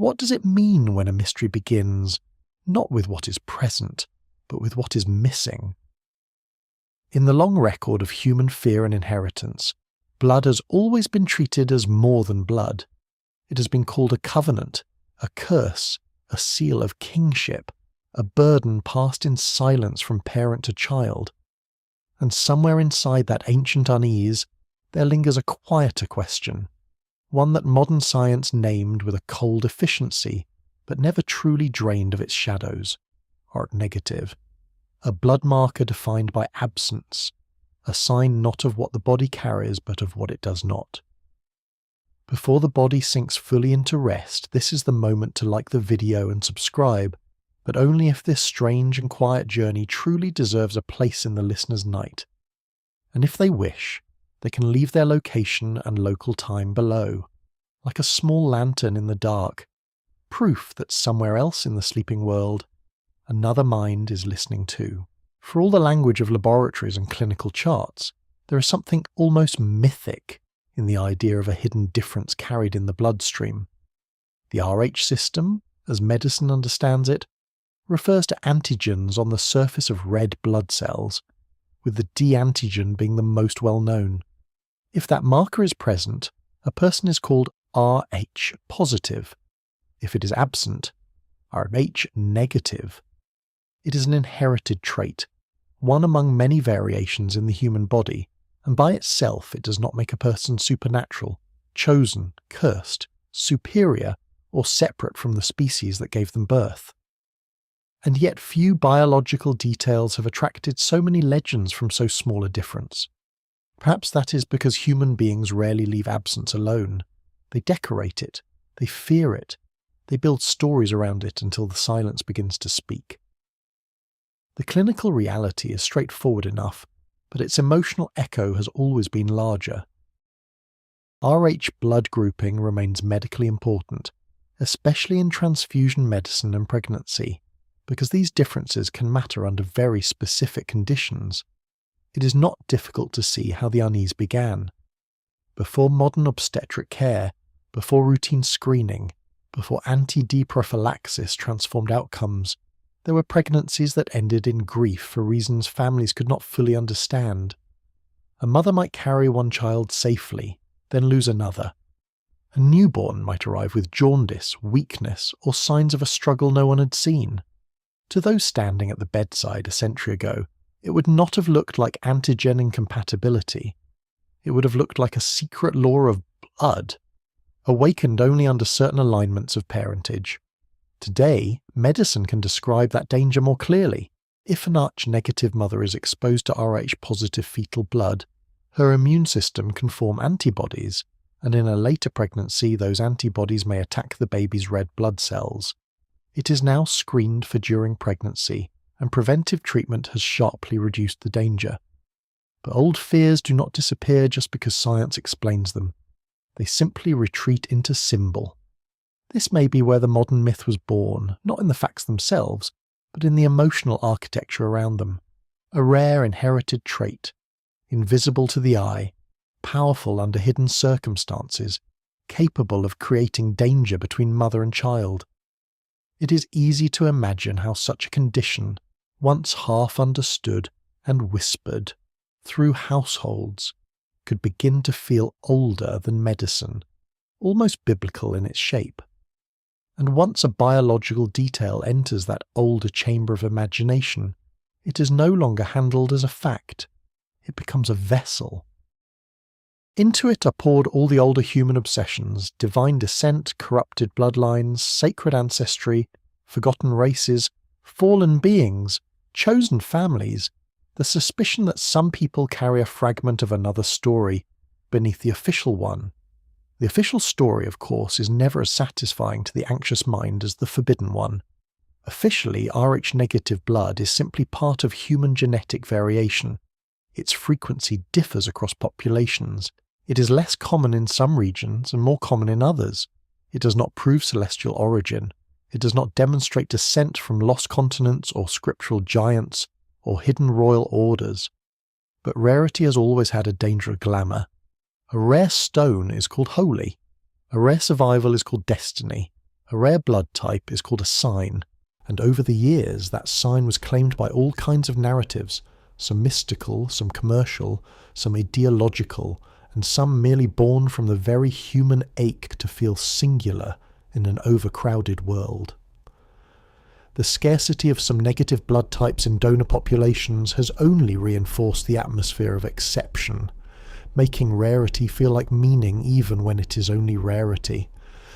What does it mean when a mystery begins, not with what is present, but with what is missing? In the long record of human fear and inheritance, blood has always been treated as more than blood. It has been called a covenant, a curse, a seal of kingship, a burden passed in silence from parent to child. And somewhere inside that ancient unease, there lingers a quieter question, one that modern science named with a cold efficiency, but never truly drained of its shadows, art negative. A blood marker defined by absence, a sign not of what the body carries but of what it does not. Before the body sinks fully into rest, this is the moment to like the video and subscribe, but only if this strange and quiet journey truly deserves a place in the listener's night. And if they wish, they can leave their location and local time below, like a small lantern in the dark, proof that somewhere else in the sleeping world, another mind is listening too. For all the language of laboratories and clinical charts, there is something almost mythic in the idea of a hidden difference carried in the bloodstream. The Rh system, as medicine understands it, refers to antigens on the surface of red blood cells, with the D antigen being the most well known. If that marker is present, a person is called Rh positive. If it is absent, Rh negative. It is an inherited trait, one among many variations in the human body, and by itself it does not make a person supernatural, chosen, cursed, superior, or separate from the species that gave them birth. And yet few biological details have attracted so many legends from so small a difference. Perhaps that is because human beings rarely leave absence alone. They decorate it, they fear it, they build stories around it until the silence begins to speak. The clinical reality is straightforward enough, but its emotional echo has always been larger. Rh blood grouping remains medically important, especially in transfusion medicine and pregnancy, because these differences can matter under very specific conditions. It is not difficult to see how the unease began. Before modern obstetric care, before routine screening, before anti-D prophylaxis transformed outcomes, there were pregnancies that ended in grief for reasons families could not fully understand. A mother might carry one child safely, then lose another. A newborn might arrive with jaundice, weakness, or signs of a struggle no one had seen. To those standing at the bedside a century ago, it would not have looked like antigen incompatibility. It would have looked like a secret law of blood, awakened only under certain alignments of parentage. Today, medicine can describe that danger more clearly. If an Rh-negative mother is exposed to Rh-positive fetal blood, her immune system can form antibodies, and in a later pregnancy those antibodies may attack the baby's red blood cells. It is now screened for during pregnancy, and preventive treatment has sharply reduced the danger. But old fears do not disappear just because science explains them. They simply retreat into symbol. This may be where the modern myth was born, not in the facts themselves, but in the emotional architecture around them. A rare inherited trait, invisible to the eye, powerful under hidden circumstances, capable of creating danger between mother and child. It is easy to imagine how such a condition, once half understood and whispered through households, could begin to feel older than medicine, almost biblical in its shape. And once a biological detail enters that older chamber of imagination, it is no longer handled as a fact. It becomes a vessel. Into it are poured all the older human obsessions, divine descent, corrupted bloodlines, sacred ancestry, forgotten races, fallen beings, chosen families, the suspicion that some people carry a fragment of another story beneath the official one. The official story, of course, is never as satisfying to the anxious mind as the forbidden one. Officially, Rh-negative blood is simply part of human genetic variation. Its frequency differs across populations. It is less common in some regions and more common in others. It does not prove celestial origin. It does not demonstrate descent from lost continents or scriptural giants or hidden royal orders. But rarity has always had a danger of glamour. A rare stone is called holy. A rare survival is called destiny. A rare blood type is called a sign, and over the years that sign was claimed by all kinds of narratives, some mystical, some commercial, some ideological, and some merely born from the very human ache to feel singular in an overcrowded world. The scarcity of some negative blood types in donor populations has only reinforced the atmosphere of exception, making rarity feel like meaning even when it is only rarity.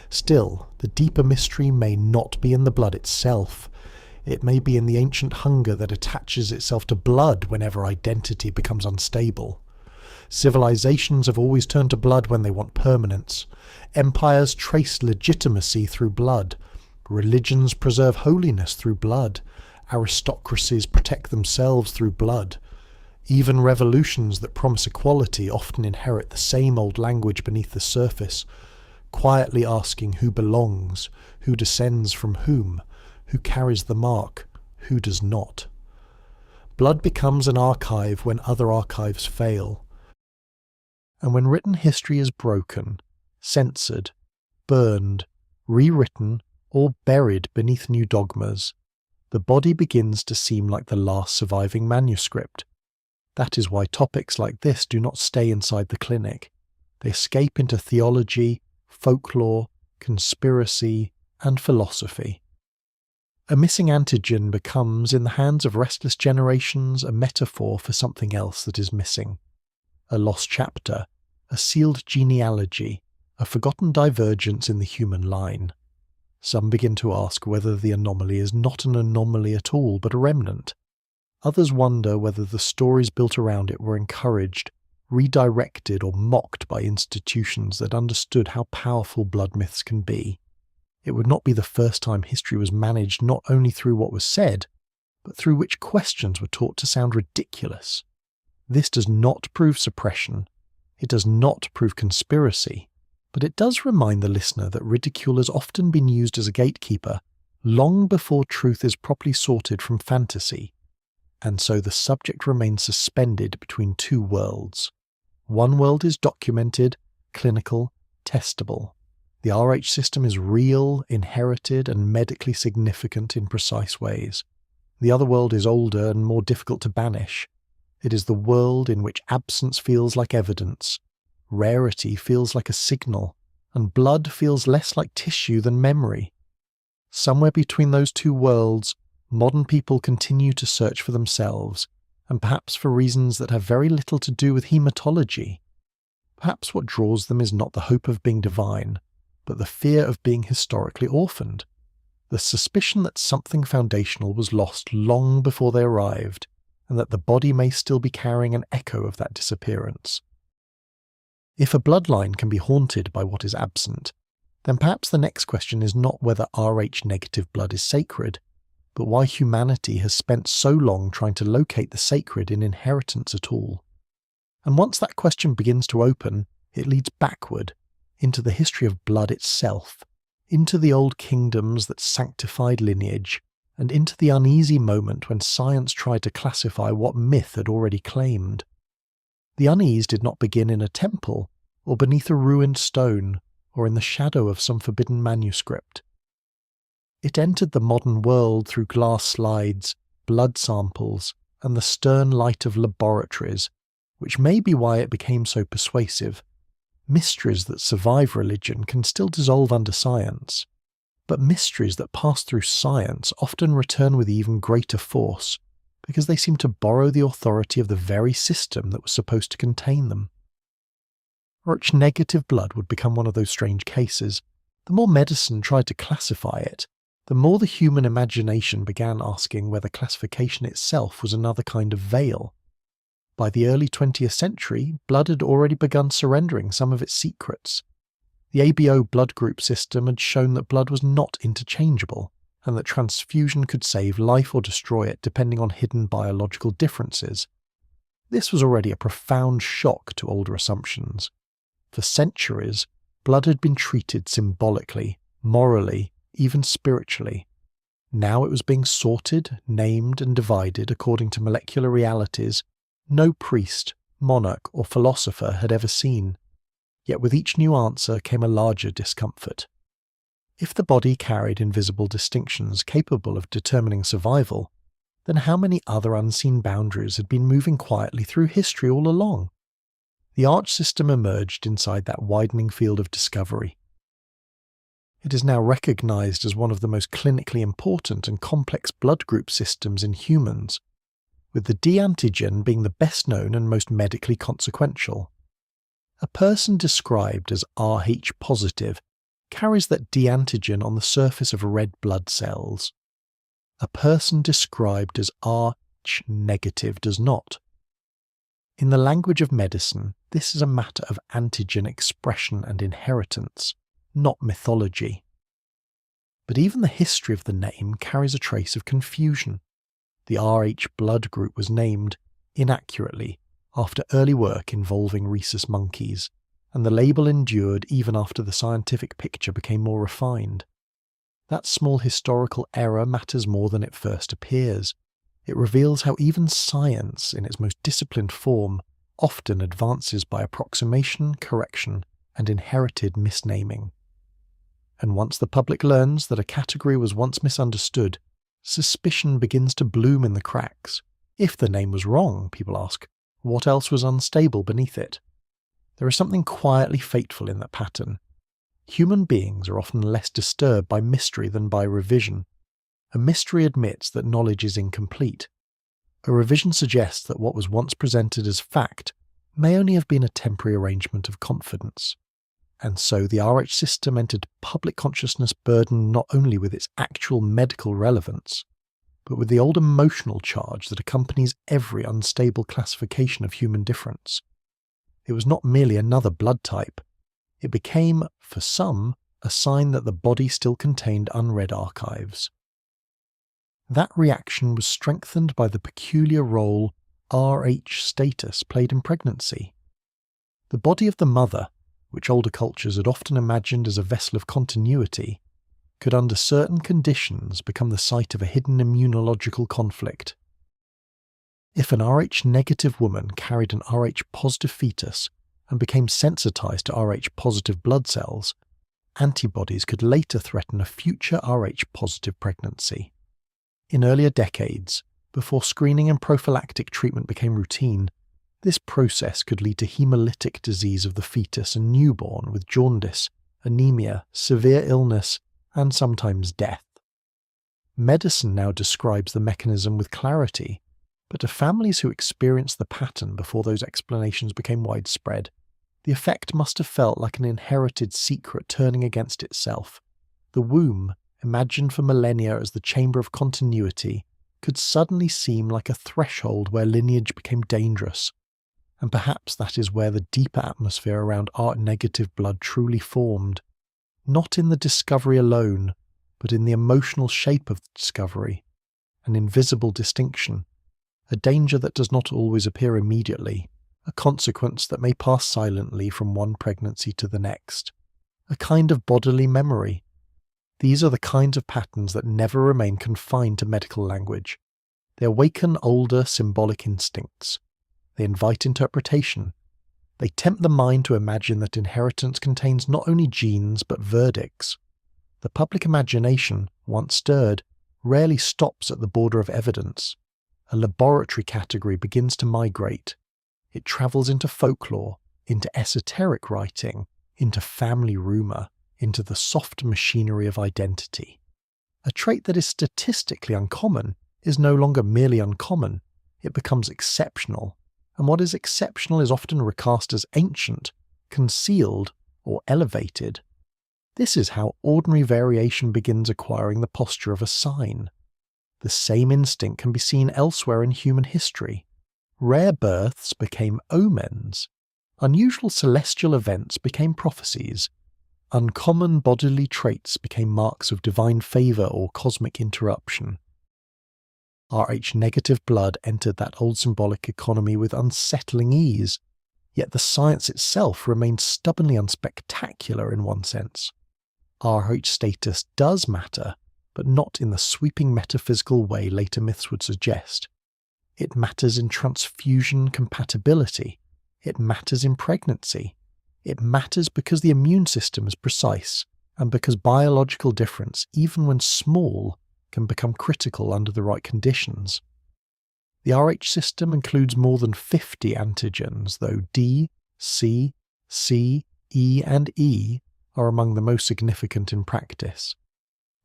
Still, the deeper mystery may not be in the blood itself. It may be in the ancient hunger that attaches itself to blood whenever identity becomes unstable. Civilizations have always turned to blood when they want permanence. Empires trace legitimacy through blood. Religions preserve holiness through blood. Aristocracies protect themselves through blood. Even revolutions that promise equality often inherit the same old language beneath the surface, quietly asking who belongs, who descends from whom, who carries the mark, who does not. Blood becomes an archive when other archives fail. And when written history is broken, censored, burned, rewritten, or buried beneath new dogmas, the body begins to seem like the last surviving manuscript. That is why topics like this do not stay inside the clinic. They escape into theology, folklore, conspiracy, and philosophy. A missing antigen becomes, in the hands of restless generations, a metaphor for something else that is missing. A lost chapter, a sealed genealogy, a forgotten divergence in the human line. Some begin to ask whether the anomaly is not an anomaly at all, but a remnant. Others wonder whether the stories built around it were encouraged, redirected, or mocked by institutions that understood how powerful blood myths can be. It would not be the first time history was managed not only through what was said, but through which questions were taught to sound ridiculous. This does not prove suppression. It does not prove conspiracy. But it does remind the listener that ridicule has often been used as a gatekeeper long before truth is properly sorted from fantasy. And so the subject remains suspended between two worlds. One world is documented, clinical, testable. The RH system is real, inherited, and medically significant in precise ways. The other world is older and more difficult to banish. It is the world in which absence feels like evidence, rarity feels like a signal, and blood feels less like tissue than memory. Somewhere between those two worlds, modern people continue to search for themselves, and perhaps for reasons that have very little to do with hematology. Perhaps what draws them is not the hope of being divine, but the fear of being historically orphaned, the suspicion that something foundational was lost long before they arrived, and that the body may still be carrying an echo of that disappearance. If a bloodline can be haunted by what is absent, then perhaps the next question is not whether Rh-negative blood is sacred, but why humanity has spent so long trying to locate the sacred in inheritance at all. And once that question begins to open, it leads backward, into the history of blood itself, into the old kingdoms that sanctified lineage, and into the uneasy moment when science tried to classify what myth had already claimed. The unease did not begin in a temple, or beneath a ruined stone, or in the shadow of some forbidden manuscript. It entered the modern world through glass slides, blood samples, and the stern light of laboratories, which may be why it became so persuasive. Mysteries that survive religion can still dissolve under science, but mysteries that pass through science often return with even greater force, because they seem to borrow the authority of the very system that was supposed to contain them. Rh-negative blood would become one of those strange cases. The more medicine tried to classify it, the more the human imagination began asking whether classification itself was another kind of veil. By the early 20th century, blood had already begun surrendering some of its secrets. The ABO blood group system had shown that blood was not interchangeable, and that transfusion could save life or destroy it depending on hidden biological differences. This was already a profound shock to older assumptions. For centuries, blood had been treated symbolically, morally, even spiritually. Now it was being sorted, named, and divided according to molecular realities no priest, monarch, or philosopher had ever seen. Yet with each new answer came a larger discomfort. If the body carried invisible distinctions capable of determining survival, then how many other unseen boundaries had been moving quietly through history all along? The arch system emerged inside that widening field of discovery. It is now recognized as one of the most clinically important and complex blood group systems in humans, with the D antigen being the best known and most medically consequential. A person described as Rh positive carries that D antigen on the surface of red blood cells. A person described as Rh negative does not. In the language of medicine, this is a matter of antigen expression and inheritance, not mythology. But even the history of the name carries a trace of confusion. The Rh blood group was named, inaccurately, after early work involving rhesus monkeys, and the label endured even after the scientific picture became more refined. That small historical error matters more than it first appears. It reveals how even science, in its most disciplined form, often advances by approximation, correction, and inherited misnaming. And once the public learns that a category was once misunderstood, suspicion begins to bloom in the cracks. If the name was wrong, people ask, what else was unstable beneath it? There is something quietly fateful in that pattern. Human beings are often less disturbed by mystery than by revision. A mystery admits that knowledge is incomplete. A revision suggests that what was once presented as fact may only have been a temporary arrangement of confidence. And so the Rh system entered public consciousness burdened not only with its actual medical relevance, but with the old emotional charge that accompanies every unstable classification of human difference. It was not merely another blood type. It became, for some, a sign that the body still contained unread archives. That reaction was strengthened by the peculiar role Rh status played in pregnancy. The body of the mother, which older cultures had often imagined as a vessel of continuity, could under certain conditions become the site of a hidden immunological conflict. If an Rh negative woman carried an Rh positive fetus and became sensitized to Rh positive blood cells, antibodies could later threaten a future Rh positive pregnancy. In earlier decades, before screening and prophylactic treatment became routine, this process could lead to hemolytic disease of the fetus and newborn with jaundice, anemia, severe illness, and sometimes death. Medicine now describes the mechanism with clarity, but to families who experienced the pattern before those explanations became widespread, the effect must have felt like an inherited secret turning against itself. The womb, imagined for millennia as the chamber of continuity, could suddenly seem like a threshold where lineage became dangerous. And perhaps that is where the deeper atmosphere around Rh-negative blood truly formed, not in the discovery alone, but in the emotional shape of the discovery, an invisible distinction, a danger that does not always appear immediately, a consequence that may pass silently from one pregnancy to the next, a kind of bodily memory. These are the kinds of patterns that never remain confined to medical language. They awaken older symbolic instincts. They invite interpretation. They tempt the mind to imagine that inheritance contains not only genes but verdicts. The public imagination, once stirred, rarely stops at the border of evidence. A laboratory category begins to migrate. It travels into folklore, into esoteric writing, into family rumour, into the soft machinery of identity. A trait that is statistically uncommon is no longer merely uncommon, it becomes exceptional, and what is exceptional is often recast as ancient, concealed, or elevated. This is how ordinary variation begins acquiring the posture of a sign. The same instinct can be seen elsewhere in human history. Rare births became omens. Unusual celestial events became prophecies. Uncommon bodily traits became marks of divine favour or cosmic interruption. Rh-negative blood entered that old symbolic economy with unsettling ease, yet the science itself remained stubbornly unspectacular in one sense. Rh status does matter, but not in the sweeping metaphysical way later myths would suggest. It matters in transfusion compatibility. It matters in pregnancy. It matters because the immune system is precise, and because biological difference, even when small, can become critical under the right conditions. The Rh system includes more than 50 antigens, though D, C, E and E are among the most significant in practice.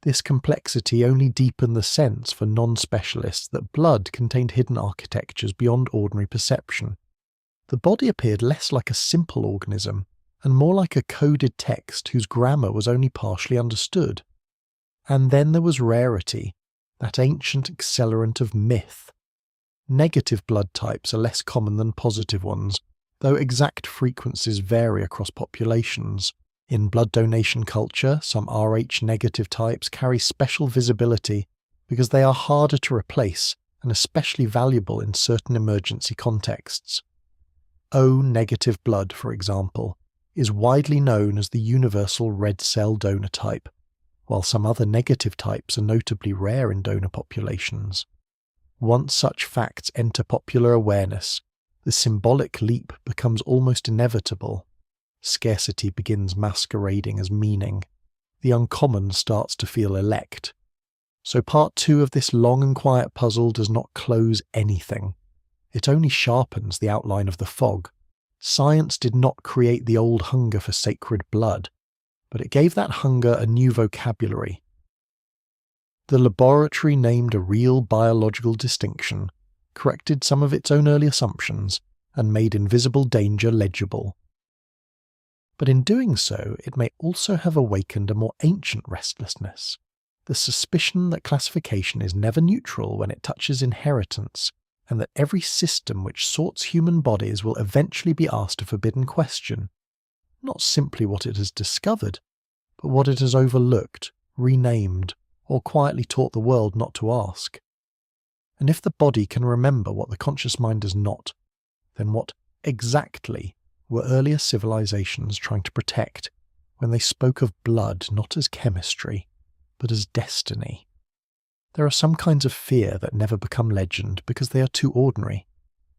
This complexity only deepened the sense for non-specialists that blood contained hidden architectures beyond ordinary perception. The body appeared less like a simple organism and more like a coded text whose grammar was only partially understood. And then there was rarity, that ancient accelerant of myth. Negative blood types are less common than positive ones, though exact frequencies vary across populations. In blood donation culture, some Rh negative types carry special visibility because they are harder to replace and especially valuable in certain emergency contexts. O negative blood, for example, is widely known as the universal red cell donor type, while some other negative types are notably rare in donor populations. Once such facts enter popular awareness, the symbolic leap becomes almost inevitable. Scarcity begins masquerading as meaning. The uncommon starts to feel elect. So part 2 of this long and quiet puzzle does not close anything. It only sharpens the outline of the fog. Science did not create the old hunger for sacred blood, but it gave that hunger a new vocabulary. The laboratory named a real biological distinction, corrected some of its own early assumptions, and made invisible danger legible. But in doing so, it may also have awakened a more ancient restlessness, the suspicion that classification is never neutral when it touches inheritance, and that every system which sorts human bodies will eventually be asked a forbidden question, not simply what it has discovered, but what it has overlooked, renamed, or quietly taught the world not to ask. And if the body can remember what the conscious mind does not, then what exactly were earlier civilizations trying to protect when they spoke of blood not as chemistry, but as destiny? There are some kinds of fear that never become legend because they are too ordinary.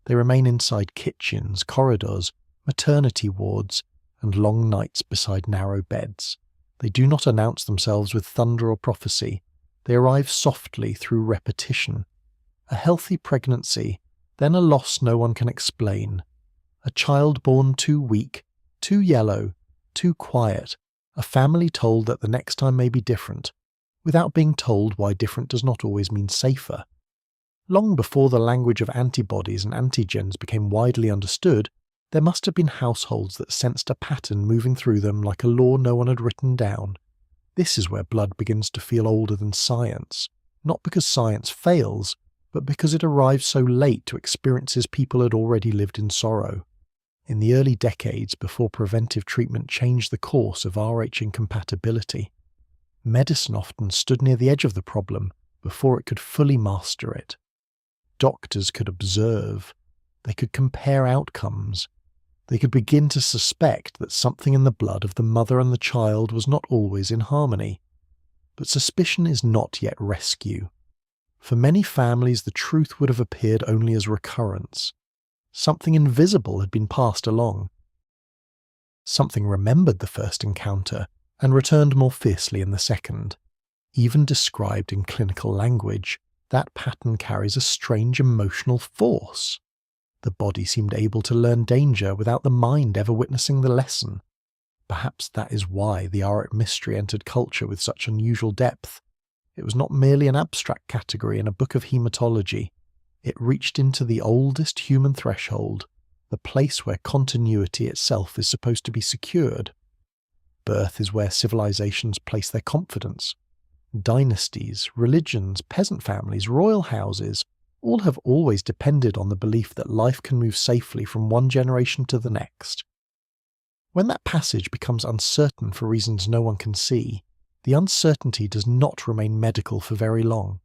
They remain inside kitchens, corridors, maternity wards, and long nights beside narrow beds. They do not announce themselves with thunder or prophecy. They arrive softly through repetition. A healthy pregnancy, then a loss no one can explain. A child born too weak, too yellow, too quiet. A family told that the next time may be different, without being told why different does not always mean safer. Long before the language of antibodies and antigens became widely understood, there must have been households that sensed a pattern moving through them like a law no one had written down. This is where blood begins to feel older than science, not because science fails, but because it arrives so late to experiences people had already lived in sorrow. In the early decades before preventive treatment changed the course of Rh incompatibility, medicine often stood near the edge of the problem before it could fully master it. Doctors could observe. They could compare outcomes. They could begin to suspect that something in the blood of the mother and the child was not always in harmony. But suspicion is not yet rescue. For many families, the truth would have appeared only as recurrence. Something invisible had been passed along. Something remembered the first encounter and returned more fiercely in the second. Even described in clinical language, that pattern carries a strange emotional force. The body seemed able to learn danger without the mind ever witnessing the lesson. Perhaps that is why the Rh mystery entered culture with such unusual depth. It was not merely an abstract category in a book of hematology. It reached into the oldest human threshold, the place where continuity itself is supposed to be secured. Birth is where civilizations place their confidence. Dynasties, religions, peasant families, royal houses, all have always depended on the belief that life can move safely from one generation to the next. When that passage becomes uncertain for reasons no one can see, the uncertainty does not remain medical for very long.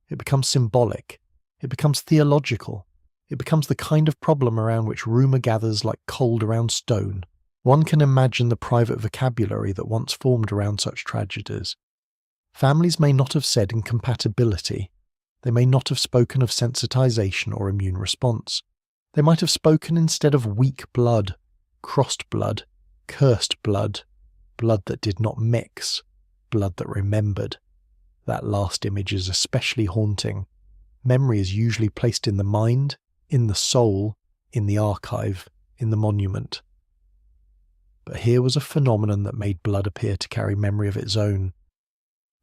It becomes symbolic. It becomes theological. It becomes the kind of problem around which rumour gathers like cold around stone. One can imagine the private vocabulary that once formed around such tragedies. Families may not have said incompatibility. They may not have spoken of sensitization or immune response. They might have spoken instead of weak blood, crossed blood, cursed blood. blood that did not mix, blood that remembered. That last image is especially haunting. Memory is usually placed in the mind, in the soul, in the archive, in the monument. But here was a phenomenon that made blood appear to carry memory of its own.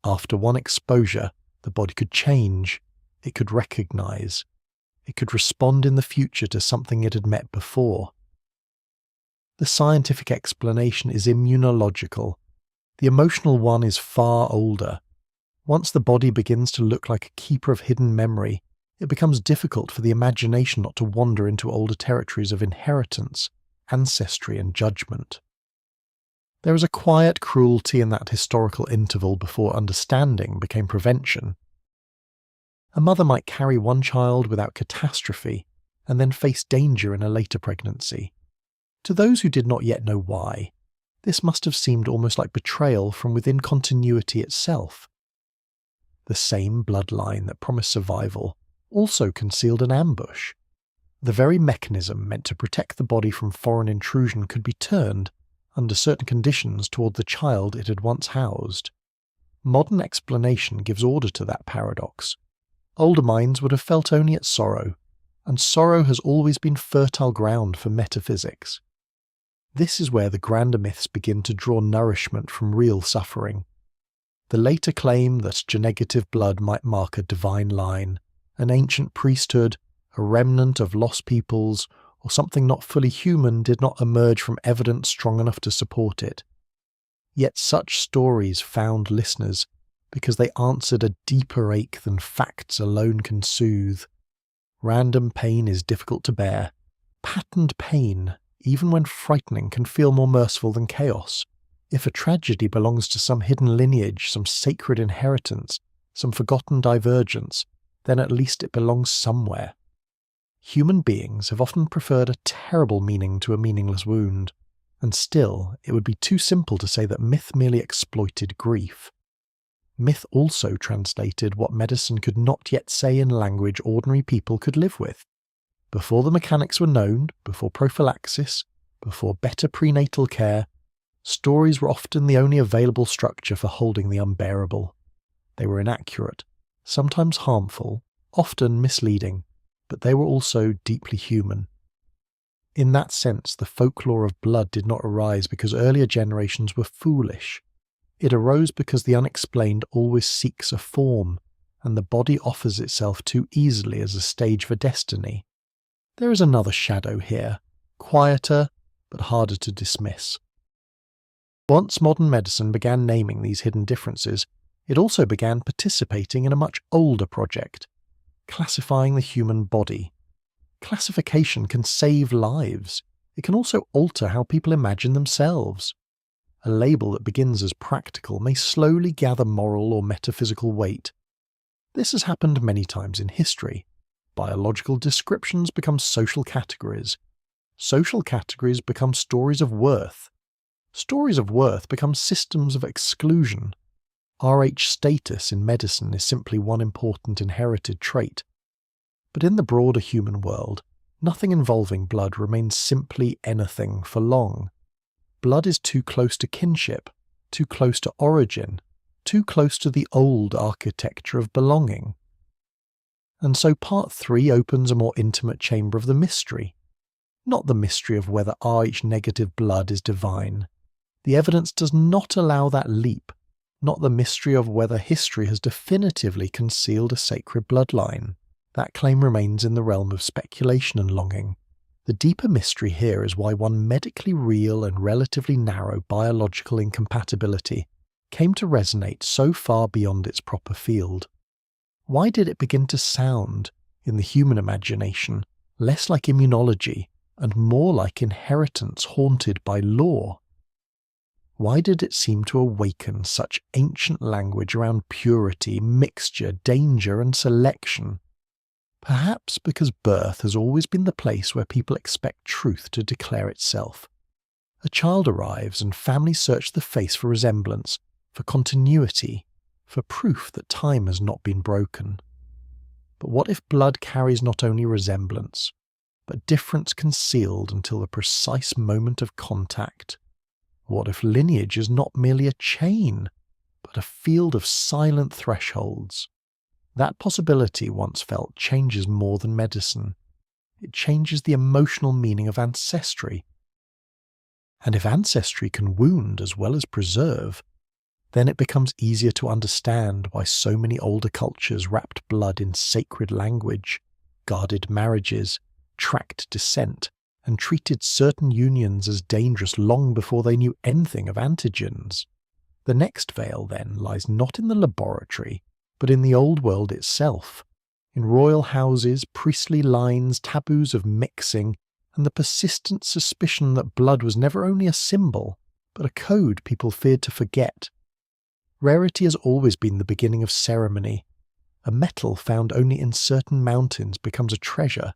After one exposure, the body could change, it could recognize, it could respond in the future to something it had met before. The scientific explanation is immunological. The emotional one is far older. Once the body begins to look like a keeper of hidden memory, it becomes difficult for the imagination not to wander into older territories of inheritance, ancestry, and judgment. There is a quiet cruelty in that historical interval before understanding became prevention. A mother might carry one child without catastrophe and then face danger in a later pregnancy. To those who did not yet know why, this must have seemed almost like betrayal from within continuity itself. The same bloodline that promised survival also concealed an ambush. The very mechanism meant to protect the body from foreign intrusion could be turned, under certain conditions, toward the child it had once housed. Modern explanation gives order to that paradox. Older minds would have felt only its sorrow, and sorrow has always been fertile ground for metaphysics. This is where the grander myths begin to draw nourishment from real suffering. The later claim that G-negative blood might mark a divine line, an ancient priesthood, a remnant of lost peoples, or something not fully human did not emerge from evidence strong enough to support it. Yet such stories found listeners because they answered a deeper ache than facts alone can soothe. Random pain is difficult to bear. Patterned pain, even when frightening, can feel more merciful than chaos. If a tragedy belongs to some hidden lineage, some sacred inheritance, some forgotten divergence, then at least it belongs somewhere. Human beings have often preferred a terrible meaning to a meaningless wound, and still it would be too simple to say that myth merely exploited grief. Myth also translated what medicine could not yet say in language ordinary people could live with. Before the mechanics were known, before prophylaxis, before better prenatal care, stories were often the only available structure for holding the unbearable. They were inaccurate, sometimes harmful, often misleading, but they were also deeply human. In that sense, the folklore of blood did not arise because earlier generations were foolish. It arose because the unexplained always seeks a form, and the body offers itself too easily as a stage for destiny. There is another shadow here, quieter but harder to dismiss. Once modern medicine began naming these hidden differences, it also began participating in a much older project, classifying the human body. Classification can save lives. It can also alter how people imagine themselves. A label that begins as practical may slowly gather moral or metaphysical weight. This has happened many times in history. Biological descriptions become social categories. Social categories become stories of worth. Stories of worth become systems of exclusion. Rh status in medicine is simply one important inherited trait. But in the broader human world, nothing involving blood remains simply anything for long. Blood is too close to kinship, too close to origin, too close to the old architecture of belonging. And so Part 3 opens a more intimate chamber of the mystery. Not the mystery of whether Rh-negative blood is divine. The evidence does not allow that leap. Not the mystery of whether history has definitively concealed a sacred bloodline. That claim remains in the realm of speculation and longing. The deeper mystery here is why one medically real and relatively narrow biological incompatibility came to resonate so far beyond its proper field. Why did it begin to sound, in the human imagination, less like immunology and more like inheritance haunted by law? Why did it seem to awaken such ancient language around purity, mixture, danger, and selection? Perhaps because birth has always been the place where people expect truth to declare itself. A child arrives and families search the face for resemblance, for continuity, for proof that time has not been broken. But what if blood carries not only resemblance, but difference concealed until the precise moment of contact? What if lineage is not merely a chain, but a field of silent thresholds? That possibility, once felt, changes more than medicine. It changes the emotional meaning of ancestry. And if ancestry can wound as well as preserve, then it becomes easier to understand why so many older cultures wrapped blood in sacred language, guarded marriages, tracked descent, and treated certain unions as dangerous long before they knew anything of antigens. The next veil, then, lies not in the laboratory, but in the old world itself, in royal houses, priestly lines, taboos of mixing, and the persistent suspicion that blood was never only a symbol, but a code people feared to forget. Rarity has always been the beginning of ceremony. A metal found only in certain mountains becomes a treasure.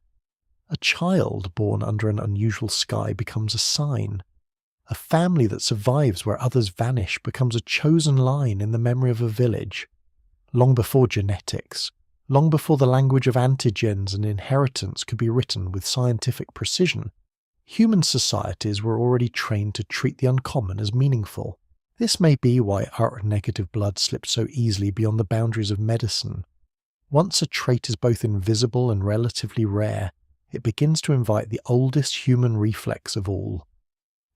A child born under an unusual sky becomes a sign. A family that survives where others vanish becomes a chosen line in the memory of a village. Long before genetics, long before the language of antigens and inheritance could be written with scientific precision, human societies were already trained to treat the uncommon as meaningful. This may be why R-negative blood slipped so easily beyond the boundaries of medicine. Once a trait is both invisible and relatively rare, it begins to invite the oldest human reflex of all,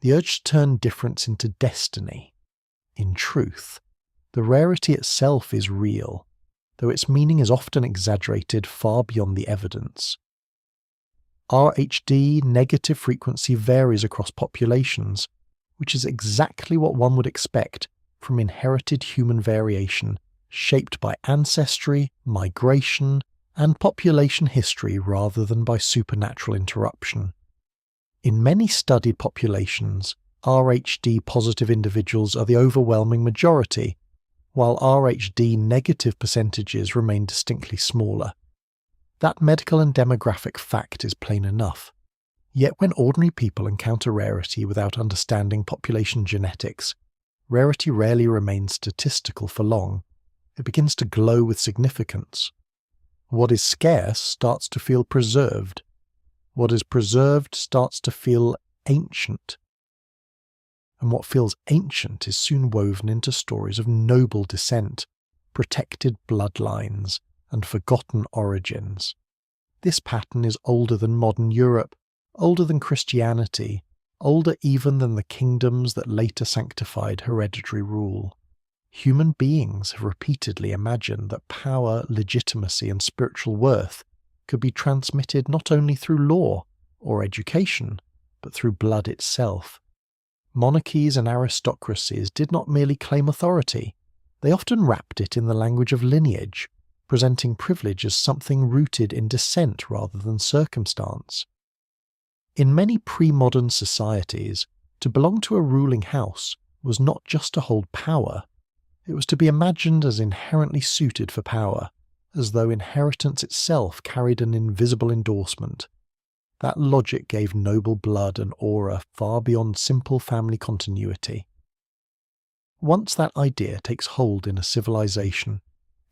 the urge to turn difference into destiny. In truth, the rarity itself is real, though its meaning is often exaggerated far beyond the evidence. Rhd negative frequency varies across populations, which is exactly what one would expect from inherited human variation shaped by ancestry, migration, and population history rather than by supernatural interruption. In many studied populations, Rhd positive individuals are the overwhelming majority, while Rhd negative percentages remain distinctly smaller. That medical and demographic fact is plain enough. Yet when ordinary people encounter rarity without understanding population genetics, rarity rarely remains statistical for long. It begins to glow with significance. What is scarce starts to feel preserved. What is preserved starts to feel ancient. And what feels ancient is soon woven into stories of noble descent, protected bloodlines, and forgotten origins. This pattern is older than modern Europe, older than Christianity, older even than the kingdoms that later sanctified hereditary rule. Human beings have repeatedly imagined that power, legitimacy, and spiritual worth could be transmitted not only through law or education, but through blood itself. Monarchies and aristocracies did not merely claim authority, they often wrapped it in the language of lineage, presenting privilege as something rooted in descent rather than circumstance. In many pre-modern societies, to belong to a ruling house was not just to hold power, it was to be imagined as inherently suited for power, as though inheritance itself carried an invisible endorsement. That logic gave noble blood an aura far beyond simple family continuity. Once that idea takes hold in a civilization,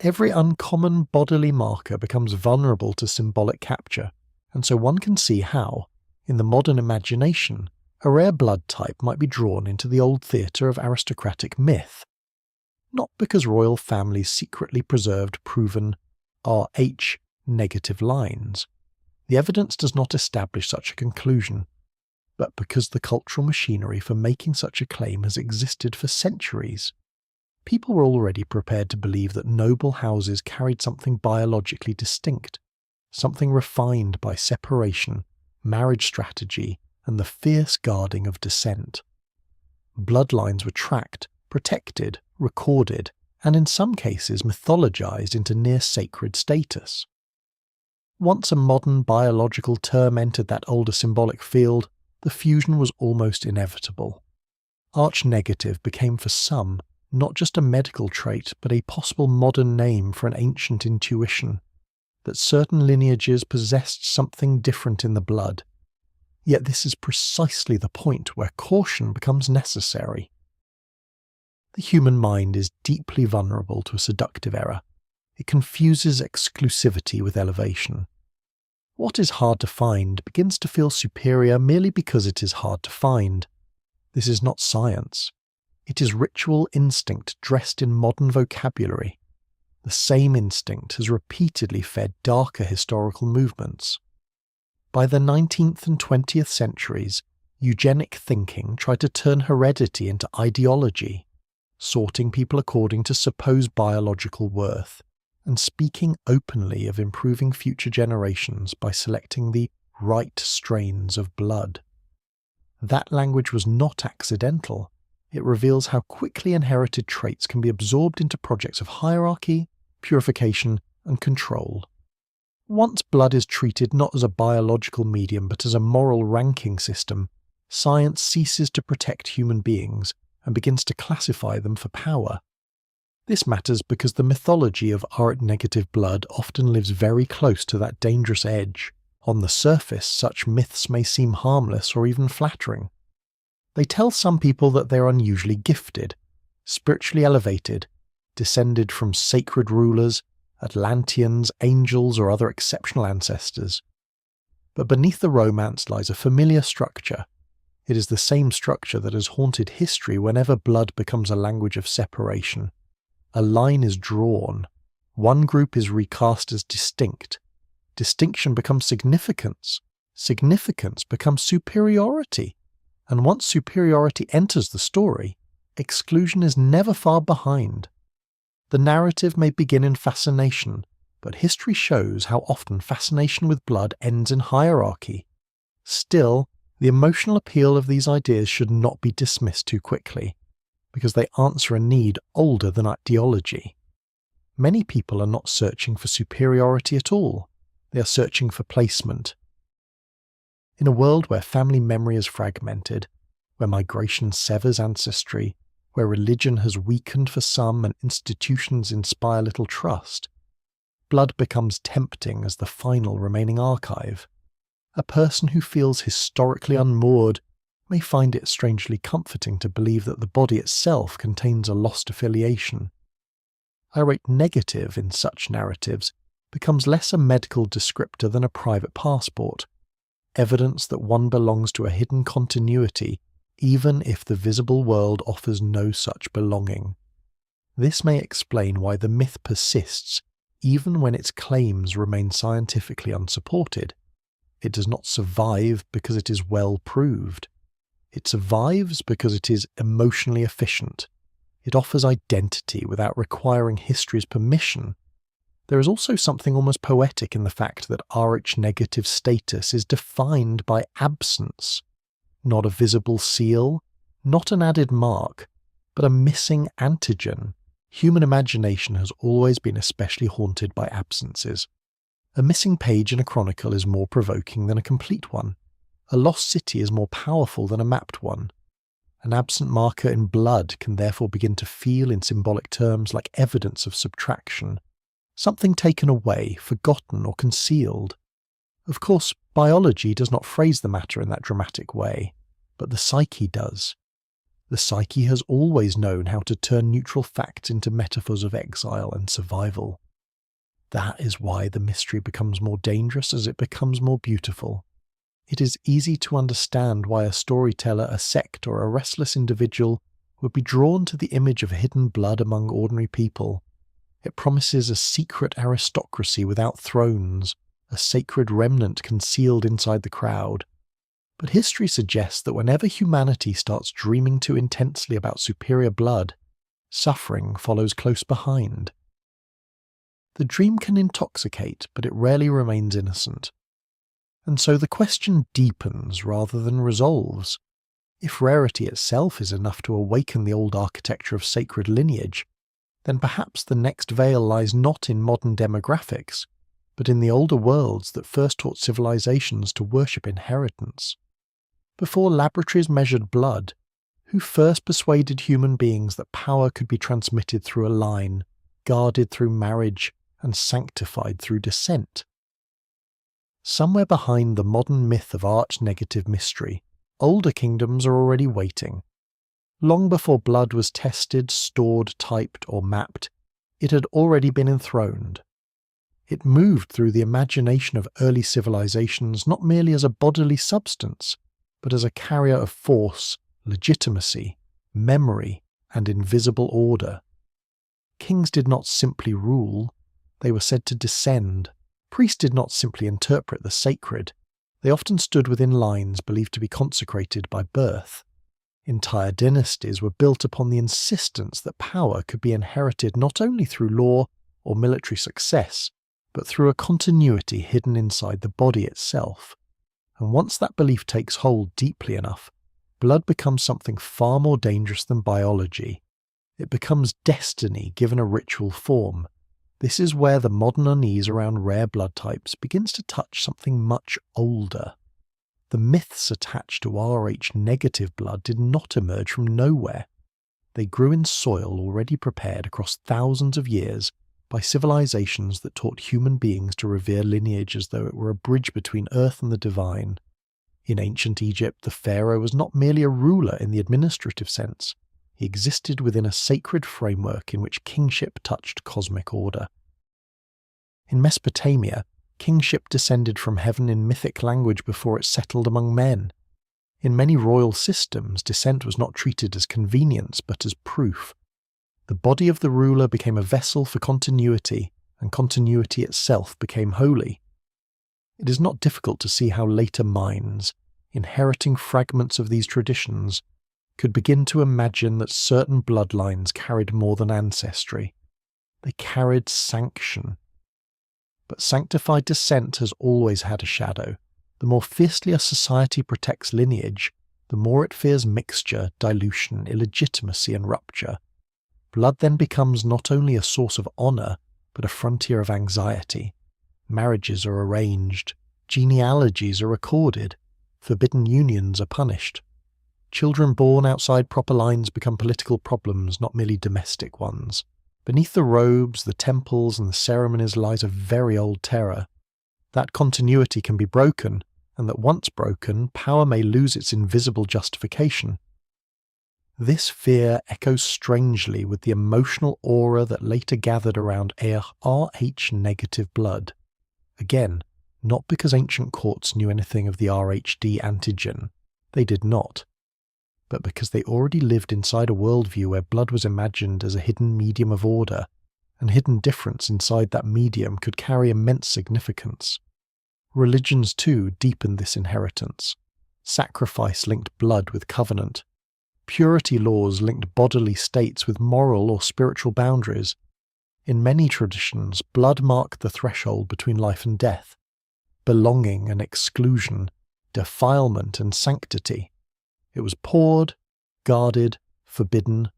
every uncommon bodily marker becomes vulnerable to symbolic capture, and so one can see how, in the modern imagination, a rare blood type might be drawn into the old theatre of aristocratic myth. Not because royal families secretly preserved proven Rh negative lines. The evidence does not establish such a conclusion, but because the cultural machinery for making such a claim has existed for centuries. People were already prepared to believe that noble houses carried something biologically distinct, something refined by separation, marriage strategy, and the fierce guarding of descent. Bloodlines were tracked, protected, recorded, and in some cases mythologized into near-sacred status. Once a modern biological term entered that older symbolic field, the fusion was almost inevitable. Arch-negative became for some not just a medical trait, but a possible modern name for an ancient intuition, that certain lineages possessed something different in the blood. Yet this is precisely the point where caution becomes necessary. The human mind is deeply vulnerable to a seductive error. It confuses exclusivity with elevation. What is hard to find begins to feel superior merely because it is hard to find. This is not science. It is ritual instinct dressed in modern vocabulary. The same instinct has repeatedly fed darker historical movements. By the 19th and 20th centuries, eugenic thinking tried to turn heredity into ideology, sorting people according to supposed biological worth, and speaking openly of improving future generations by selecting the right strains of blood. That language was not accidental. It reveals how quickly inherited traits can be absorbed into projects of hierarchy, purification, and control. Once blood is treated not as a biological medium but as a moral ranking system, science ceases to protect human beings and begins to classify them for power. This matters because the mythology of rarest blood often lives very close to that dangerous edge. On the surface, such myths may seem harmless or even flattering. They tell some people that they're unusually gifted, spiritually elevated, descended from sacred rulers, Atlanteans, angels, or other exceptional ancestors. But beneath the romance lies a familiar structure. It is the same structure that has haunted history whenever blood becomes a language of separation. A line is drawn. One group is recast as distinct. Distinction becomes significance. Significance becomes superiority. And once superiority enters the story, exclusion is never far behind. The narrative may begin in fascination, but history shows how often fascination with blood ends in hierarchy. Still, the emotional appeal of these ideas should not be dismissed too quickly, because they answer a need older than ideology. Many people are not searching for superiority at all. They are searching for placement. In a world where family memory is fragmented, where migration severs ancestry, where religion has weakened for some and institutions inspire little trust, blood becomes tempting as the final remaining archive. A person who feels historically unmoored may find it strangely comforting to believe that the body itself contains a lost affiliation. Irate negative in such narratives becomes less a medical descriptor than a private passport, evidence that one belongs to a hidden continuity even if the visible world offers no such belonging. This may explain why the myth persists even when its claims remain scientifically unsupported. It does not survive because it is well proved. It survives because it is emotionally efficient. It offers identity without requiring history's permission. There is also something almost poetic in the fact that Rh negative status is defined by absence. Not a visible seal, not an added mark, but a missing antigen. Human imagination has always been especially haunted by absences. A missing page in a chronicle is more provoking than a complete one. A lost city is more powerful than a mapped one. An absent marker in blood can therefore begin to feel in symbolic terms like evidence of subtraction, something taken away, forgotten, or concealed. Of course, biology does not phrase the matter in that dramatic way, but the psyche does. The psyche has always known how to turn neutral facts into metaphors of exile and survival. That is why the mystery becomes more dangerous as it becomes more beautiful. It is easy to understand why a storyteller, a sect, or a restless individual would be drawn to the image of hidden blood among ordinary people. It promises a secret aristocracy without thrones, a sacred remnant concealed inside the crowd. But history suggests that whenever humanity starts dreaming too intensely about superior blood, suffering follows close behind. The dream can intoxicate, but it rarely remains innocent. And so the question deepens rather than resolves. If rarity itself is enough to awaken the old architecture of sacred lineage, then perhaps the next veil lies not in modern demographics, but in the older worlds that first taught civilizations to worship inheritance. Before laboratories measured blood, who first persuaded human beings that power could be transmitted through a line, guarded through marriage, and sanctified through descent? Somewhere behind the modern myth of arch-negative mystery, older kingdoms are already waiting. Long before blood was tested, stored, typed, or mapped, it had already been enthroned. It moved through the imagination of early civilizations not merely as a bodily substance, but as a carrier of force, legitimacy, memory, and invisible order. Kings did not simply rule, they were said to descend. Priests did not simply interpret the sacred, they often stood within lines believed to be consecrated by birth. Entire dynasties were built upon the insistence that power could be inherited not only through law or military success, but through a continuity hidden inside the body itself. And once that belief takes hold deeply enough, blood becomes something far more dangerous than biology. It becomes destiny given a ritual form. This is where the modern unease around rare blood types begins to touch something much older. The myths attached to Rh negative blood did not emerge from nowhere. They grew in soil already prepared across thousands of years by civilizations that taught human beings to revere lineage as though it were a bridge between earth and the divine. In ancient Egypt, the pharaoh was not merely a ruler in the administrative sense. He existed within a sacred framework in which kingship touched cosmic order. In Mesopotamia, kingship descended from heaven in mythic language before it settled among men. In many royal systems, descent was not treated as convenience but as proof. The body of the ruler became a vessel for continuity, and continuity itself became holy. It is not difficult to see how later minds, inheriting fragments of these traditions, could begin to imagine that certain bloodlines carried more than ancestry. They carried sanction. But sanctified descent has always had a shadow. The more fiercely a society protects lineage, the more it fears mixture, dilution, illegitimacy, and rupture. Blood then becomes not only a source of honour, but a frontier of anxiety. Marriages are arranged, genealogies are recorded, forbidden unions are punished. Children born outside proper lines become political problems, not merely domestic ones. Beneath the robes, the temples, and the ceremonies lies a very old terror. That continuity can be broken, and that once broken, power may lose its invisible justification. This fear echoes strangely with the emotional aura that later gathered around Rh negative blood. Again, not because ancient courts knew anything of the Rhd antigen. They did not. But because they already lived inside a worldview where blood was imagined as a hidden medium of order, and hidden difference inside that medium could carry immense significance. Religions too deepened this inheritance. Sacrifice linked blood with covenant. Purity laws linked bodily states with moral or spiritual boundaries. In many traditions, blood marked the threshold between life and death, belonging and exclusion, defilement and sanctity. It was poured, guarded, forbidden,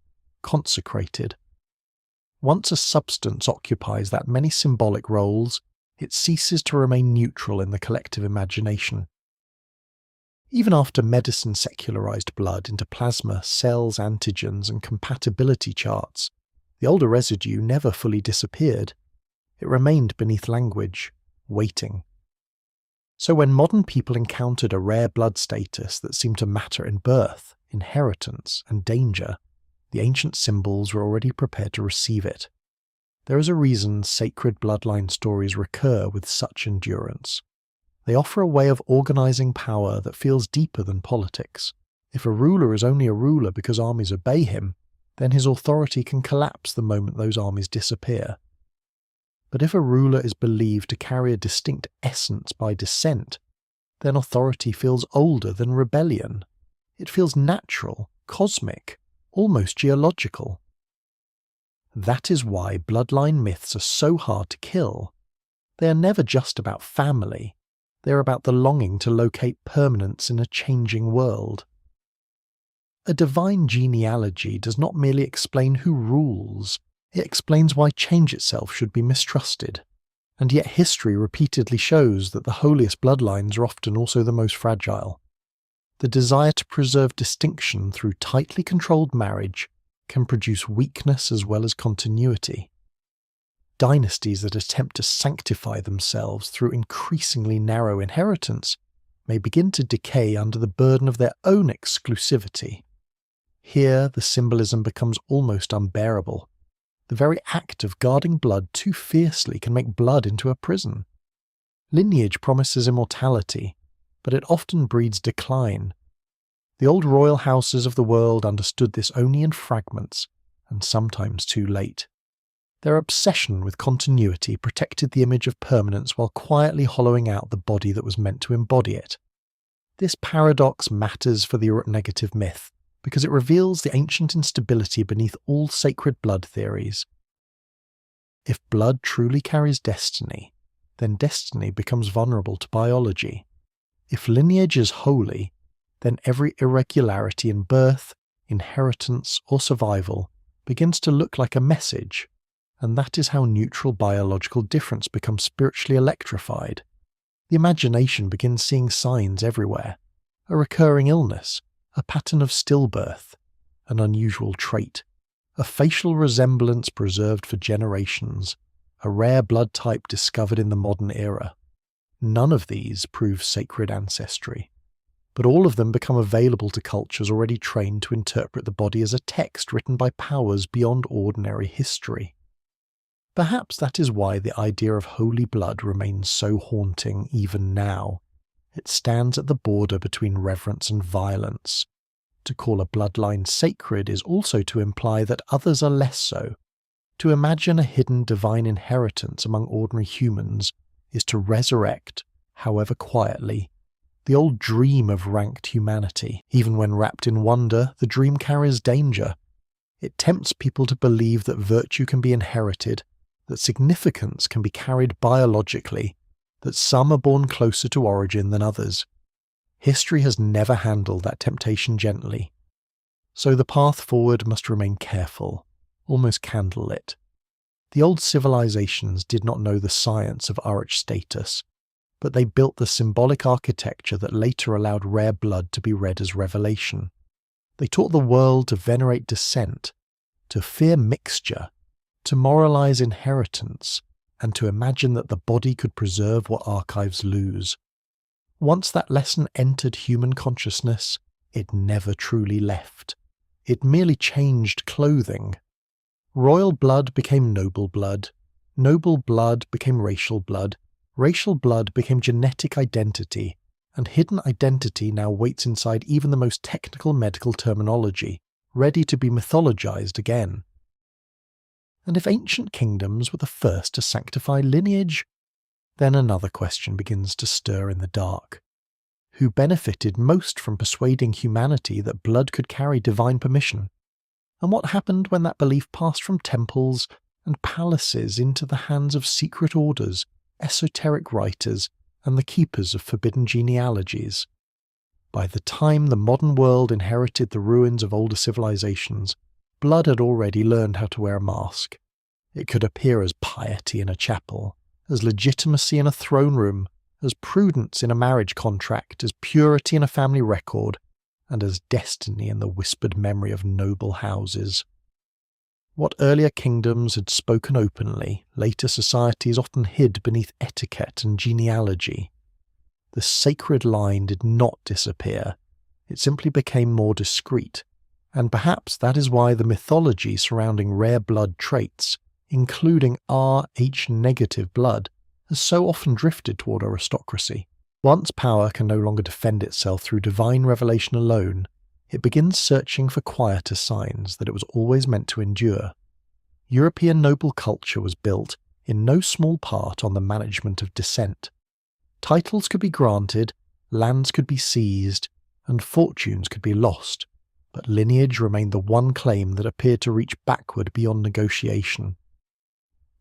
consecrated. Once a substance occupies that many symbolic roles, it ceases to remain neutral in the collective imagination. Even after medicine secularized blood into plasma, cells, antigens, and compatibility charts, the older residue never fully disappeared. It remained beneath language, waiting. So when modern people encountered a rare blood status that seemed to matter in birth, inheritance, and danger, the ancient symbols were already prepared to receive it. There is a reason sacred bloodline stories recur with such endurance. They offer a way of organizing power that feels deeper than politics. If a ruler is only a ruler because armies obey him, then his authority can collapse the moment those armies disappear. But if a ruler is believed to carry a distinct essence by descent, then authority feels older than rebellion. It feels natural, cosmic, almost geological. That is why bloodline myths are so hard to kill. They are never just about family. They are about the longing to locate permanence in a changing world. A divine genealogy does not merely explain who rules, it explains why change itself should be mistrusted. And yet history repeatedly shows that the holiest bloodlines are often also the most fragile. The desire to preserve distinction through tightly controlled marriage can produce weakness as well as continuity. Dynasties that attempt to sanctify themselves through increasingly narrow inheritance may begin to decay under the burden of their own exclusivity. Here, the symbolism becomes almost unbearable. The very act of guarding blood too fiercely can make blood into a prison. Lineage promises immortality, but it often breeds decline. The old royal houses of the world understood this only in fragments, and sometimes too late. Their obsession with continuity protected the image of permanence while quietly hollowing out the body that was meant to embody it. This paradox matters for the negative myth, because it reveals the ancient instability beneath all sacred blood theories. If blood truly carries destiny, then destiny becomes vulnerable to biology. If lineage is holy, then every irregularity in birth, inheritance, or survival begins to look like a message, and that is how neutral biological difference becomes spiritually electrified. The imagination begins seeing signs everywhere: a recurring illness, a pattern of stillbirth, an unusual trait, a facial resemblance preserved for generations, a rare blood type discovered in the modern era. None of these prove sacred ancestry, but all of them become available to cultures already trained to interpret the body as a text written by powers beyond ordinary history. Perhaps that is why the idea of holy blood remains so haunting even now. It stands at the border between reverence and violence. To call a bloodline sacred is also to imply that others are less so. To imagine a hidden divine inheritance among ordinary humans is to resurrect, however quietly, the old dream of ranked humanity. Even when wrapped in wonder, the dream carries danger. It tempts people to believe that virtue can be inherited, that significance can be carried biologically, that some are born closer to origin than others. History has never handled that temptation gently. So the path forward must remain careful, almost candlelit. The old civilizations did not know the science of RH status, but they built the symbolic architecture that later allowed rare blood to be read as revelation. They taught the world to venerate descent, to fear mixture, to moralize inheritance, and to imagine that the body could preserve what archives lose. Once that lesson entered human consciousness, it never truly left. It merely changed clothing. Royal blood became noble blood became racial blood became genetic identity, and hidden identity now waits inside even the most technical medical terminology, ready to be mythologized again. And if ancient kingdoms were the first to sanctify lineage, then another question begins to stir in the dark. Who benefited most from persuading humanity that blood could carry divine permission? And what happened when that belief passed from temples and palaces into the hands of secret orders, esoteric writers, and the keepers of forbidden genealogies? By the time the modern world inherited the ruins of older civilizations, blood had already learned how to wear a mask. It could appear as piety in a chapel, as legitimacy in a throne room, as prudence in a marriage contract, as purity in a family record, and as destiny in the whispered memory of noble houses. What earlier kingdoms had spoken openly, later societies often hid beneath etiquette and genealogy. The sacred line did not disappear, it simply became more discreet, and perhaps that is why the mythology surrounding rare blood traits, including Rh-negative blood, has so often drifted toward aristocracy. Once power can no longer defend itself through divine revelation alone, it begins searching for quieter signs that it was always meant to endure. European noble culture was built, in no small part, on the management of descent. Titles could be granted, lands could be seized, and fortunes could be lost, but lineage remained the one claim that appeared to reach backward beyond negotiation.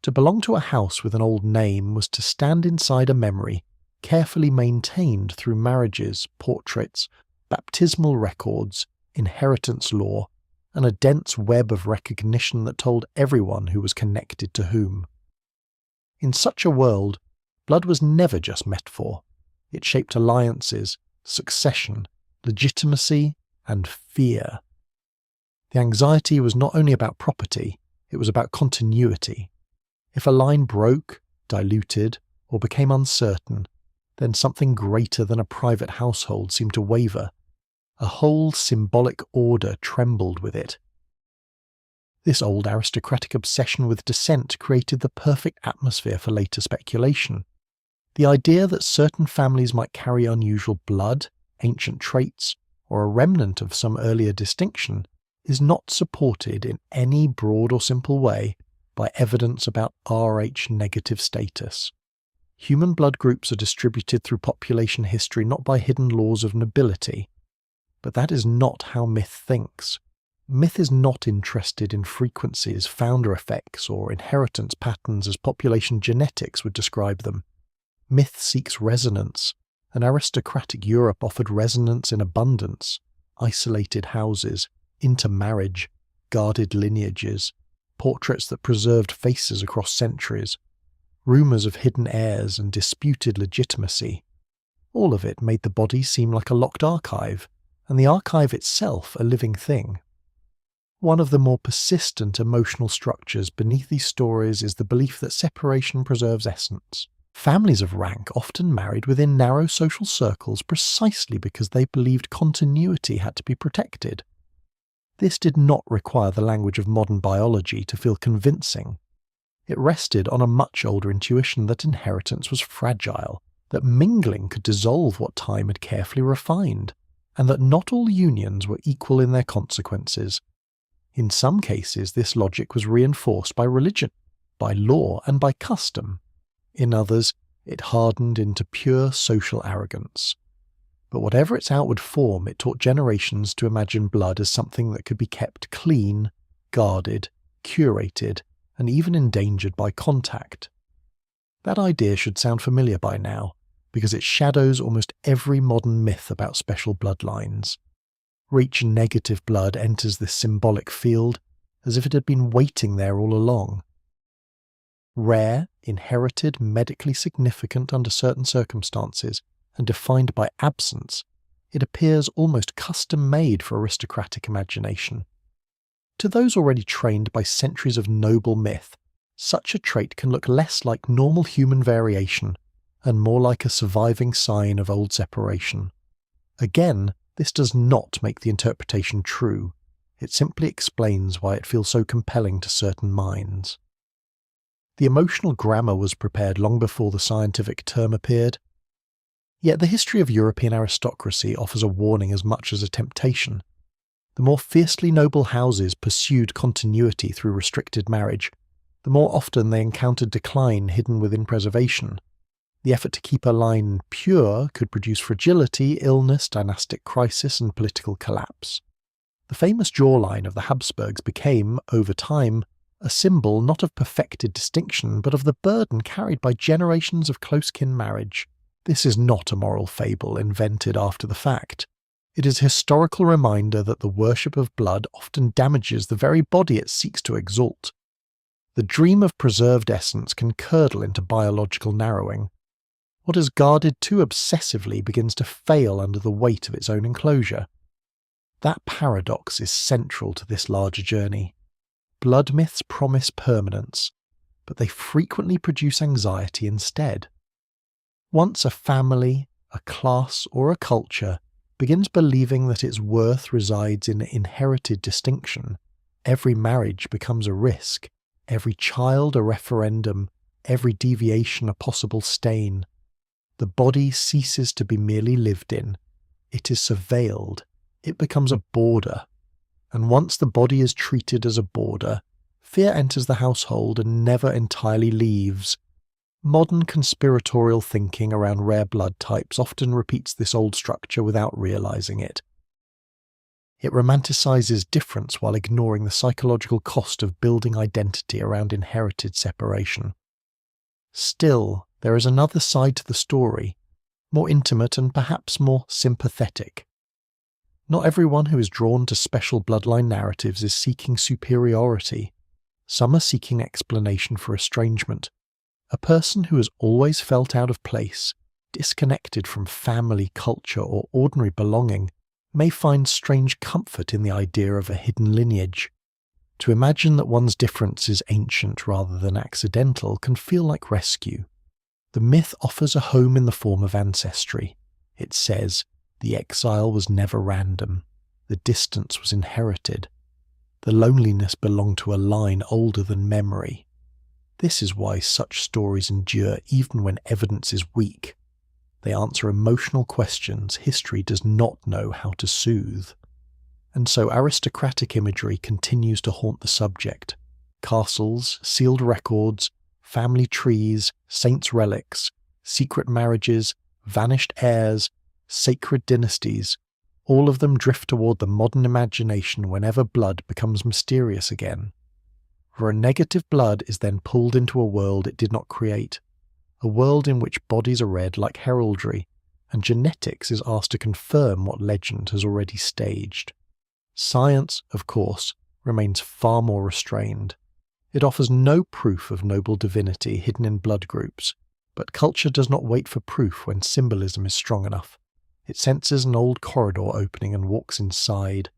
To belong to a house with an old name was to stand inside a memory, carefully maintained through marriages, portraits, baptismal records, inheritance law, and a dense web of recognition that told everyone who was connected to whom. In such a world, blood was never just metaphor. It shaped alliances, succession, legitimacy, and fear. The anxiety was not only about property, it was about continuity. If a line broke, diluted, or became uncertain, then something greater than a private household seemed to waver. A whole symbolic order trembled with it. This old aristocratic obsession with descent created the perfect atmosphere for later speculation. The idea that certain families might carry unusual blood, ancient traits, or a remnant of some earlier distinction, is not supported in any broad or simple way by evidence about Rh negative status. Human blood groups are distributed through population history not by hidden laws of nobility. But that is not how myth thinks. Myth is not interested in frequencies, founder effects, or inheritance patterns as population genetics would describe them. Myth seeks resonance, and aristocratic Europe offered resonance in abundance: isolated houses, intermarriage, guarded lineages, portraits that preserved faces across centuries, rumours of hidden heirs and disputed legitimacy. All of it made the body seem like a locked archive, and the archive itself a living thing. One of the more persistent emotional structures beneath these stories is the belief that separation preserves essence. Families of rank often married within narrow social circles precisely because they believed continuity had to be protected. This did not require the language of modern biology to feel convincing. It rested on a much older intuition that inheritance was fragile, that mingling could dissolve what time had carefully refined, and that not all unions were equal in their consequences. In some cases, this logic was reinforced by religion, by law, and by custom. In others, it hardened into pure social arrogance. But whatever its outward form, it taught generations to imagine blood as something that could be kept clean, guarded, curated, and even endangered by contact. That idea should sound familiar by now, because it shadows almost every modern myth about special bloodlines. Rich negative blood enters this symbolic field as if it had been waiting there all along. Rare, inherited, medically significant under certain circumstances, and defined by absence, it appears almost custom-made for aristocratic imagination. To those already trained by centuries of noble myth, such a trait can look less like normal human variation and more like a surviving sign of old separation. Again, this does not make the interpretation true. It simply explains why it feels so compelling to certain minds. The emotional grammar was prepared long before the scientific term appeared. Yet the history of European aristocracy offers a warning as much as a temptation. The more fiercely noble houses pursued continuity through restricted marriage, the more often they encountered decline hidden within preservation. The effort to keep a line pure could produce fragility, illness, dynastic crisis, and political collapse. The famous jawline of the Habsburgs became, over time, a symbol not of perfected distinction but of the burden carried by generations of close-kin marriage. This is not a moral fable invented after the fact. It is a historical reminder that the worship of blood often damages the very body it seeks to exalt. The dream of preserved essence can curdle into biological narrowing. What is guarded too obsessively begins to fail under the weight of its own enclosure. That paradox is central to this larger journey. Blood myths promise permanence, but they frequently produce anxiety instead. Once a family, a class, or a culture begins believing that its worth resides in inherited distinction, every marriage becomes a risk, every child a referendum, every deviation a possible stain. The body ceases to be merely lived in. It is surveilled. It becomes a border. And once the body is treated as a border, fear enters the household and never entirely leaves. Modern conspiratorial thinking around rare blood types often repeats this old structure without realizing it. It romanticizes difference while ignoring the psychological cost of building identity around inherited separation. Still, there is another side to the story, more intimate and perhaps more sympathetic. Not everyone who is drawn to special bloodline narratives is seeking superiority. Some are seeking explanation for estrangement. A person who has always felt out of place, disconnected from family, culture, or ordinary belonging, may find strange comfort in the idea of a hidden lineage. To imagine that one's difference is ancient rather than accidental can feel like rescue. The myth offers a home in the form of ancestry. It says, the exile was never random. The distance was inherited. The loneliness belonged to a line older than memory. This is why such stories endure even when evidence is weak. They answer emotional questions history does not know how to soothe. And so aristocratic imagery continues to haunt the subject. Castles, sealed records, family trees, saints' relics, secret marriages, vanished heirs, sacred dynasties, all of them drift toward the modern imagination whenever blood becomes mysterious again. For a negative blood is then pulled into a world it did not create, a world in which bodies are read like heraldry, and genetics is asked to confirm what legend has already staged. Science, of course, remains far more restrained. It offers no proof of noble divinity hidden in blood groups, but culture does not wait for proof when symbolism is strong enough. It senses an old corridor opening and walks inside.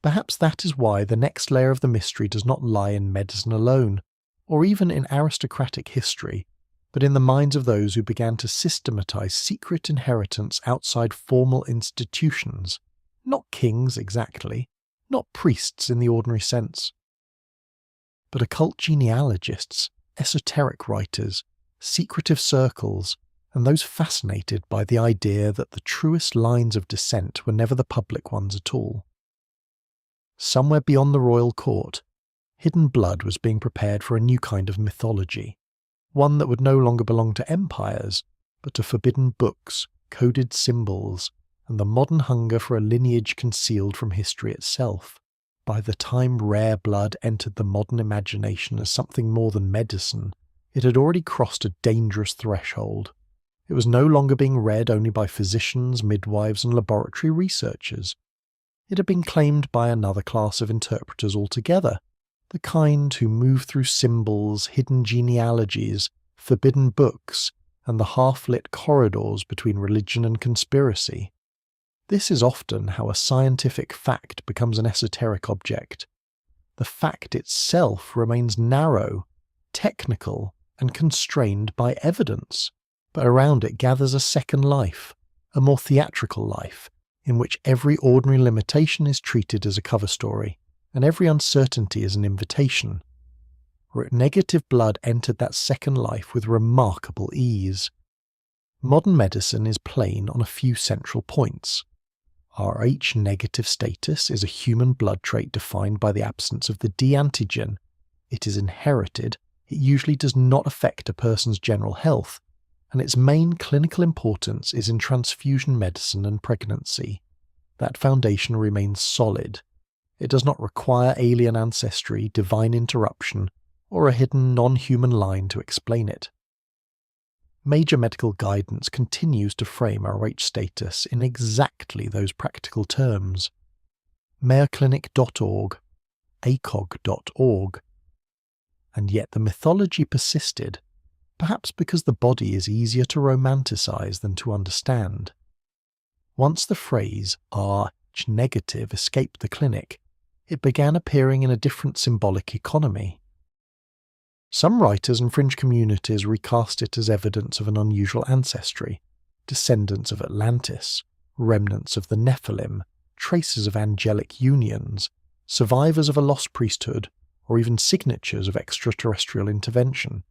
Perhaps that is why the next layer of the mystery does not lie in medicine alone, or even in aristocratic history, but in the minds of those who began to systematize secret inheritance outside formal institutions. Not kings exactly, not priests in the ordinary sense, but occult genealogists, esoteric writers, secretive circles, and those fascinated by the idea that the truest lines of descent were never the public ones at all. Somewhere beyond the royal court, hidden blood was being prepared for a new kind of mythology, one that would no longer belong to empires, but to forbidden books, coded symbols, and the modern hunger for a lineage concealed from history itself. By the time rare blood entered the modern imagination as something more than medicine, it had already crossed a dangerous threshold. It was no longer being read only by physicians, midwives, and laboratory researchers. It had been claimed by another class of interpreters altogether, the kind who move through symbols, hidden genealogies, forbidden books, and the half-lit corridors between religion and conspiracy. This is often how a scientific fact becomes an esoteric object. The fact itself remains narrow, technical, and constrained by evidence, but around it gathers a second life, a more theatrical life, in which every ordinary limitation is treated as a cover story, and every uncertainty is an invitation. Negative blood entered that second life with remarkable ease. Modern medicine is plain on a few central points. Rh negative status is a human blood trait defined by the absence of the D antigen. It is inherited, it usually does not affect a person's general health, and its main clinical importance is in transfusion medicine and pregnancy. That foundation remains solid. It does not require alien ancestry, divine interruption, or a hidden non-human line to explain it. Major medical guidance continues to frame Rh status in exactly those practical terms. mayoclinic.org, acog.org. And yet the mythology persisted, perhaps because the body is easier to romanticize than to understand. Once the phrase Rh negative escaped the clinic, it began appearing in a different symbolic economy. Some writers and fringe communities recast it as evidence of an unusual ancestry, descendants of Atlantis, remnants of the Nephilim, traces of angelic unions, survivors of a lost priesthood, or even signatures of extraterrestrial intervention.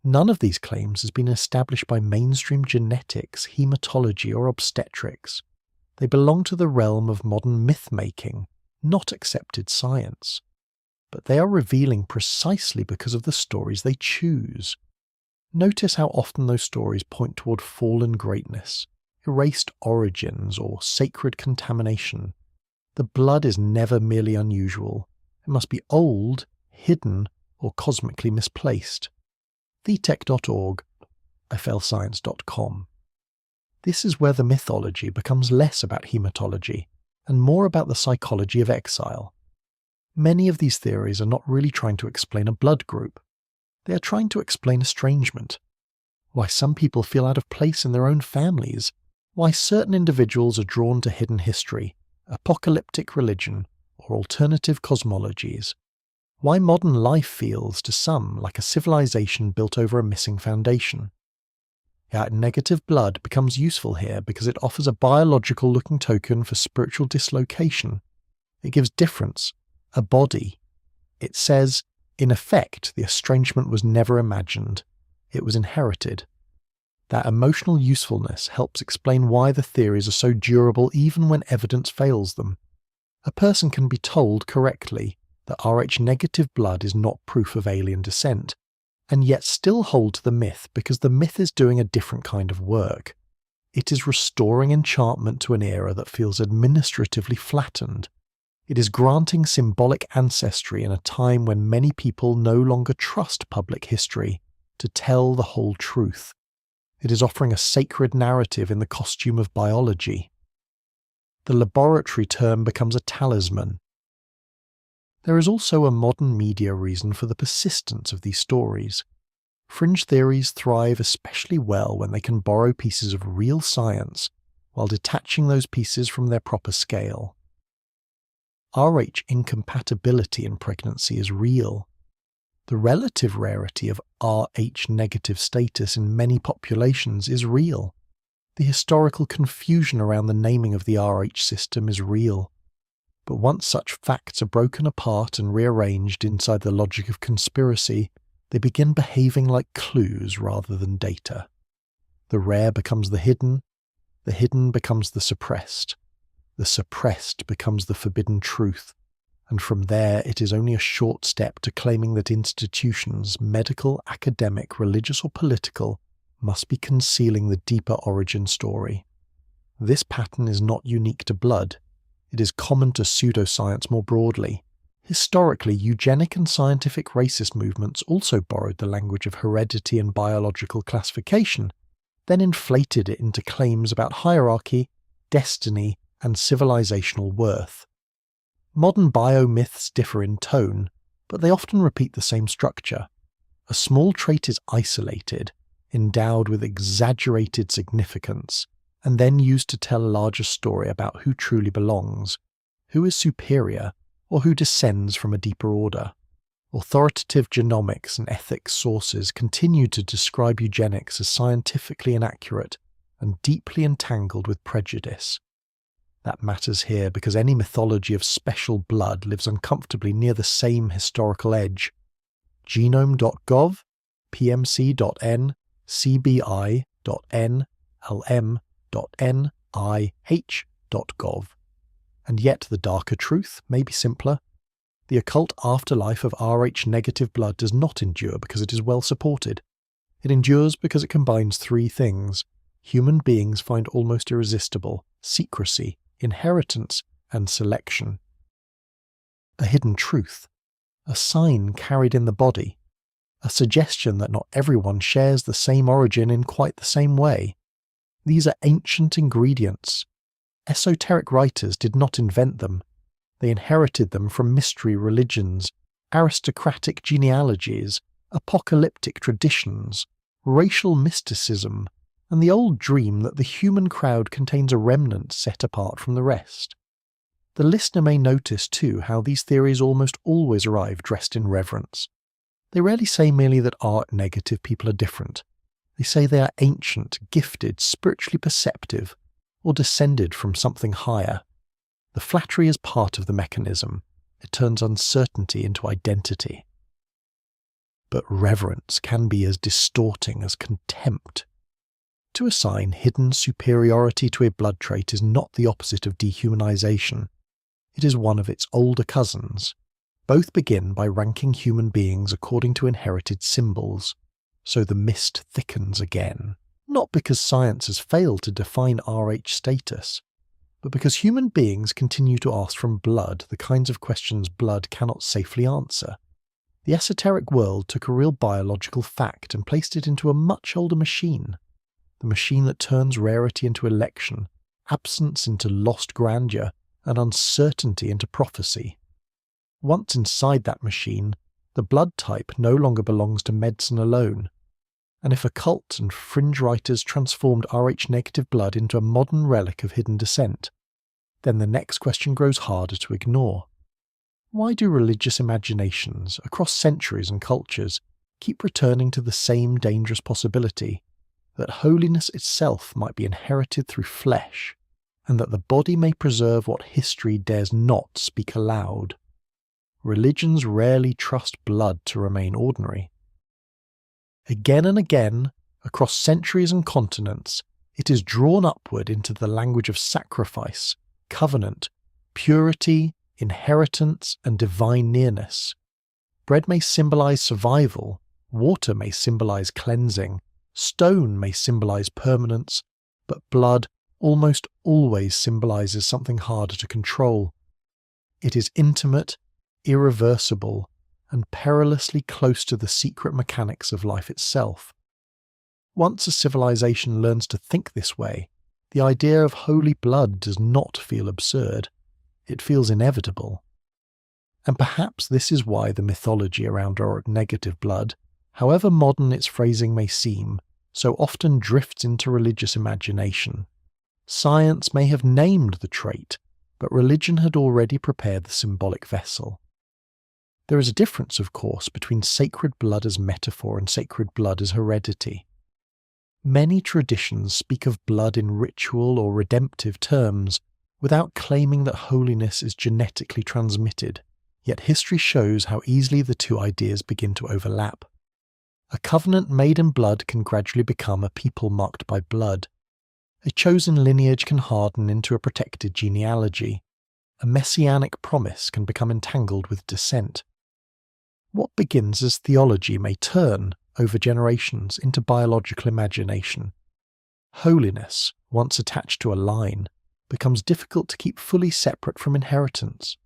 None of these claims has been established by mainstream genetics, hematology, or obstetrics. They belong to the realm of modern myth-making, not accepted science. But they are revealing precisely because of the stories they choose. Notice how often those stories point toward fallen greatness, erased origins, or sacred contamination. The blood is never merely unusual. It must be old, hidden, or cosmically misplaced. thetech.org, iflscience.com. This is where the mythology becomes less about hematology and more about the psychology of exile. Many of these theories are not really trying to explain a blood group. They are trying to explain estrangement, why some people feel out of place in their own families, why certain individuals are drawn to hidden history, apocalyptic religion, or alternative cosmologies, why modern life feels to some like a civilization built over a missing foundation. Yet negative blood becomes useful here because it offers a biological-looking token for spiritual dislocation. It gives difference, a body. It says, in effect, the estrangement was never imagined. It was inherited. That emotional usefulness helps explain why the theories are so durable even when evidence fails them. A person can be told correctly that Rh-negative blood is not proof of alien descent, and yet still hold to the myth because the myth is doing a different kind of work. It is restoring enchantment to an era that feels administratively flattened. It is granting symbolic ancestry in a time when many people no longer trust public history to tell the whole truth. It is offering a sacred narrative in the costume of biology. The laboratory term becomes a talisman. There is also a modern media reason for the persistence of these stories. Fringe theories thrive especially well when they can borrow pieces of real science while detaching those pieces from their proper scale. Rh incompatibility in pregnancy is real. The relative rarity of Rh-negative status in many populations is real. The historical confusion around the naming of the Rh system is real. But once such facts are broken apart and rearranged inside the logic of conspiracy, they begin behaving like clues rather than data. The rare becomes the hidden becomes the suppressed becomes the forbidden truth, and from there it is only a short step to claiming that institutions, medical, academic, religious or political, must be concealing the deeper origin story. This pattern is not unique to blood. It is common to pseudoscience more broadly. Historically, eugenic and scientific racist movements also borrowed the language of heredity and biological classification, then inflated it into claims about hierarchy, destiny, and civilizational worth. Modern biomyths differ in tone, but they often repeat the same structure. A small trait is isolated, endowed with exaggerated significance, and then used to tell a larger story about who truly belongs, who is superior, or who descends from a deeper order. Authoritative genomics and ethics sources continue to describe eugenics as scientifically inaccurate and deeply entangled with prejudice. That matters here because any mythology of special blood lives uncomfortably near the same historical edge. Genome.gov, PMC.N, CBI.N, LM.NIH.gov. And yet the darker truth may be simpler. The occult afterlife of Rh-negative blood does not endure because it is well supported. It endures because it combines three things human beings find almost irresistible: secrecy, inheritance, and selection. A hidden truth, a sign carried in the body, a suggestion that not everyone shares the same origin in quite the same way. These are ancient ingredients. Esoteric writers did not invent them. They inherited them from mystery religions, aristocratic genealogies, apocalyptic traditions, racial mysticism, and the old dream that the human crowd contains a remnant set apart from the rest. The listener may notice too how these theories almost always arrive dressed in reverence. They rarely say merely that Rh-negative people are different. They say they are ancient, gifted, spiritually perceptive, or descended from something higher. The flattery is part of the mechanism. It turns uncertainty into identity. But reverence can be as distorting as contempt. To assign hidden superiority to a blood trait is not the opposite of dehumanization. It is one of its older cousins. Both begin by ranking human beings according to inherited symbols. So the mist thickens again, not because science has failed to define Rh status, but because human beings continue to ask from blood the kinds of questions blood cannot safely answer. The esoteric world took a real biological fact and placed it into a much older machine. The machine that turns rarity into election, absence into lost grandeur, and uncertainty into prophecy. Once inside that machine, the blood type no longer belongs to medicine alone. And if occult and fringe writers transformed Rh-negative blood into a modern relic of hidden descent, then the next question grows harder to ignore. Why do religious imaginations, across centuries and cultures, keep returning to the same dangerous possibility, that holiness itself might be inherited through flesh, and that the body may preserve what history dares not speak aloud? Religions rarely trust blood to remain ordinary. Again and again, Across centuries and continents, it is drawn upward into the language of sacrifice, covenant, purity, inheritance, and divine nearness. Bread may symbolize survival, water may symbolize cleansing, stone may symbolize permanence, but blood almost always symbolizes something harder to control. It is intimate, irreversible, and perilously close to the secret mechanics of life itself. Once a civilization learns to think this way, the idea of holy blood does not feel absurd. It feels inevitable. And perhaps this is why the mythology around auric negative blood, however modern its phrasing may seem, so often drifts into religious imagination. Science may have named the trait, but religion had already prepared the symbolic vessel. There is a difference, of course, between sacred blood as metaphor and sacred blood as heredity. Many traditions speak of blood in ritual or redemptive terms, without claiming that holiness is genetically transmitted, yet history shows how easily the two ideas begin to overlap. A covenant made in blood can gradually become a people marked by blood. A chosen lineage can harden into a protected genealogy. A messianic promise can become entangled with descent. What begins as theology may turn, over generations, into biological imagination. Holiness, once attached to a line, becomes difficult to keep fully separate from inheritance.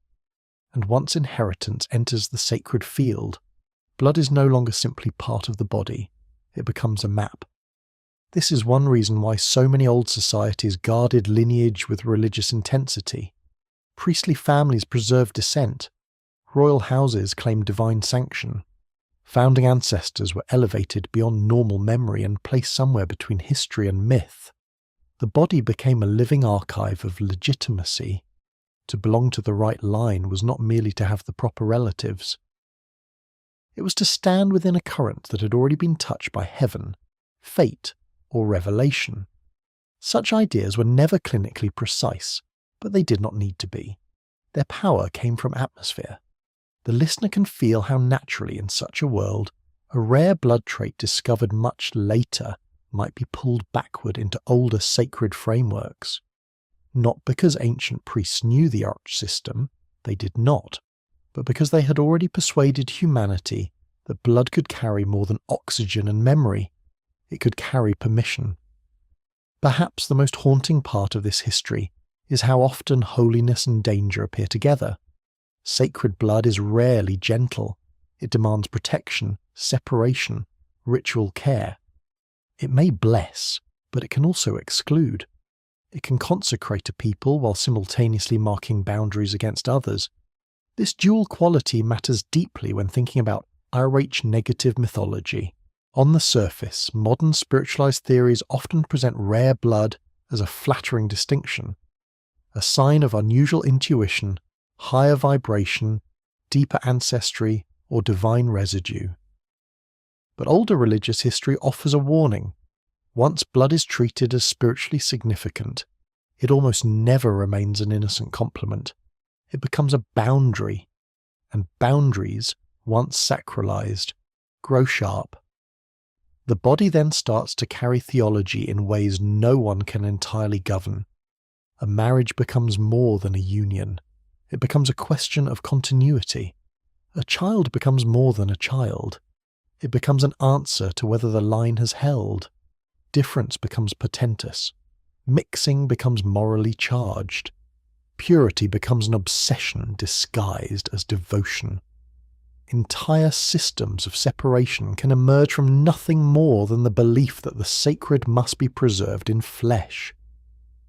And once inheritance enters the sacred field, blood is no longer simply part of the body, it becomes a map. This is one reason why so many old societies guarded lineage with religious intensity. Priestly families preserved descent. Royal houses claimed divine sanction. Founding ancestors were elevated beyond normal memory and placed somewhere between history and myth. The body became a living archive of legitimacy. To belong to the right line was not merely to have the proper relatives. It was to stand within a current that had already been touched by heaven, fate, or revelation. Such ideas were never clinically precise, but they did not need to be. Their power came from atmosphere. The listener can feel how naturally in such a world, a rare blood trait discovered much later might be pulled backward into older sacred frameworks. Not because ancient priests knew the arch system, they did not, but because they had already persuaded humanity that blood could carry more than oxygen and memory. It could carry permission. Perhaps the most haunting part of this history is how often holiness and danger appear together. Sacred blood is rarely gentle. It demands protection, separation, ritual care. It may bless, but it can also exclude. It can consecrate a people while simultaneously marking boundaries against others. This dual quality matters deeply when thinking about Rh negative mythology. On the surface, modern spiritualized theories often present rare blood as a flattering distinction, a sign of unusual intuition, higher vibration, deeper ancestry, or divine residue. But older religious history offers a warning. Once blood is treated as spiritually significant, it almost never remains an innocent complement. It becomes a boundary, and boundaries, once sacralized, grow sharp. The body then starts to carry theology in ways no one can entirely govern. A marriage becomes more than a union. It becomes a question of continuity. A child becomes more than a child. It becomes an answer to whether the line has held. Difference becomes portentous. Mixing becomes morally charged. Purity becomes an obsession disguised as devotion. Entire systems of separation can emerge from nothing more than the belief that the sacred must be preserved in flesh.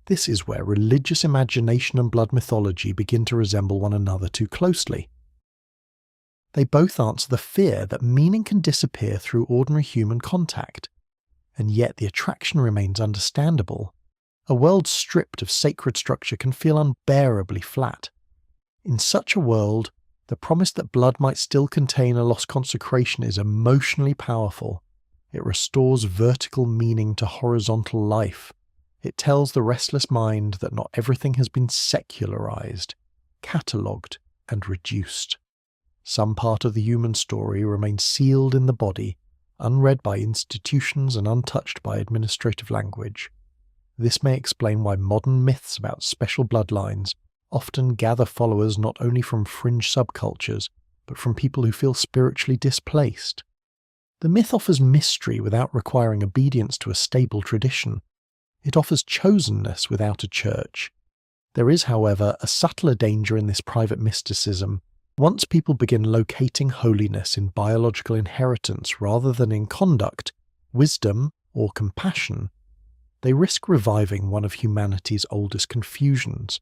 This is where religious imagination and blood mythology begin to resemble one another too closely. They both answer the fear that meaning can disappear through ordinary human contact, and yet the attraction remains understandable. A world stripped of sacred structure can feel unbearably flat. In such a world, the promise that blood might still contain a lost consecration is emotionally powerful. It restores vertical meaning to horizontal life. It tells the restless mind that not everything has been secularized, catalogued, and reduced. Some part of the human story remains sealed in the body, unread by institutions and untouched by administrative language. This may explain why modern myths about special bloodlines often gather followers not only from fringe subcultures, but from people who feel spiritually displaced. The myth offers mystery without requiring obedience to a stable tradition. It offers chosenness without a church. There is, however, a subtler danger in this private mysticism. Once people begin locating holiness in biological inheritance rather than in conduct, wisdom, or compassion, they risk reviving one of humanity's oldest confusions.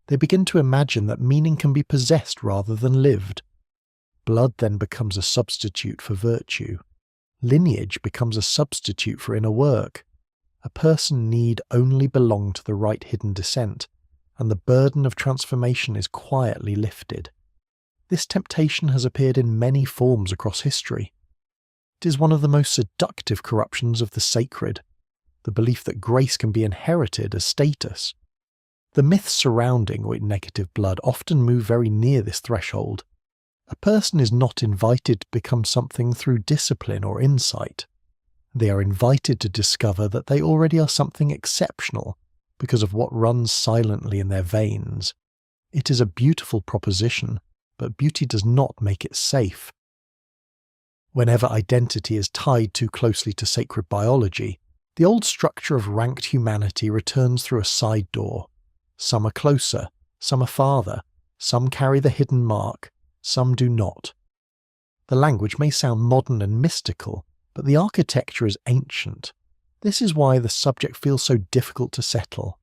They begin to imagine that meaning can be possessed rather than lived. Blood then becomes a substitute for virtue. Lineage becomes a substitute for inner work. A person need only belong to the right hidden descent, and the burden of transformation is quietly lifted. This temptation has appeared in many forms across history. It is one of the most seductive corruptions of the sacred, the belief that grace can be inherited as status. The myths surrounding negative blood often move very near this threshold. A person is not invited to become something through discipline or insight. They are invited to discover that they already are something exceptional because of what runs silently in their veins. It is a beautiful proposition, but beauty does not make it safe. Whenever identity is tied too closely to sacred biology, the old structure of ranked humanity returns through a side door. Some are closer, some are farther, some carry the hidden mark, some do not. The language may sound modern and mystical, but the architecture is ancient. This is why the subject feels so difficult to settle.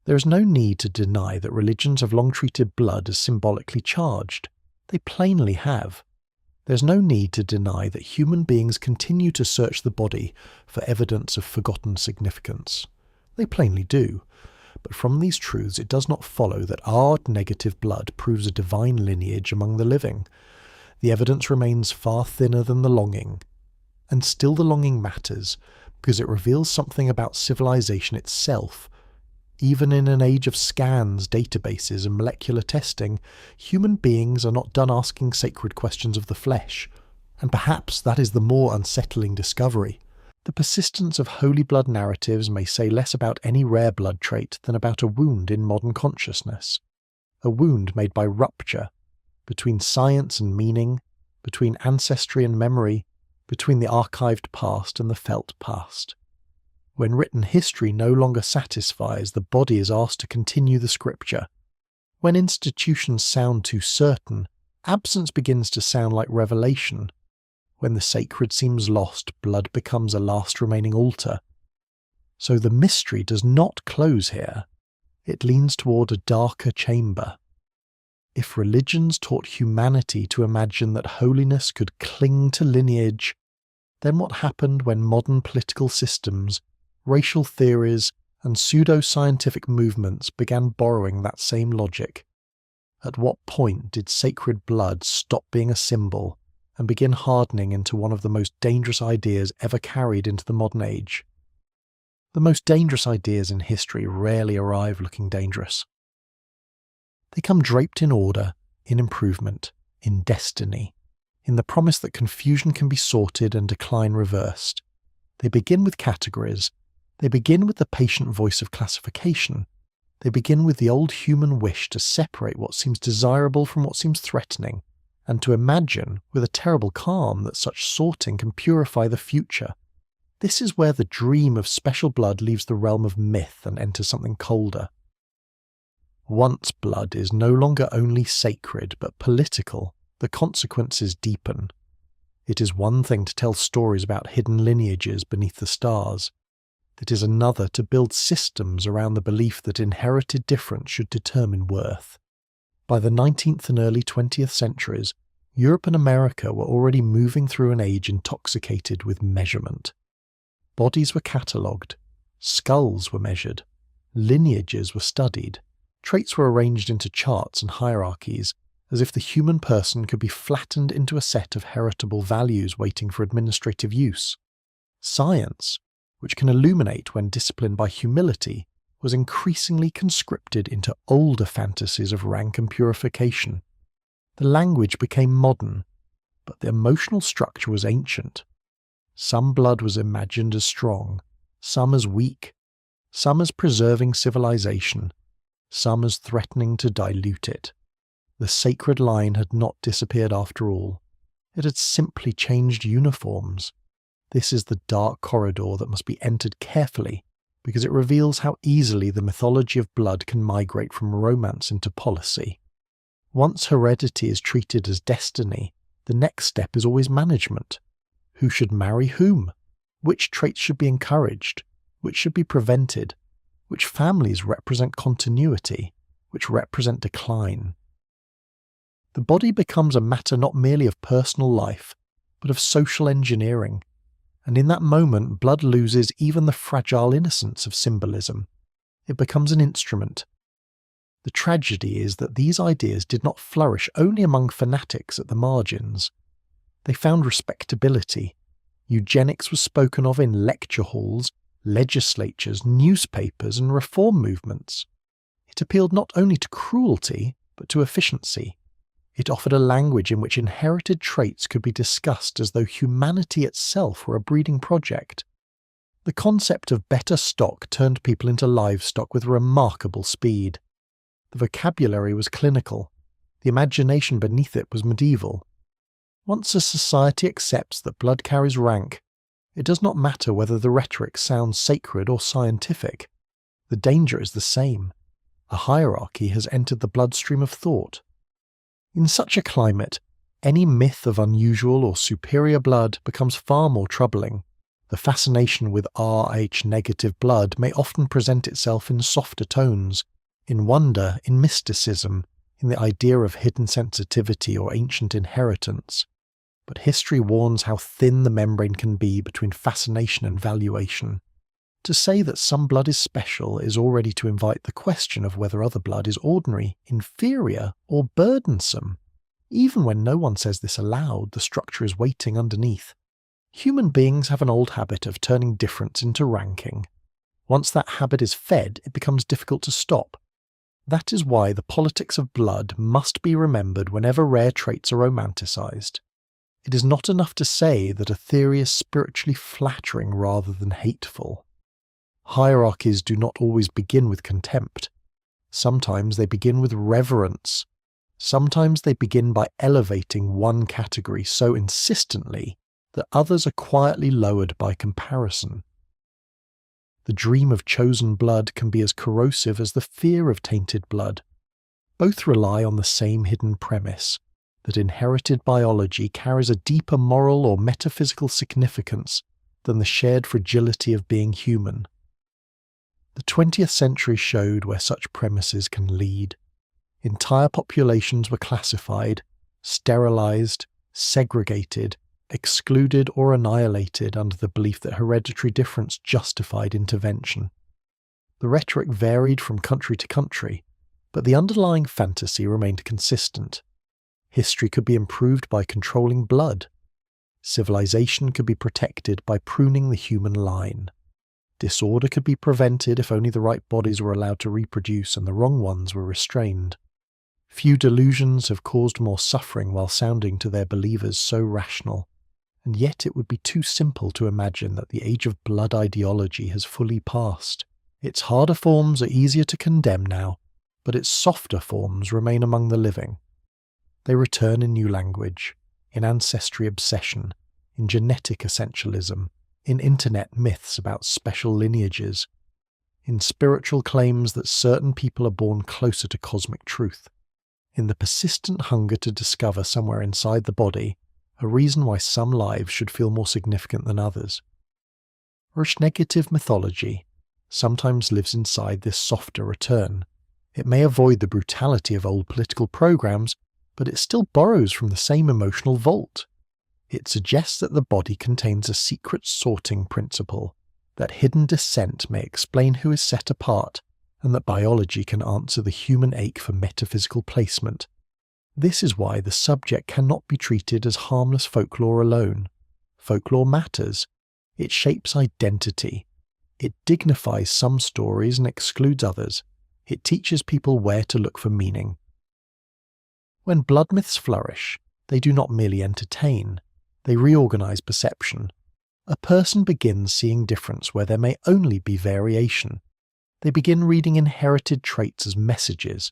There is no need to deny that religions have long treated blood as symbolically charged. They plainly have. There's no need to deny that human beings continue to search the body for evidence of forgotten significance. They plainly do. But from these truths it does not follow that our negative blood proves a divine lineage among the living. The evidence remains far thinner than the longing. And still the longing matters, because it reveals something about civilization itself. Even in an age of scans, databases, and molecular testing, human beings are not done asking sacred questions of the flesh. And perhaps that is the more unsettling discovery. The persistence of holy blood narratives may say less about any rare blood trait than about a wound in modern consciousness. A wound made by rupture, between science and meaning, between ancestry and memory, between the archived past and the felt past. When written history no longer satisfies, the body is asked to continue the scripture. When institutions sound too certain, absence begins to sound like revelation. When the sacred seems lost, blood becomes a last remaining altar. So the mystery does not close here. It leans toward a darker chamber. If religions taught humanity to imagine that holiness could cling to lineage, then what happened when modern political systems, racial theories, and pseudo-scientific movements began borrowing that same logic? At what point did sacred blood stop being a symbol and begin hardening into one of the most dangerous ideas ever carried into the modern age? The most dangerous ideas in history rarely arrive looking dangerous. They come draped in order, in improvement, in destiny, in the promise that confusion can be sorted and decline reversed. They begin with categories. They begin with the patient voice of classification. They begin with the old human wish to separate what seems desirable from what seems threatening, and to imagine, with a terrible calm, that such sorting can purify the future. This is where the dream of special blood leaves the realm of myth and enters something colder. Once blood is no longer only sacred but political, the consequences deepen. It is one thing to tell stories about hidden lineages beneath the stars. It is another to build systems around the belief that inherited difference should determine worth. By the 19th and early 20th centuries, Europe and America were already moving through an age intoxicated with measurement. Bodies were catalogued, skulls were measured, lineages were studied, traits were arranged into charts and hierarchies, as if the human person could be flattened into a set of heritable values waiting for administrative use. Science, which can illuminate when disciplined by humility, was increasingly conscripted into older fantasies of rank and purification. The language became modern, but the emotional structure was ancient. Some blood was imagined as strong, some as weak, some as preserving civilization, some as threatening to dilute it. The sacred line had not disappeared after all. It had simply changed uniforms. This is the dark corridor that must be entered carefully, because it reveals how easily the mythology of blood can migrate from romance into policy. Once heredity is treated as destiny, the next step is always management. Who should marry whom? Which traits should be encouraged? Which should be prevented? Which families represent continuity? Which represent decline? The body becomes a matter not merely of personal life, but of social engineering. And in that moment, blood loses even the fragile innocence of symbolism. It becomes an instrument. The tragedy is that these ideas did not flourish only among fanatics at the margins. They found respectability. Eugenics was spoken of in lecture halls, legislatures, newspapers, and reform movements. It appealed not only to cruelty, but to efficiency. It offered a language in which inherited traits could be discussed as though humanity itself were a breeding project. The concept of better stock turned people into livestock with remarkable speed. The vocabulary was clinical. The imagination beneath it was medieval. Once a society accepts that blood carries rank, it does not matter whether the rhetoric sounds sacred or scientific. The danger is the same. A hierarchy has entered the bloodstream of thought. In such a climate, any myth of unusual or superior blood becomes far more troubling. The fascination with Rh-negative blood may often present itself in softer tones, in wonder, in mysticism, in the idea of hidden sensitivity or ancient inheritance. But history warns how thin the membrane can be between fascination and valuation. To say that some blood is special is already to invite the question of whether other blood is ordinary, inferior, or burdensome. Even when no one says this aloud, the structure is waiting underneath. Human beings have an old habit of turning difference into ranking. Once that habit is fed, it becomes difficult to stop. That is why the politics of blood must be remembered whenever rare traits are romanticized. It is not enough to say that a theory is spiritually flattering rather than hateful. Hierarchies do not always begin with contempt. Sometimes they begin with reverence. Sometimes they begin by elevating one category so insistently that others are quietly lowered by comparison. The dream of chosen blood can be as corrosive as the fear of tainted blood. Both rely on the same hidden premise, that inherited biology carries a deeper moral or metaphysical significance than the shared fragility of being human. The 20th century showed where such premises can lead. Entire populations were classified, sterilized, segregated, excluded or annihilated under the belief that hereditary difference justified intervention. The rhetoric varied from country to country, but the underlying fantasy remained consistent. History could be improved by controlling blood. Civilization could be protected by pruning the human line. Disorder could be prevented if only the right bodies were allowed to reproduce and the wrong ones were restrained. Few delusions have caused more suffering while sounding to their believers so rational. And yet it would be too simple to imagine that the age of blood ideology has fully passed. Its harder forms are easier to condemn now, but its softer forms remain among the living. They return in new language, in ancestry obsession, in genetic essentialism, in internet myths about special lineages, in spiritual claims that certain people are born closer to cosmic truth, in the persistent hunger to discover somewhere inside the body a reason why some lives should feel more significant than others. Rh-negative mythology sometimes lives inside this softer return. It may avoid the brutality of old political programs, but it still borrows from the same emotional vault. It suggests that the body contains a secret sorting principle, that hidden descent may explain who is set apart, and that biology can answer the human ache for metaphysical placement. This is why the subject cannot be treated as harmless folklore alone. Folklore matters. It shapes identity. It dignifies some stories and excludes others. It teaches people where to look for meaning. When blood myths flourish, they do not merely entertain, they reorganize perception. a person begins seeing difference where there may only be variation. They begin reading inherited traits as messages.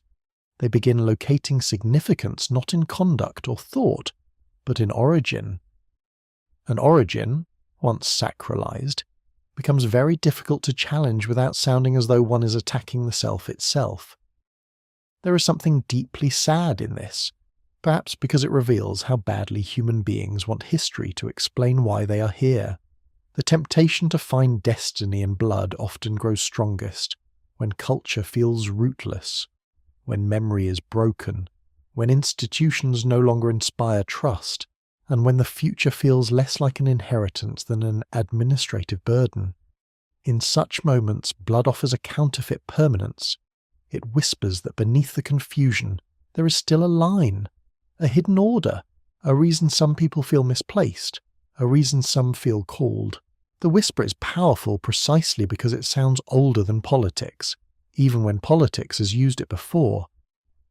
They begin locating significance not in conduct or thought, but in origin. An origin, once sacralized, becomes very difficult to challenge without sounding as though one is attacking the self itself. There is something deeply sad in this, perhaps because it reveals how badly human beings want history to explain why they are here. The temptation to find destiny in blood often grows strongest when culture feels rootless, when memory is broken, when institutions no longer inspire trust, and when the future feels less like an inheritance than an administrative burden. In such moments, blood offers a counterfeit permanence. It whispers that beneath the confusion, there is still a line, a hidden order, a reason some people feel misplaced, a reason some feel called. The whisper is powerful precisely because it sounds older than politics, even when politics has used it before.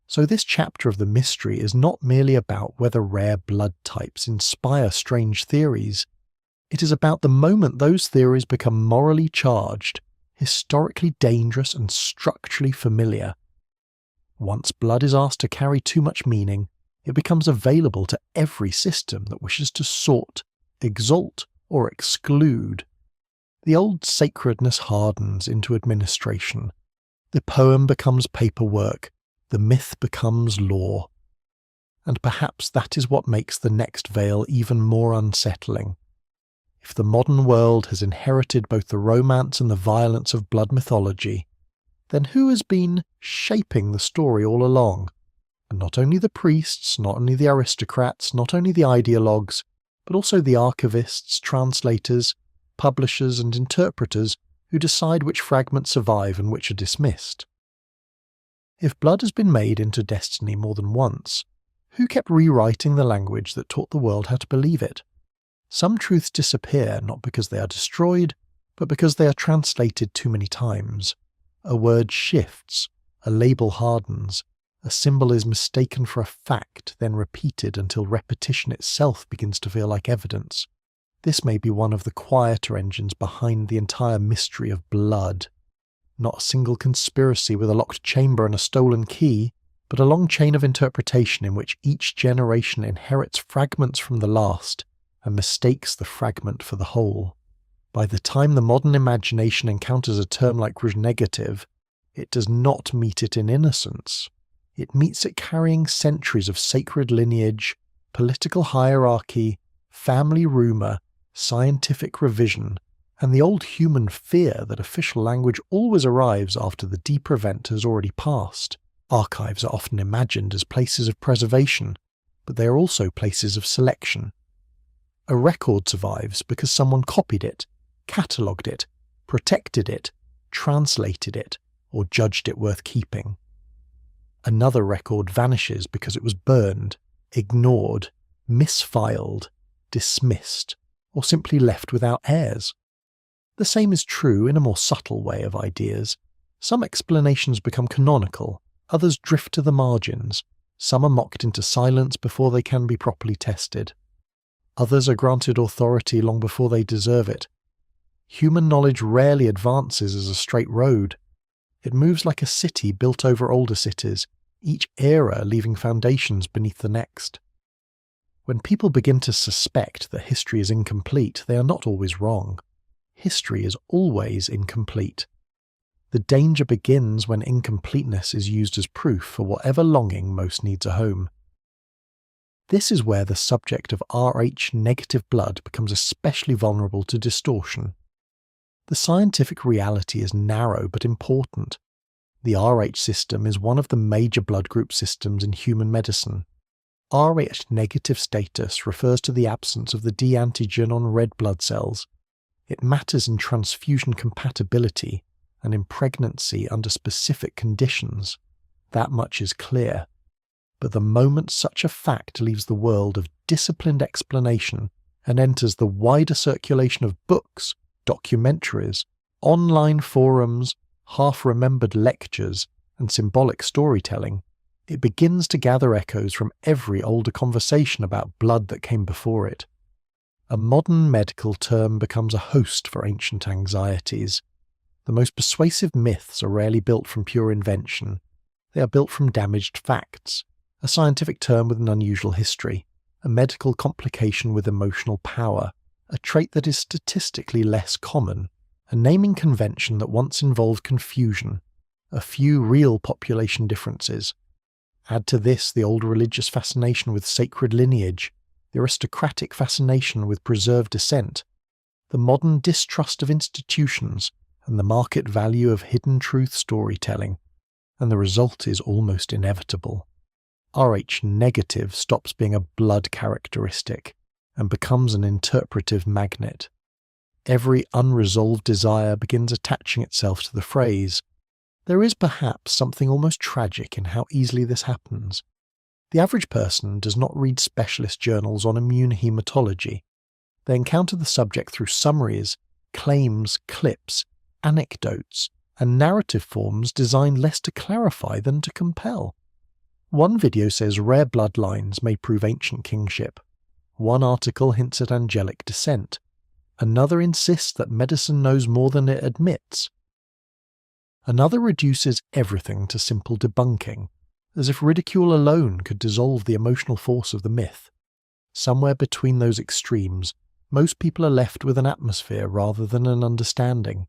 So this chapter of the mystery is not merely about whether rare blood types inspire strange theories. It is about the moment those theories become morally charged, historically dangerous and structurally familiar. Once blood is asked to carry too much meaning, it becomes available to every system that wishes to sort, exalt, or exclude. The old sacredness hardens into administration. The poem becomes paperwork. The myth becomes law. And perhaps that is what makes the next veil even more unsettling. If the modern world has inherited both the romance and the violence of blood mythology, then who has been shaping the story all along? And not only the priests, not only the aristocrats, not only the ideologues, but also the archivists, translators, publishers and interpreters who decide which fragments survive and which are dismissed. If blood has been made into destiny more than once, who kept rewriting the language that taught the world how to believe it? Some truths disappear not because they are destroyed, but because they are translated too many times. A word shifts, a label hardens, a symbol is mistaken for a fact, then repeated until repetition itself begins to feel like evidence. This may be one of the quieter engines behind the entire mystery of blood. Not a single conspiracy with a locked chamber and a stolen key, but a long chain of interpretation in which each generation inherits fragments from the last and mistakes the fragment for the whole. By the time the modern imagination encounters a term like negative, it does not meet it in innocence. It meets it carrying centuries of sacred lineage, political hierarchy, family rumour, scientific revision, and the old human fear that official language always arrives after the deeper event has already passed. Archives are often imagined as places of preservation, but they are also places of selection. A record survives because someone copied it, catalogued it, protected it, translated it, or judged it worth keeping. Another record vanishes because it was burned, ignored, misfiled, dismissed, or simply left without heirs. The same is true in a more subtle way of ideas. Some explanations become canonical, others drift to the margins, some are mocked into silence before they can be properly tested. Others are granted authority long before they deserve it. Human knowledge rarely advances as a straight road. It moves like a city built over older cities, each era leaving foundations beneath the next. When people begin to suspect that history is incomplete, they are not always wrong. History is always incomplete. The danger begins when incompleteness is used as proof for whatever longing most needs a home. This is where the subject of Rh negative blood becomes especially vulnerable to distortion. The scientific reality is narrow but important. The Rh system is one of the major blood group systems in human medicine. Rh negative status refers to the absence of the D antigen on red blood cells. It matters in transfusion compatibility and in pregnancy under specific conditions. That much is clear. But the moment such a fact leaves the world of disciplined explanation and enters the wider circulation of books, documentaries, online forums, half-remembered lectures, and symbolic storytelling, it begins to gather echoes from every older conversation about blood that came before it. a modern medical term becomes a host for ancient anxieties. The most persuasive myths are rarely built from pure invention. They are built from damaged facts, a scientific term with an unusual history, a medical complication with emotional power, a trait that is statistically less common, a naming convention that once involved confusion, a few real population differences. Add to this the old religious fascination with sacred lineage, the aristocratic fascination with preserved descent, the modern distrust of institutions, and the market value of hidden truth storytelling, and the result is almost inevitable. Rh negative stops being a blood characteristic and becomes an interpretive magnet. Every unresolved desire begins attaching itself to the phrase. There is perhaps something almost tragic in how easily this happens. The average person does not read specialist journals on immune hematology. They encounter the subject through summaries, claims, clips, anecdotes, and narrative forms designed less to clarify than to compel. One video says rare bloodlines may prove ancient kingship. One article hints at angelic descent. Another insists that medicine knows more than it admits. Another reduces everything to simple debunking, as if ridicule alone could dissolve the emotional force of the myth. Somewhere between those extremes, most people are left with an atmosphere rather than an understanding.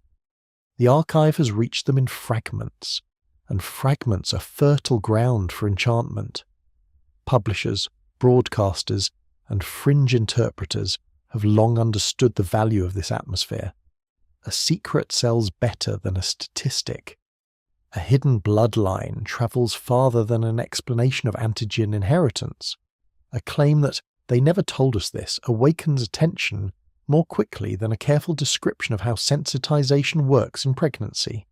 The archive has reached them in fragments, and fragments are fertile ground for enchantment. Publishers, broadcasters, and fringe interpreters have long understood the value of this atmosphere. A secret sells better than a statistic. A hidden bloodline travels farther than an explanation of antigen inheritance. A claim that "they never told us this" awakens attention more quickly than a careful description of how sensitization works in pregnancy.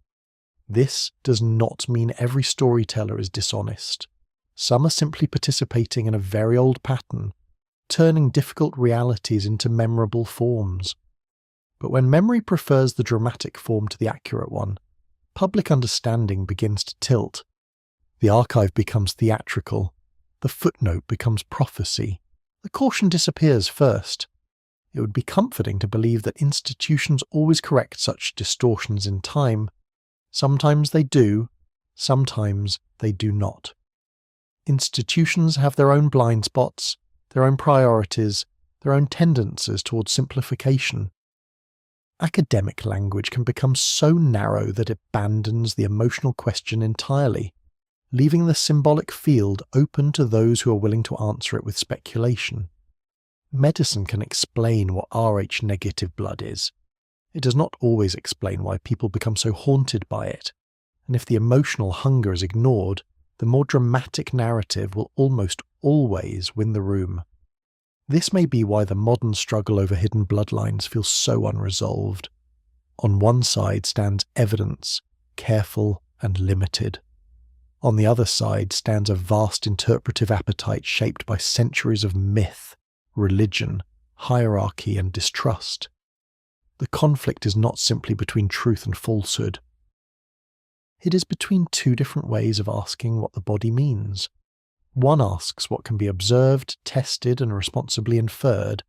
This does not mean every storyteller is dishonest. Some are simply participating in a very old pattern, turning difficult realities into memorable forms. But when memory prefers the dramatic form to the accurate one, public understanding begins to tilt. The archive becomes theatrical. The footnote becomes prophecy. The caution disappears first. It would be comforting to believe that institutions always correct such distortions in time. Sometimes they do, sometimes they do not. Institutions have their own blind spots, their own priorities, their own tendencies towards simplification. Academic language can become so narrow that it abandons the emotional question entirely, leaving the symbolic field open to those who are willing to answer it with speculation. Medicine can explain what Rh negative blood is. It does not always explain why people become so haunted by it, and if the emotional hunger is ignored, the more dramatic narrative will almost always win the room. This may be why the modern struggle over hidden bloodlines feels so unresolved. On one side stands evidence, careful and limited. On the other side stands a vast interpretive appetite shaped by centuries of myth, religion, hierarchy and distrust. The conflict is not simply between truth and falsehood. It is between two different ways of asking what the body means. One asks what can be observed, tested, and responsibly inferred.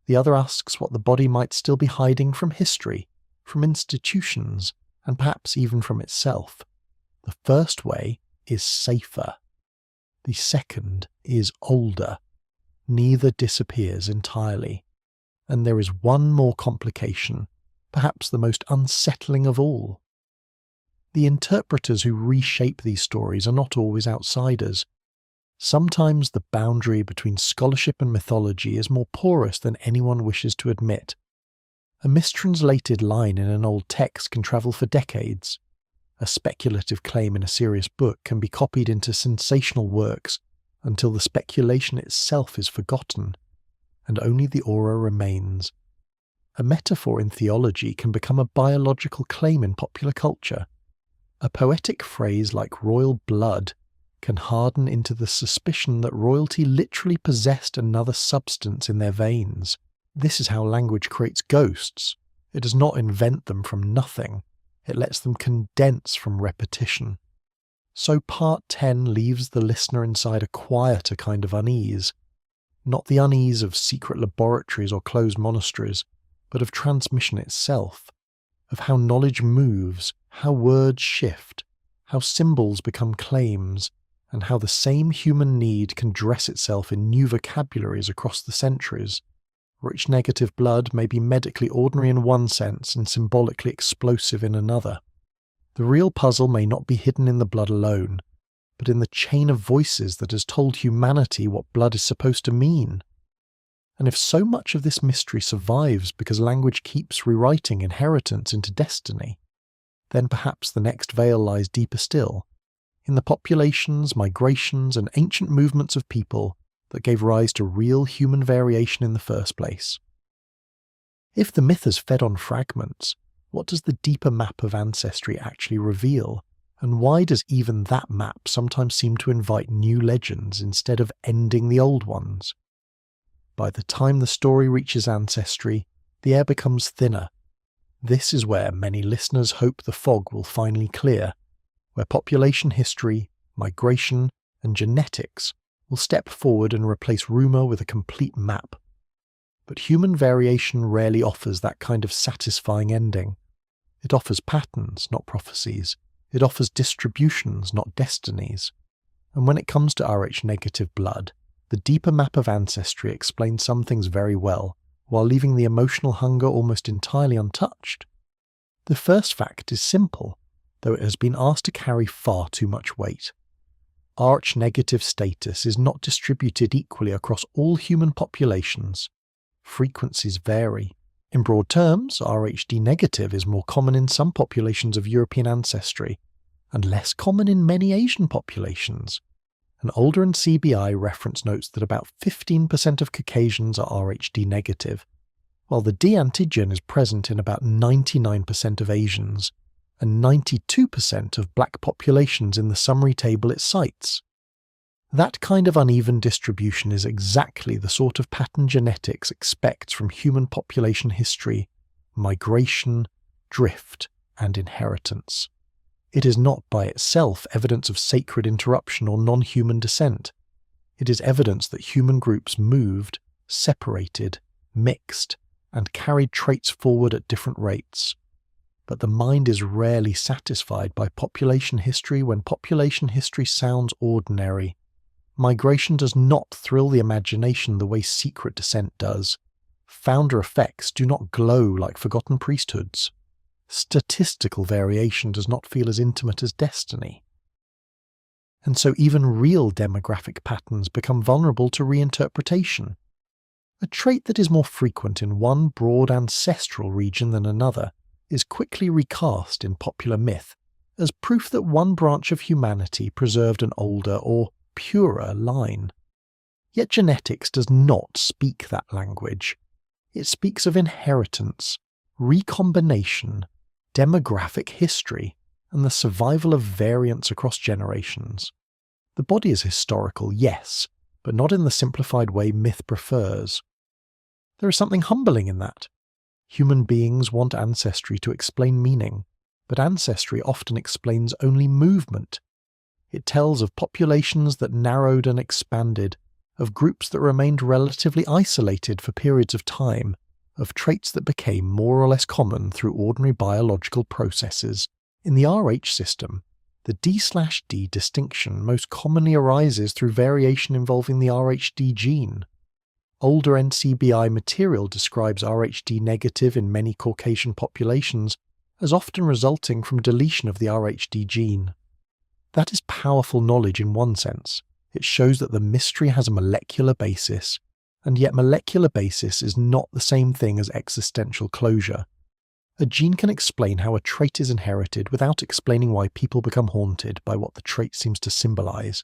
The other asks what the body might still be hiding from history, from institutions, and perhaps even from itself. The first way is safer. The second is older. Neither disappears entirely. And there is one more complication, perhaps the most unsettling of all. The interpreters who reshape these stories are not always outsiders. Sometimes the boundary between scholarship and mythology is more porous than anyone wishes to admit. A mistranslated line in an old text can travel for decades. A speculative claim in a serious book can be copied into sensational works until the speculation itself is forgotten, and only the aura remains. A metaphor in theology can become a biological claim in popular culture. A poetic phrase like royal blood can harden into the suspicion that royalty literally possessed another substance in their veins. This is how language creates ghosts. It does not invent them from nothing. It lets them condense from repetition. So part 10 leaves the listener inside a quieter kind of unease. not the unease of secret laboratories or closed monasteries, but of transmission itself, of how knowledge moves, how words shift, how symbols become claims, and how the same human need can dress itself in new vocabularies across the centuries. Rich negative blood may be medically ordinary in one sense and symbolically explosive in another. The real puzzle may not be hidden in the blood alone, but in the chain of voices that has told humanity what blood is supposed to mean. And if so much of this mystery survives because language keeps rewriting inheritance into destiny, then perhaps the next veil lies deeper still, in the populations, migrations, and ancient movements of people that gave rise to real human variation in the first place. If the myth has fed on fragments, what does the deeper map of ancestry actually reveal, and why does even that map sometimes seem to invite new legends instead of ending the old ones? By the time the story reaches ancestry, the air becomes thinner. This is where many listeners hope the fog will finally clear, where population history, migration, and genetics will step forward and replace rumour with a complete map. But human variation rarely offers that kind of satisfying ending. It offers patterns, not prophecies. It offers distributions, not destinies. And when it comes to Rh-negative blood, the deeper map of ancestry explains some things very well, while leaving the emotional hunger almost entirely untouched. The first fact is simple, though it has been asked to carry far too much weight. Rh-negative status is not distributed equally across all human populations. Frequencies vary. In broad terms, Rhd negative is more common in some populations of European ancestry, and less common in many Asian populations. An Alder and CBI reference notes that about 15% of Caucasians are Rhd negative, while the D antigen is present in about 99% of Asians, and 92% of black populations in the summary table it cites. That kind of uneven distribution is exactly the sort of pattern genetics expects from human population history, migration, drift, and inheritance. It is not by itself evidence of sacred interruption or non-human descent. It is evidence that human groups moved, separated, mixed, and carried traits forward at different rates. But the mind is rarely satisfied by population history when population history sounds ordinary. Migration does not thrill the imagination the way secret descent does. Founder effects do not glow like forgotten priesthoods. Statistical variation does not feel as intimate as destiny. And so even real demographic patterns become vulnerable to reinterpretation. A trait that is more frequent in one broad ancestral region than another is quickly recast in popular myth as proof that one branch of humanity preserved an older or purer line. Yet genetics does not speak that language. It speaks of inheritance, recombination, demographic history, and the survival of variants across generations. The body is historical, yes, but not in the simplified way myth prefers. There is something humbling in that. Human beings want ancestry to explain meaning, but ancestry often explains only movement. It tells of populations that narrowed and expanded, of groups that remained relatively isolated for periods of time, of traits that became more or less common through ordinary biological processes. In the Rh system, the D/D distinction most commonly arises through variation involving the Rhd gene. Older NCBI material describes Rhd negative in many Caucasian populations as often resulting from deletion of the Rhd gene. That is powerful knowledge in one sense. It shows that the mystery has a molecular basis, and yet molecular basis is not the same thing as existential closure. A gene can explain how a trait is inherited without explaining why people become haunted by what the trait seems to symbolize.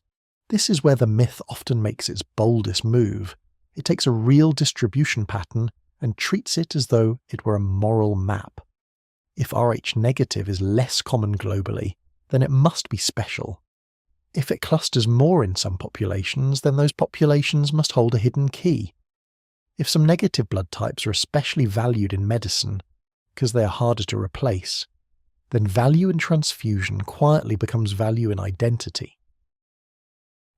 This is where the myth often makes its boldest move. It takes a real distribution pattern and treats it as though it were a moral map. If Rh negative is less common globally, then it must be special. If it clusters more in some populations, then those populations must hold a hidden key. If some negative blood types are especially valued in medicine, because they are harder to replace, then value in transfusion quietly becomes value in identity.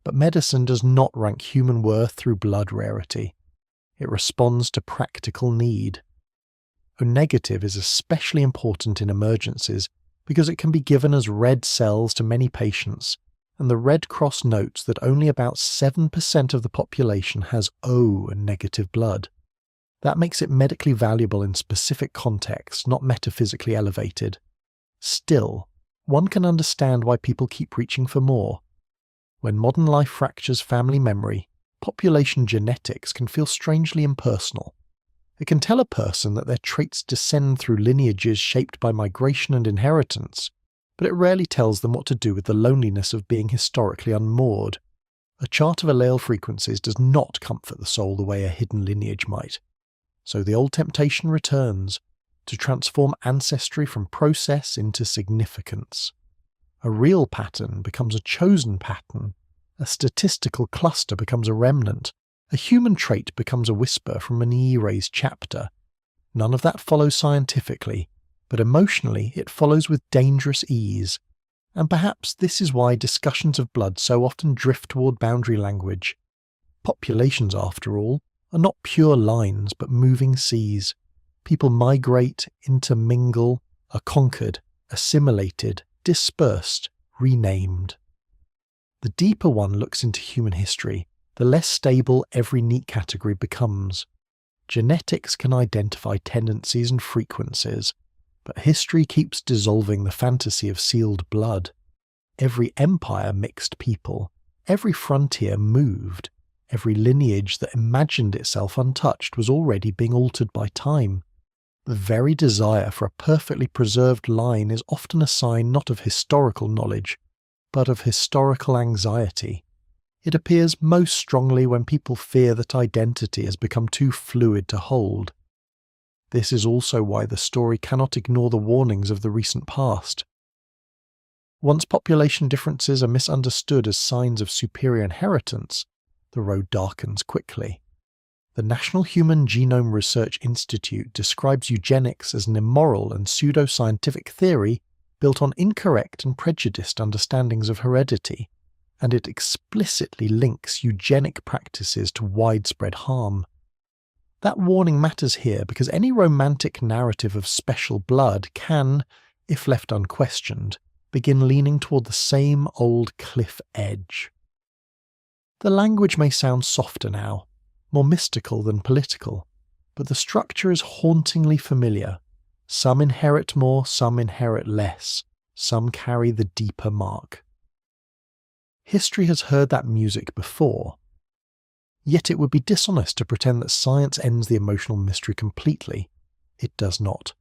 But medicine does not rank human worth through blood rarity. It responds to practical need. O negative is especially important in emergencies because it can be given as red cells to many patients, and the Red Cross notes that only about 7% of the population has O negative blood. That makes it medically valuable in specific contexts, not metaphysically elevated. Still, one can understand why people keep reaching for more. When modern life fractures family memory, population genetics can feel strangely impersonal. It can tell a person that their traits descend through lineages shaped by migration and inheritance, but it rarely tells them what to do with the loneliness of being historically unmoored. A chart of allele frequencies does not comfort the soul the way a hidden lineage might. So the old temptation returns, to transform ancestry from process into significance. A real pattern becomes a chosen pattern, a statistical cluster becomes a remnant, a human trait becomes a whisper from an E-raised chapter. None of that follows scientifically, but emotionally it follows with dangerous ease. And perhaps this is why discussions of blood so often drift toward boundary language. Populations, after all, are not pure lines but moving seas. People migrate, intermingle, are conquered, assimilated, dispersed, renamed. The deeper one looks into human history, the less stable every neat category becomes. Genetics can identify tendencies and frequencies, but history keeps dissolving the fantasy of sealed blood. Every empire mixed people, every frontier moved, every lineage that imagined itself untouched was already being altered by time. The very desire for a perfectly preserved line is often a sign not of historical knowledge, but of historical anxiety. It appears most strongly when people fear that identity has become too fluid to hold. This is also why the story cannot ignore the warnings of the recent past. Once population differences are misunderstood as signs of superior inheritance, the road darkens quickly. The National Human Genome Research Institute describes eugenics as an immoral and pseudo-scientific theory built on incorrect and prejudiced understandings of heredity, and it explicitly links eugenic practices to widespread harm. That warning matters here because any romantic narrative of special blood can, if left unquestioned, begin leaning toward the same old cliff edge. The language may sound softer now, more mystical than political, but the structure is hauntingly familiar. Some inherit more, some inherit less, some carry the deeper mark. History has heard that music before. Yet it would be dishonest to pretend that science ends the emotional mystery completely. It does not.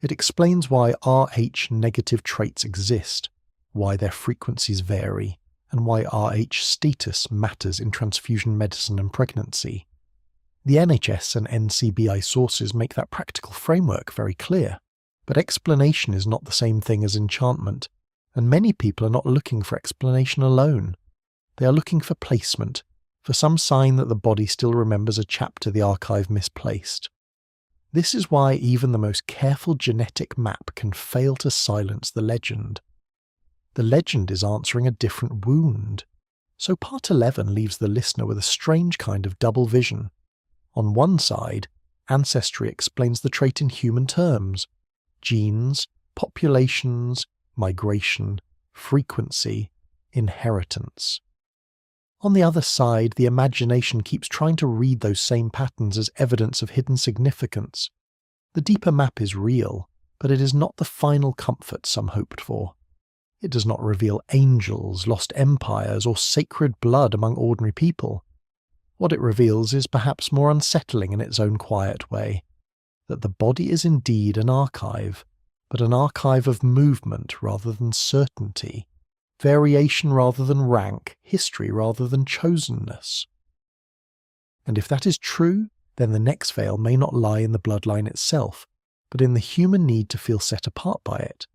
It explains why Rh negative traits exist, why their frequencies vary, and why Rh status matters in transfusion medicine and pregnancy. The NHS and NCBI sources make that practical framework very clear, but explanation is not the same thing as enchantment, and many people are not looking for explanation alone. They are looking for placement, for some sign that the body still remembers a chapter the archive misplaced. This is why even the most careful genetic map can fail to silence the legend. The legend is answering a different wound. So part 11 leaves the listener with a strange kind of double vision. On one side, ancestry explains the trait in human terms: genes, populations, migration, frequency, inheritance. On the other side, the imagination keeps trying to read those same patterns as evidence of hidden significance. The deeper map is real, but it is not the final comfort some hoped for. It does not reveal angels, lost empires, or sacred blood among ordinary people. What it reveals is perhaps more unsettling in its own quiet way, that the body is indeed an archive, but an archive of movement rather than certainty, variation rather than rank, history rather than chosenness. And if that is true, then the next veil may not lie in the bloodline itself, but in the human need to feel set apart by it.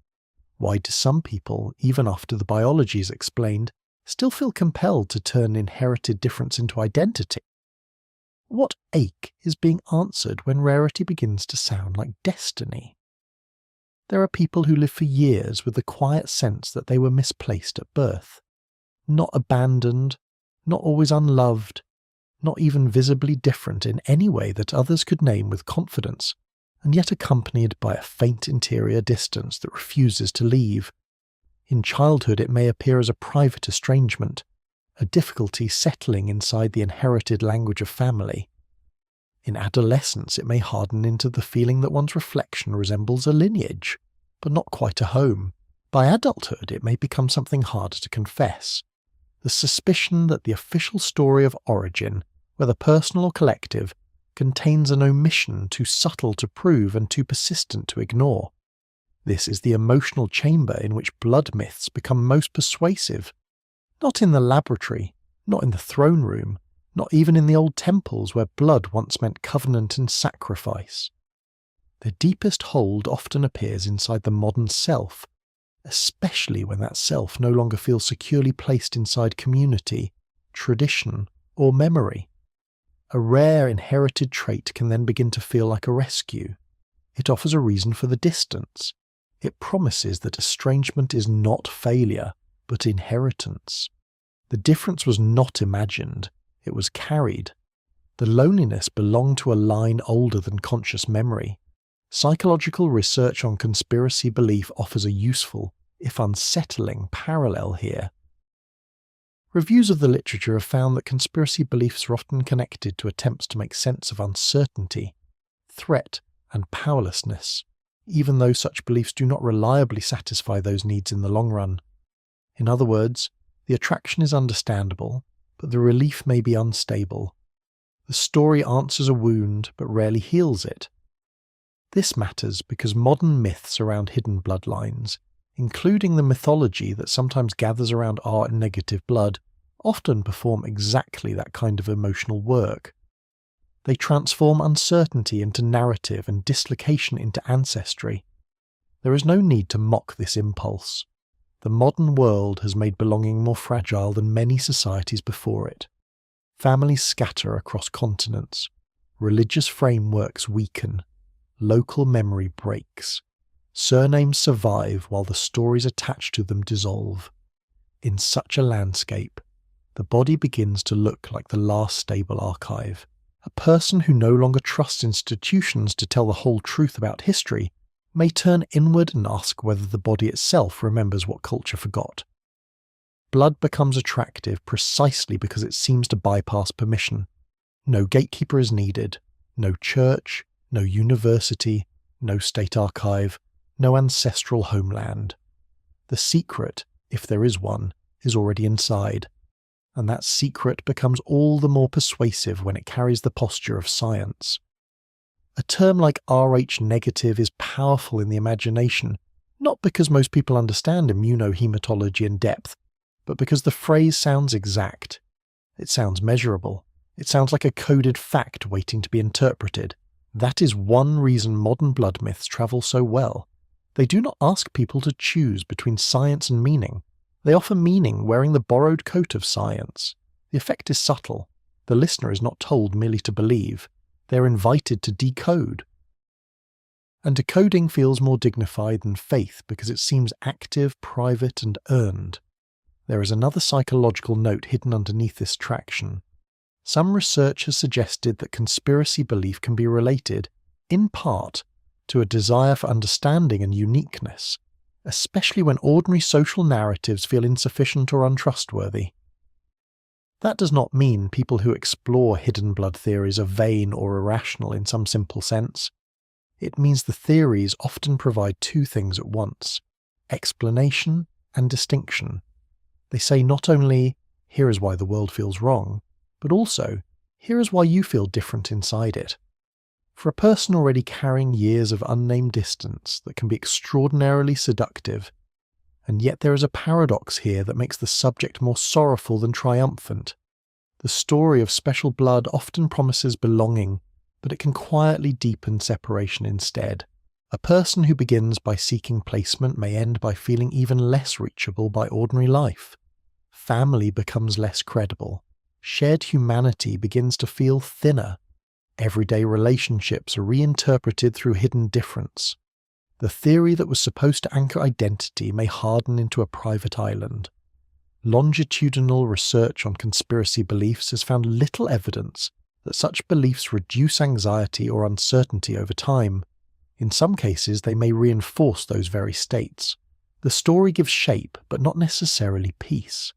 Why do some people, even after the biology is explained, still feel compelled to turn inherited difference into identity? What ache is being answered when rarity begins to sound like destiny? There are people who live for years with the quiet sense that they were misplaced at birth. not abandoned, not always unloved, not even visibly different in any way that others could name with confidence, and yet accompanied by a faint interior distance that refuses to leave. In childhood it may appear as a private estrangement, a difficulty settling inside the inherited language of family. In adolescence it may harden into the feeling that one's reflection resembles a lineage, but not quite a home. By adulthood it may become something harder to confess. The suspicion that the official story of origin, whether personal or collective, contains an omission too subtle to prove and too persistent to ignore. This is the emotional chamber in which blood myths become most persuasive. Not in the laboratory, not in the throne room, not even in the old temples where blood once meant covenant and sacrifice. Their deepest hold often appears inside the modern self, especially when that self no longer feels securely placed inside community, tradition, or memory. A rare inherited trait can then begin to feel like a rescue. It offers a reason for the distance. It promises that estrangement is not failure, but inheritance. The difference was not imagined, it was carried. The loneliness belonged to a line older than conscious memory. Psychological research on conspiracy belief offers a useful, if unsettling, parallel here. Reviews of the literature have found that conspiracy beliefs are often connected to attempts to make sense of uncertainty, threat, and powerlessness, even though such beliefs do not reliably satisfy those needs in the long run. In other words, the attraction is understandable, but the relief may be unstable. The story answers a wound, but rarely heals it. This matters because modern myths around hidden bloodlines, including the mythology that sometimes gathers around our negative blood, often perform exactly that kind of emotional work. They transform uncertainty into narrative and dislocation into ancestry. There is no need to mock this impulse. The modern world has made belonging more fragile than many societies before it. Families scatter across continents. Religious frameworks weaken. Local memory breaks. Surnames survive while the stories attached to them dissolve. In such a landscape, the body begins to look like the last stable archive. A person who no longer trusts institutions to tell the whole truth about history may turn inward and ask whether the body itself remembers what culture forgot. Blood becomes attractive precisely because it seems to bypass permission. No gatekeeper is needed, no church, no university, no state archive, no ancestral homeland. The secret, if there is one, is already inside, and that secret becomes all the more persuasive when it carries the posture of science. A term like Rh negative is powerful in the imagination, not because most people understand immunohematology in depth, but because the phrase sounds exact. It sounds measurable. It sounds like a coded fact waiting to be interpreted. That is one reason modern blood myths travel so well. They do not ask people to choose between science and meaning. They offer meaning wearing the borrowed coat of science. The effect is subtle. The listener is not told merely to believe. They are invited to decode. And decoding feels more dignified than faith because it seems active, private, and earned. There is another psychological note hidden underneath this traction. Some research has suggested that conspiracy belief can be related, in part, to a desire for understanding and uniqueness, especially when ordinary social narratives feel insufficient or untrustworthy. That does not mean people who explore hidden blood theories are vain or irrational in some simple sense. It means the theories often provide two things at once: explanation and distinction. They say not only, here is why the world feels wrong, but also, here is why you feel different inside it. For a person already carrying years of unnamed distance that can be extraordinarily seductive, and yet there is a paradox here that makes the subject more sorrowful than triumphant. The story of special blood often promises belonging, but it can quietly deepen separation instead. A person who begins by seeking placement may end by feeling even less reachable by ordinary life. Family becomes less credible. Shared humanity begins to feel thinner. Everyday relationships are reinterpreted through hidden difference. The theory that was supposed to anchor identity may harden into a private island. Longitudinal research on conspiracy beliefs has found little evidence that such beliefs reduce anxiety or uncertainty over time. In some cases, they may reinforce those very states. The story gives shape, but not necessarily peace.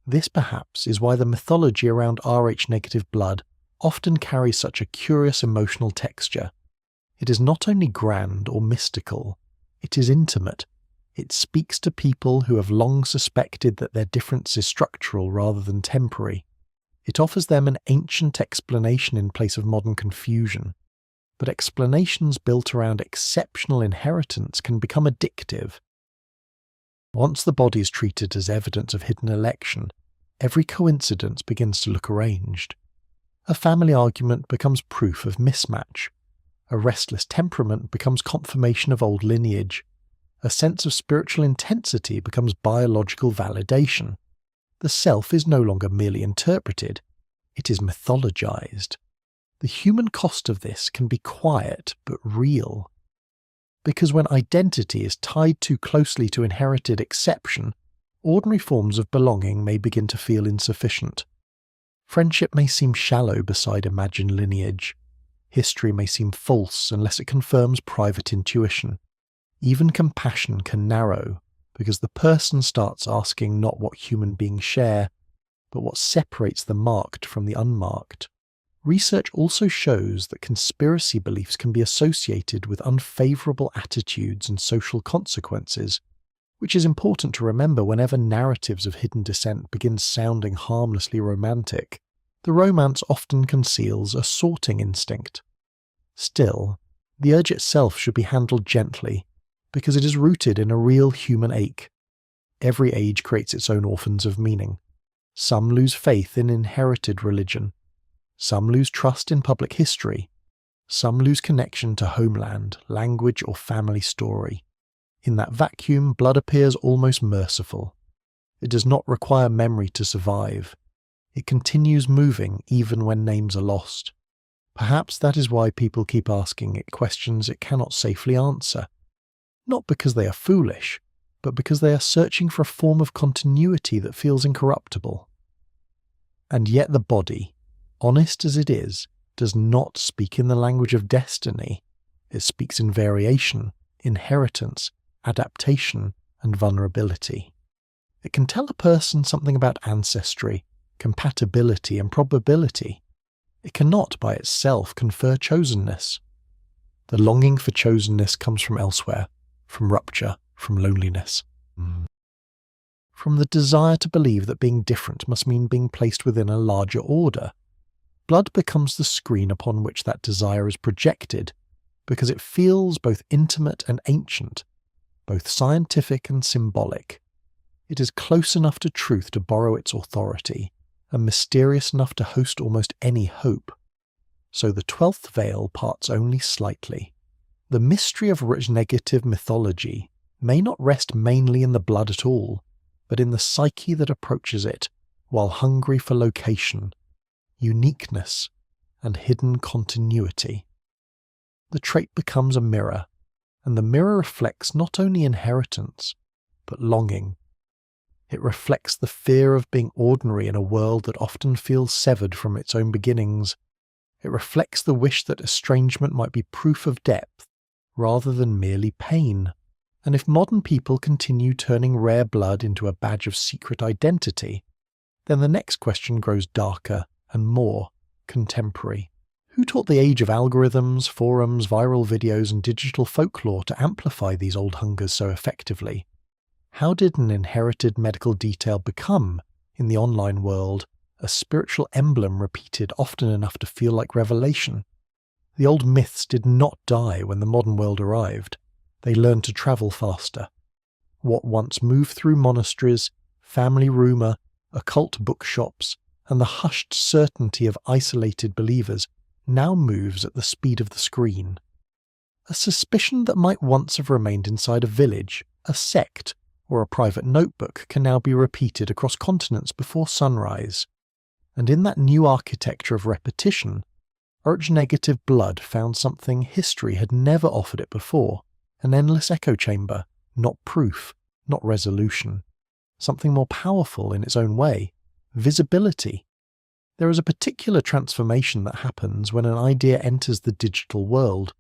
This perhaps is why the mythology around Rh-negative blood often carries such a curious emotional texture. It is not only grand or mystical, it is intimate. It speaks to people who have long suspected that their difference is structural rather than temporary. It offers them an ancient explanation in place of modern confusion. But explanations built around exceptional inheritance can become addictive. Once the body is treated as evidence of hidden election, every coincidence begins to look arranged. A family argument becomes proof of mismatch. A restless temperament becomes confirmation of old lineage. A sense of spiritual intensity becomes biological validation. The self is no longer merely interpreted, it is mythologized. The human cost of this can be quiet but real. Because when identity is tied too closely to inherited exception, ordinary forms of belonging may begin to feel insufficient. Friendship may seem shallow beside imagined lineage. History may seem false unless it confirms private intuition. Even compassion can narrow, because the person starts asking not what human beings share, but what separates the marked from the unmarked. Research also shows that conspiracy beliefs can be associated with unfavorable attitudes and social consequences, which is important to remember whenever narratives of hidden descent begin sounding harmlessly romantic. The romance often conceals a sorting instinct. Still, the urge itself should be handled gently, because it is rooted in a real human ache. Every age creates its own orphans of meaning. Some lose faith in inherited religion. Some lose trust in public history. Some lose connection to homeland, language, or family story. In that vacuum, blood appears almost merciful. It does not require memory to survive. It continues moving even when names are lost. Perhaps that is why people keep asking it questions it cannot safely answer. Not because they are foolish, but because they are searching for a form of continuity that feels incorruptible. And yet the body, honest as it is, does not speak in the language of destiny. It speaks in variation, inheritance, adaptation, and vulnerability. It can tell a person something about ancestry, compatibility, and probability. It cannot by itself confer chosenness. The longing for chosenness comes from elsewhere, from rupture, from loneliness. From the desire to believe that being different must mean being placed within a larger order. Blood becomes the screen upon which that desire is projected, because it feels both intimate and ancient, both scientific and symbolic. It is close enough to truth to borrow its authority, and mysterious enough to host almost any hope. So the 12th veil parts only slightly. The mystery of Rh-negative mythology may not rest mainly in the blood at all, but in the psyche that approaches it, while hungry for location, uniqueness, and hidden continuity. The trait becomes a mirror, and the mirror reflects not only inheritance, but longing. It reflects the fear of being ordinary in a world that often feels severed from its own beginnings. It reflects the wish that estrangement might be proof of depth, rather than merely pain. And if modern people continue turning rare blood into a badge of secret identity, then the next question grows darker and more contemporary. Who taught the age of algorithms, forums, viral videos, and digital folklore to amplify these old hungers so effectively? How did an inherited medical detail become, in the online world, a spiritual emblem repeated often enough to feel like revelation? The old myths did not die when the modern world arrived. They learned to travel faster. What once moved through monasteries, family rumour, occult bookshops, and the hushed certainty of isolated believers now moves at the speed of the screen. A suspicion that might once have remained inside a village, a sect, or a private notebook can now be repeated across continents before sunrise. And in that new architecture of repetition, Rh-negative blood found something history had never offered it before, an endless echo chamber, not proof, not resolution. something more powerful in its own way: visibility. There is a particular transformation that happens when an idea enters the digital world.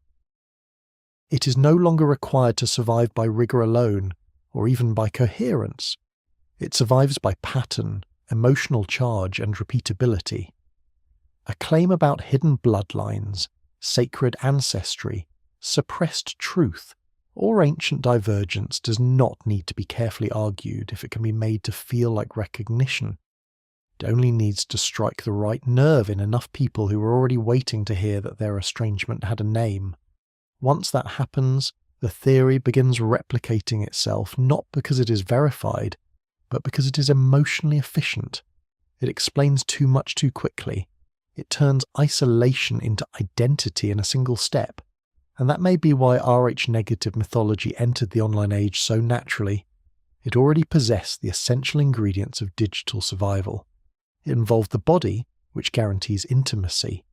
It is no longer required to survive by rigor alone, or even by coherence. It survives by pattern, emotional charge, and repeatability. A claim about hidden bloodlines, sacred ancestry, suppressed truth, or ancient divergence does not need to be carefully argued if it can be made to feel like recognition. It only needs to strike the right nerve in enough people who are already waiting to hear that their estrangement had a name. Once that happens, the theory begins replicating itself not because it is verified, but because it is emotionally efficient. It explains too much too quickly. It turns isolation into identity in a single step. And that may be why Rh-negative mythology entered the online age so naturally. It already possessed the essential ingredients of digital survival. It involved the body, which guarantees intimacy.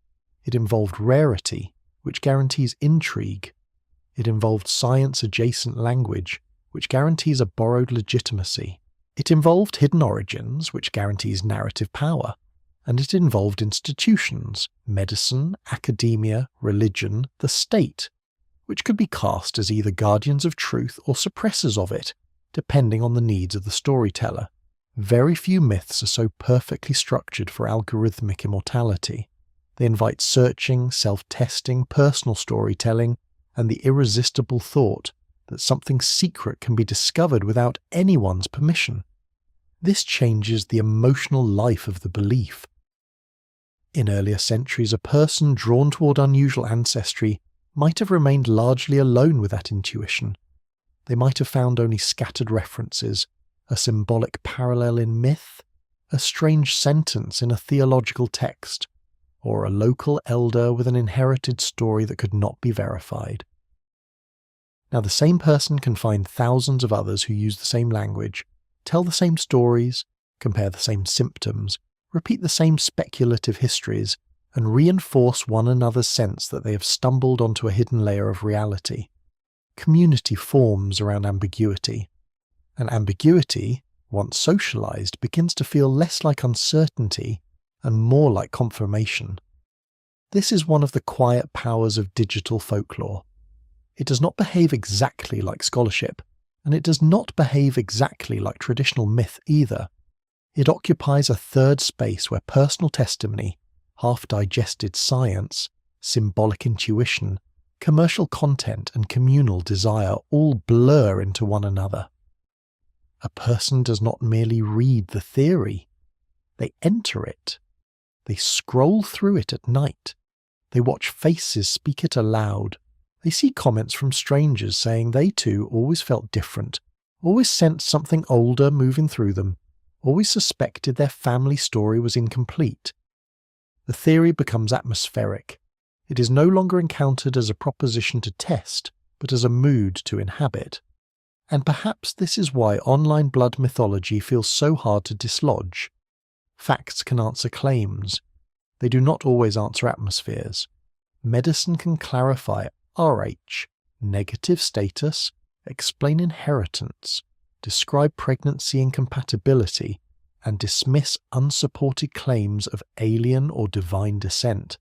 It involved rarity, which guarantees intrigue. It involved science-adjacent language, which guarantees a borrowed legitimacy. It involved hidden origins, which guarantees narrative power. And it involved institutions, medicine, academia, religion, the state, which could be cast as either guardians of truth or suppressors of it, depending on the needs of the storyteller. Very few myths are so perfectly structured for algorithmic immortality. They invite searching, self-testing, personal storytelling, and the irresistible thought that something secret can be discovered without anyone's permission. This changes the emotional life of the belief. In earlier centuries, a person drawn toward unusual ancestry might have remained largely alone with that intuition. They might have found only scattered references, a symbolic parallel in myth, a strange sentence in a theological text, or a local elder with an inherited story that could not be verified. Now, the same person can find thousands of others who use the same language, tell the same stories, compare the same symptoms, repeat the same speculative histories, and reinforce one another's sense that they have stumbled onto a hidden layer of reality. Community forms around ambiguity. And ambiguity, once socialized, begins to feel less like uncertainty and more like confirmation. This is one of the quiet powers of digital folklore. It does not behave exactly like scholarship, and it does not behave exactly like traditional myth either. It occupies a third space where personal testimony, half-digested science, symbolic intuition, commercial content, and communal desire all blur into one another. A person does not merely read the theory. They enter it. They scroll through it at night. They watch faces speak it aloud. They see comments from strangers saying they too always felt different, always sensed something older moving through them, always suspected their family story was incomplete. The theory becomes atmospheric. It is no longer encountered as a proposition to test, but as a mood to inhabit. And perhaps this is why online blood mythology feels so hard to dislodge. Facts can answer claims. They do not always answer atmospheres. Medicine can clarify Rh, negative status, explain inheritance, describe pregnancy and compatibility, and dismiss unsupported claims of alien or divine descent.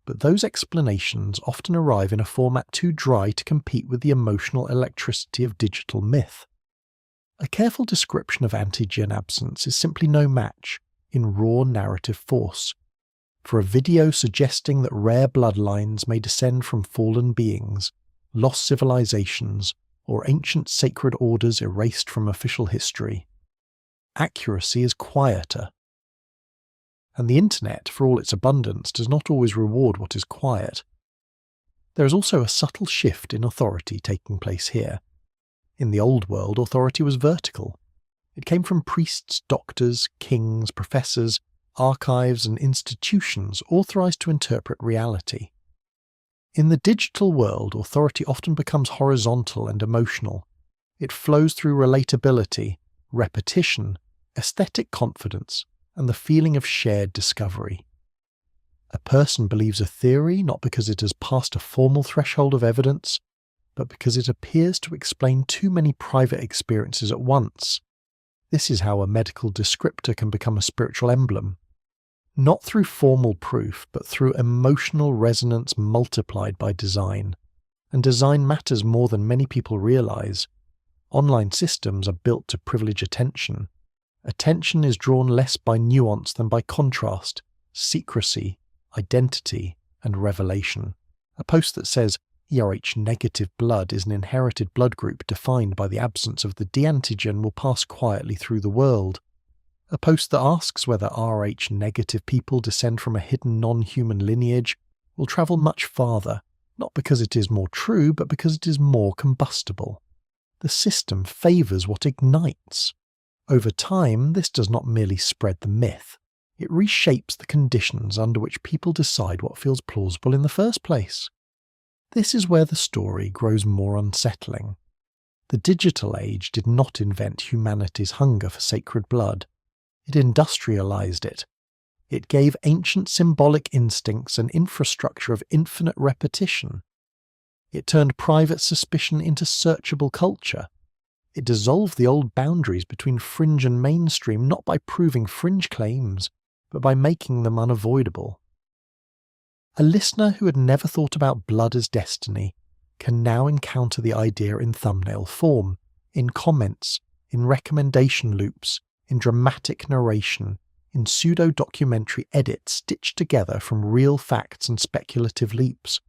But those explanations often arrive in a format too dry to compete with the emotional electricity of digital myth. A careful description of antigen absence is simply no match, in raw narrative force, for a video suggesting that rare bloodlines may descend from fallen beings, lost civilizations, or ancient sacred orders erased from official history. Accuracy is quieter. And the internet, for all its abundance, does not always reward what is quiet. There is also a subtle shift in authority taking place here. In the old world, authority was vertical. It came from priests, doctors, kings, professors, archives, and institutions authorized to interpret reality. In the digital world, authority often becomes horizontal and emotional. It flows through relatability, repetition, aesthetic confidence, and the feeling of shared discovery. A person believes a theory not because it has passed a formal threshold of evidence, but because it appears to explain too many private experiences at once. This is how a medical descriptor can become a spiritual emblem. Not through formal proof, but through emotional resonance multiplied by design. And design matters more than many people realize. Online systems are built to privilege attention. Attention is drawn less by nuance than by contrast, secrecy, identity, and revelation. A post that says ERH negative blood is an inherited blood group defined by the absence of the D antigen will pass quietly through the world. A post that asks whether Rh negative people descend from a hidden non-human lineage will travel much farther, not because it is more true, but because it is more combustible. The system favours what ignites. Over time, this does not merely spread the myth, it reshapes the conditions under which people decide what feels plausible in the first place. This is where the story grows more unsettling. The digital age did not invent humanity's hunger for sacred blood. It industrialized it. It gave ancient symbolic instincts an infrastructure of infinite repetition. It turned private suspicion into searchable culture. It dissolved the old boundaries between fringe and mainstream not by proving fringe claims, but by making them unavoidable. A listener who had never thought about blood as destiny can now encounter the idea in thumbnail form, in comments, in recommendation loops, in dramatic narration, in pseudo-documentary edits stitched together from real facts and speculative leaps.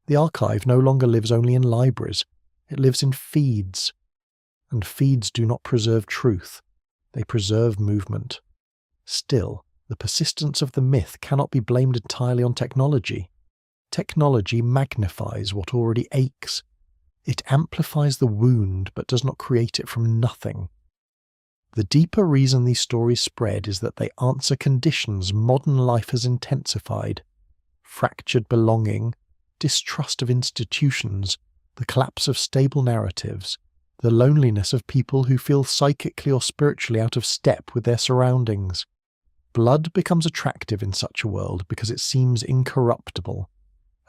The archive no longer lives only in libraries, it lives in feeds. And feeds do not preserve truth, they preserve movement. Still, the persistence of the myth cannot be blamed entirely on technology. Technology magnifies what already aches. It amplifies the wound but does not create it from nothing. The deeper reason these stories spread is that they answer conditions modern life has intensified. Fractured belonging, distrust of institutions, the collapse of stable narratives, the loneliness of people who feel psychically or spiritually out of step with their surroundings. Blood becomes attractive in such a world because it seems incorruptible.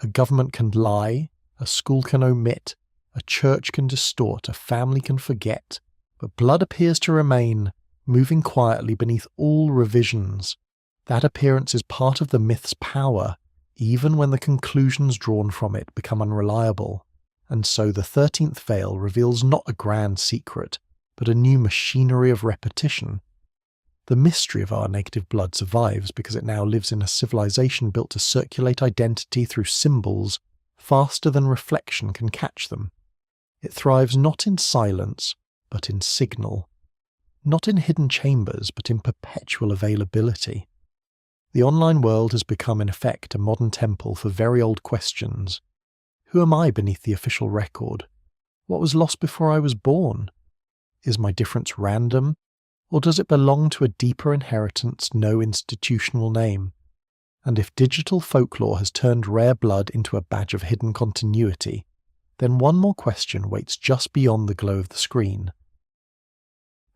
A government can lie, a school can omit, a church can distort, a family can forget. But blood appears to remain, moving quietly beneath all revisions. That appearance is part of the myth's power, even when the conclusions drawn from it become unreliable. And so the 13th veil reveals not a grand secret, but a new machinery of repetition. The mystery of our negative blood survives because it now lives in a civilization built to circulate identity through symbols faster than reflection can catch them. It thrives not in silence, but in signal. Not in hidden chambers, but in perpetual availability. The online world has become in effect a modern temple for very old questions. Who am I beneath the official record? What was lost before I was born? Is my difference random, or does it belong to a deeper inheritance no institutional name? And if digital folklore has turned rare blood into a badge of hidden continuity, then one more question waits just beyond the glow of the screen.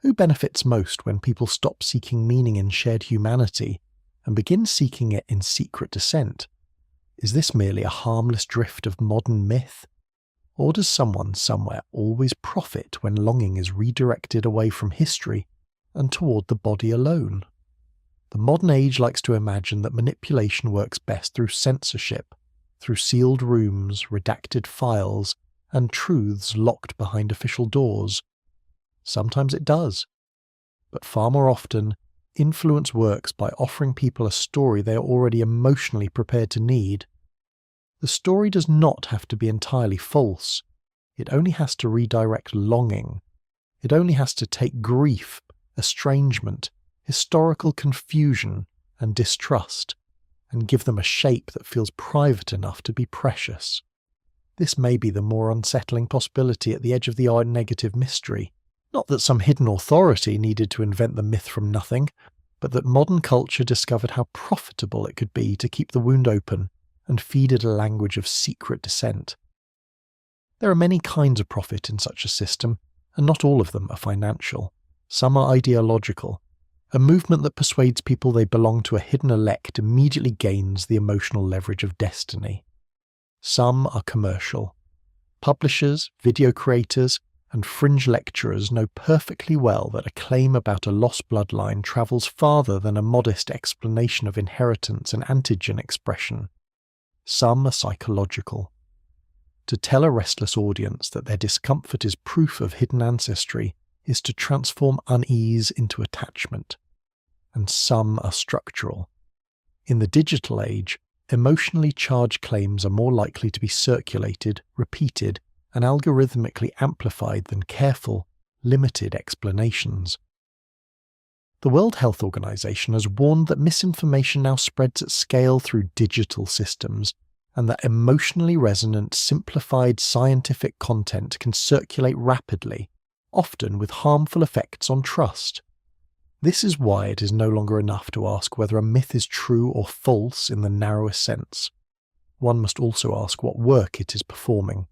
Who benefits most when people stop seeking meaning in shared humanity and begin seeking it in secret descent? Is this merely a harmless drift of modern myth? Or does someone somewhere always profit when longing is redirected away from history and toward the body alone? The modern age likes to imagine that manipulation works best through censorship, through sealed rooms, redacted files, and truths locked behind official doors. Sometimes it does. But far more often, influence works by offering people a story they are already emotionally prepared to need. The story does not have to be entirely false. It only has to redirect longing. It only has to take grief, estrangement, historical confusion, and distrust, and give them a shape that feels private enough to be precious. This may be the more unsettling possibility at the edge of the negative mystery. Not that some hidden authority needed to invent the myth from nothing, but that modern culture discovered how profitable it could be to keep the wound open and feed it a language of secret dissent. There are many kinds of profit in such a system, and not all of them are financial. Some are ideological. A movement that persuades people they belong to a hidden elect immediately gains the emotional leverage of destiny. Some are commercial. Publishers, video creators, and fringe lecturers know perfectly well that a claim about a lost bloodline travels farther than a modest explanation of inheritance and antigen expression. Some are psychological. To tell a restless audience that their discomfort is proof of hidden ancestry is to transform unease into attachment. And some are structural. In the digital age, emotionally charged claims are more likely to be circulated, repeated, and algorithmically amplified than careful, limited explanations. The World Health Organization has warned that misinformation now spreads at scale through digital systems, and that emotionally resonant, simplified scientific content can circulate rapidly, often with harmful effects on trust. This is why it is no longer enough to ask whether a myth is true or false in the narrowest sense. One must also ask what work it is performing.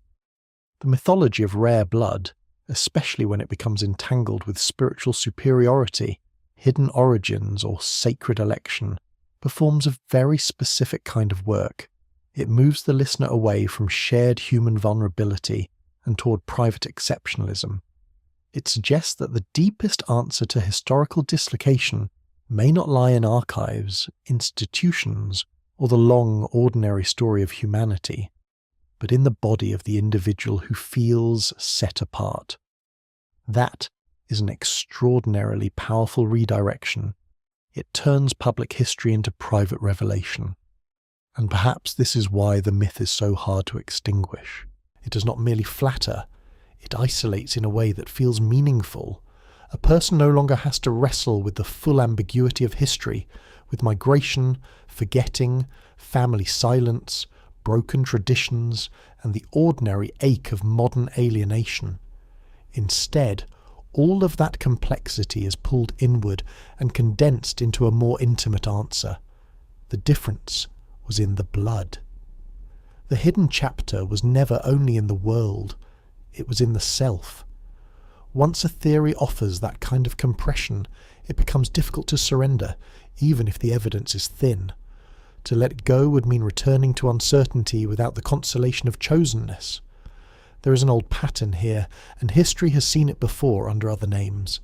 The mythology of rare blood, especially when it becomes entangled with spiritual superiority, hidden origins, or sacred election, performs a very specific kind of work. It moves the listener away from shared human vulnerability and toward private exceptionalism. It suggests that the deepest answer to historical dislocation may not lie in archives, institutions, or the long, ordinary story of humanity, but in the body of the individual who feels set apart. That is an extraordinarily powerful redirection. It turns public history into private revelation. And perhaps this is why the myth is so hard to extinguish. It does not merely flatter, it isolates in a way that feels meaningful. A person no longer has to wrestle with the full ambiguity of history, with migration, forgetting, family silence, broken traditions, and the ordinary ache of modern alienation. Instead, all of that complexity is pulled inward and condensed into a more intimate answer. The difference was in the blood. The hidden chapter was never only in the world, it was in the self. Once a theory offers that kind of compression, it becomes difficult to surrender, even if the evidence is thin. To let it go would mean returning to uncertainty without the consolation of chosenness. There is an old pattern here, and history has seen it before under other names.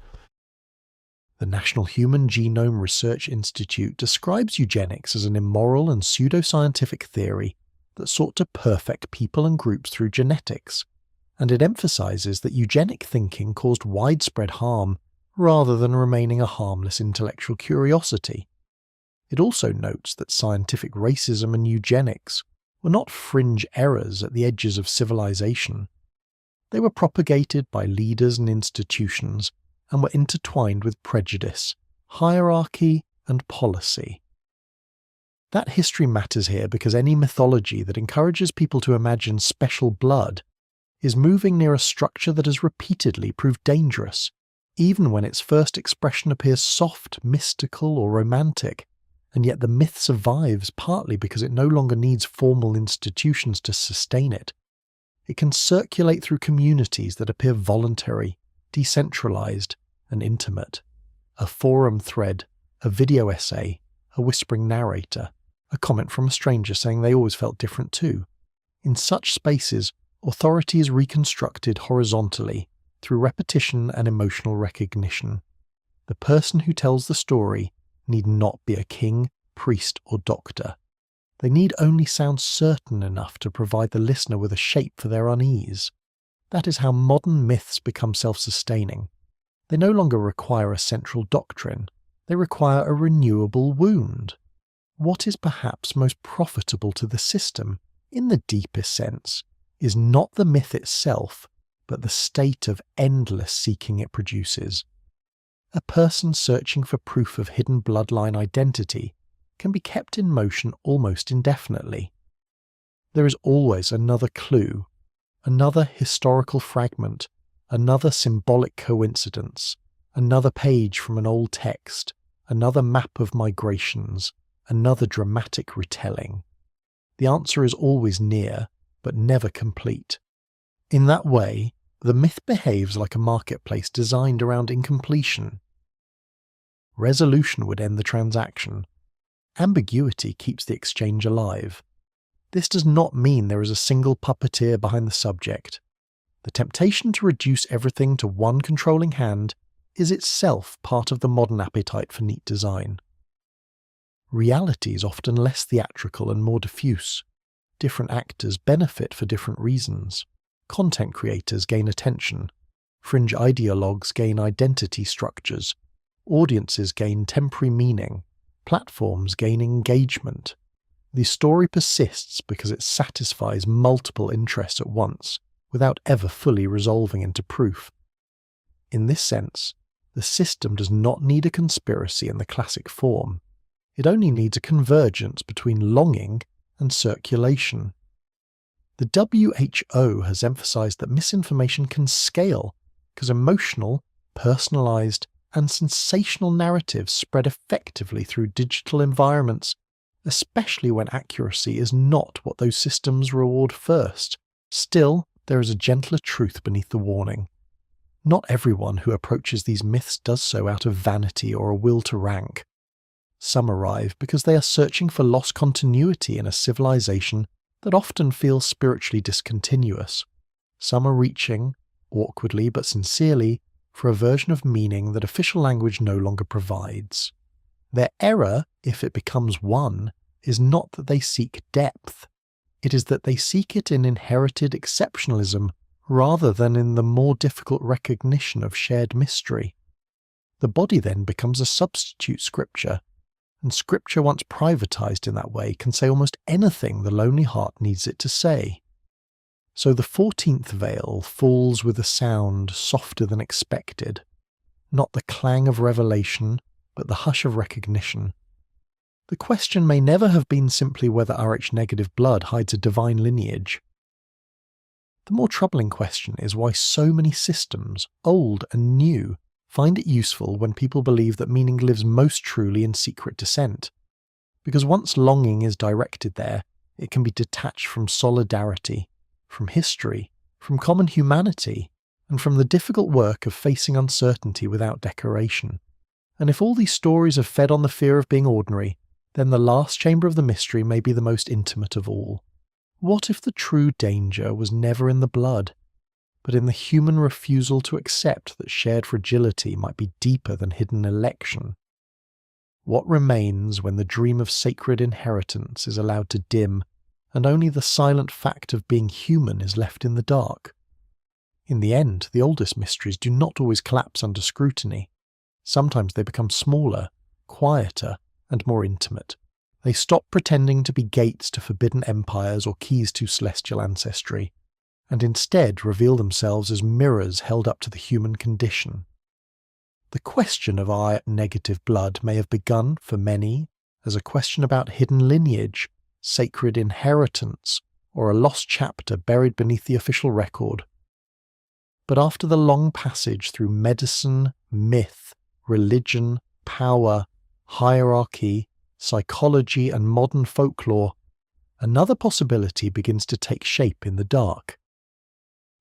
The National Human Genome Research Institute describes eugenics as an immoral and pseudoscientific theory that sought to perfect people and groups through genetics, and it emphasizes that eugenic thinking caused widespread harm rather than remaining a harmless intellectual curiosity. It also notes that scientific racism and eugenics were not fringe errors at the edges of civilization. They were propagated by leaders and institutions and were intertwined with prejudice, hierarchy, and policy. That history matters here because any mythology that encourages people to imagine special blood is moving near a structure that has repeatedly proved dangerous, even when its first expression appears soft, mystical, or romantic, and yet the myth survives partly because it no longer needs formal institutions to sustain it. It can circulate through communities that appear voluntary, decentralized, and intimate. A forum thread, a video essay, a whispering narrator, a comment from a stranger saying they always felt different too. In such spaces, authority is reconstructed horizontally through repetition and emotional recognition. The person who tells the story need not be a king, priest, or doctor. They need only sound certain enough to provide the listener with a shape for their unease. That is how modern myths become self-sustaining. They no longer require a central doctrine. They require a renewable wound. What is perhaps most profitable to the system, in the deepest sense, is not the myth itself, but the state of endless seeking it produces. A person searching for proof of hidden bloodline identity can be kept in motion almost indefinitely. There is always another clue, another historical fragment, another symbolic coincidence, another page from an old text, another map of migrations, another dramatic retelling. The answer is always near, but never complete. In that way, the myth behaves like a marketplace designed around incompletion. Resolution would end the transaction. Ambiguity keeps the exchange alive. This does not mean there is a single puppeteer behind the subject. The temptation to reduce everything to one controlling hand is itself part of the modern appetite for neat design. Reality is often less theatrical and more diffuse. Different actors benefit for different reasons. Content creators gain attention. Fringe ideologues gain identity structures. Audiences gain temporary meaning. Platforms gain engagement. The story persists because it satisfies multiple interests at once, without ever fully resolving into proof. In this sense, the system does not need a conspiracy in the classic form. It only needs a convergence between longing and circulation. The WHO has emphasized that misinformation can scale because emotional, personalized, and sensational narratives spread effectively through digital environments, especially when accuracy is not what those systems reward first. Still, there is a gentler truth beneath the warning. Not everyone who approaches these myths does so out of vanity or a will to rank. Some arrive because they are searching for lost continuity in a civilization that often feels spiritually discontinuous. Some are reaching, awkwardly but sincerely, for a version of meaning that official language no longer provides. Their error, if it becomes one, is not that they seek depth. It is that they seek it in inherited exceptionalism rather than in the more difficult recognition of shared mystery. The body then becomes a substitute scripture, and scripture once privatized in that way can say almost anything the lonely heart needs it to say. So the 14th veil falls with a sound softer than expected, not the clang of revelation, but the hush of recognition. The question may never have been simply whether Rh-negative blood hides a divine lineage. The more troubling question is why so many systems, old and new, find it useful when people believe that meaning lives most truly in secret descent. Because once longing is directed there, it can be detached from solidarity, from history, from common humanity, and from the difficult work of facing uncertainty without decoration. And if all these stories are fed on the fear of being ordinary, then the last chamber of the mystery may be the most intimate of all. What if the true danger was never in the blood, but in the human refusal to accept that shared fragility might be deeper than hidden election? What remains when the dream of sacred inheritance is allowed to dim, and only the silent fact of being human is left in the dark? In the end, the oldest mysteries do not always collapse under scrutiny. Sometimes they become smaller, quieter, and more intimate. They stop pretending to be gates to forbidden empires or keys to celestial ancestry, and instead reveal themselves as mirrors held up to the human condition. The question of Rh-negative blood may have begun, for many, as a question about hidden lineage, sacred inheritance, or a lost chapter buried beneath the official record. But after the long passage through medicine, myth, religion, power, hierarchy, psychology, and modern folklore, another possibility begins to take shape in the dark.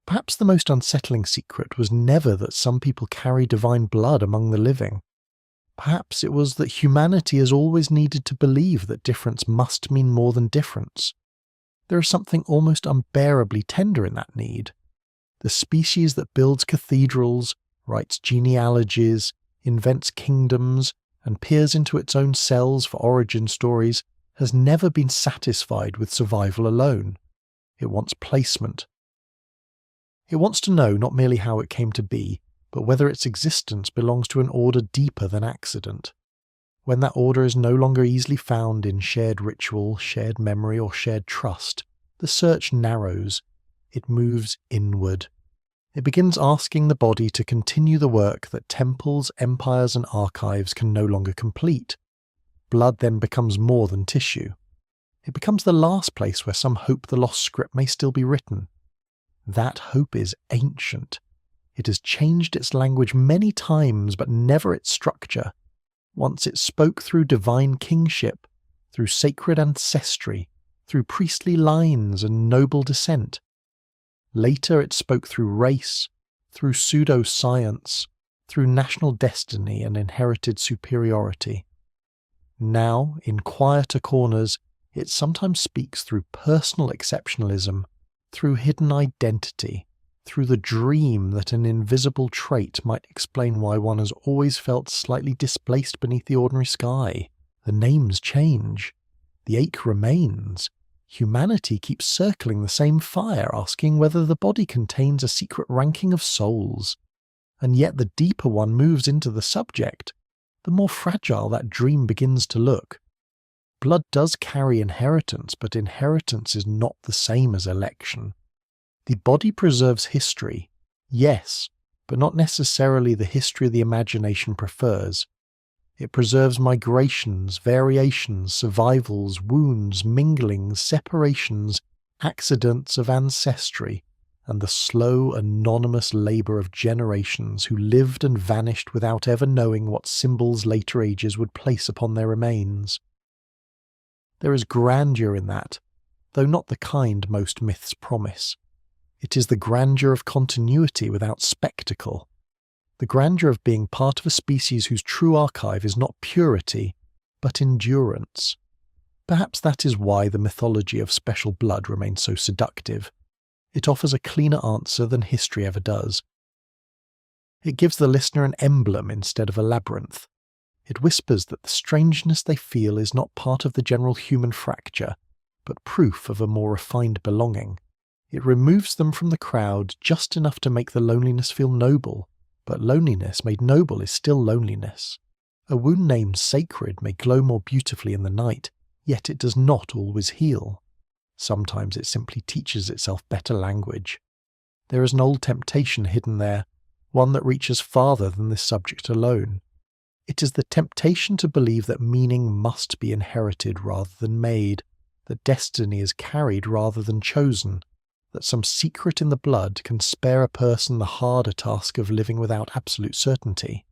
Perhaps the most unsettling secret was never that some people carry divine blood among the living. Perhaps it was that humanity has always needed to believe that difference must mean more than difference. There is something almost unbearably tender in that need. The species that builds cathedrals, writes genealogies, invents kingdoms, and peers into its own cells for origin stories has never been satisfied with survival alone. It wants placement. It wants to know not merely how it came to be, but whether its existence belongs to an order deeper than accident. When that order is no longer easily found in shared ritual, shared memory, or shared trust, the search narrows. It moves inward. It begins asking the body to continue the work that temples, empires, and archives can no longer complete. Blood then becomes more than tissue. It becomes the last place where some hope the lost script may still be written. That hope is ancient. It has changed its language many times, but never its structure. Once it spoke through divine kingship, through sacred ancestry, through priestly lines and noble descent. Later it spoke through race, through pseudo-science, through national destiny and inherited superiority. Now, in quieter corners, it sometimes speaks through personal exceptionalism, through hidden identity, through the dream that an invisible trait might explain why one has always felt slightly displaced beneath the ordinary sky. The names change. The ache remains. Humanity keeps circling the same fire, asking whether the body contains a secret ranking of souls. And yet the deeper one moves into the subject, the more fragile that dream begins to look. Blood does carry inheritance, but inheritance is not the same as election. The body preserves history, yes, but not necessarily the history the imagination prefers. It preserves migrations, variations, survivals, wounds, minglings, separations, accidents of ancestry, and the slow, anonymous labour of generations who lived and vanished without ever knowing what symbols later ages would place upon their remains. There is grandeur in that, though not the kind most myths promise. It is the grandeur of continuity without spectacle, the grandeur of being part of a species whose true archive is not purity, but endurance. Perhaps that is why the mythology of special blood remains so seductive. It offers a cleaner answer than history ever does. It gives the listener an emblem instead of a labyrinth. It whispers that the strangeness they feel is not part of the general human fracture, but proof of a more refined belonging. It removes them from the crowd just enough to make the loneliness feel noble, but loneliness made noble is still loneliness. A wound named sacred may glow more beautifully in the night, yet it does not always heal. Sometimes it simply teaches itself better language. There is an old temptation hidden there, one that reaches farther than this subject alone. It is the temptation to believe that meaning must be inherited rather than made, that destiny is carried rather than chosen, that some secret in the blood can spare a person the harder task of living without absolute certainty.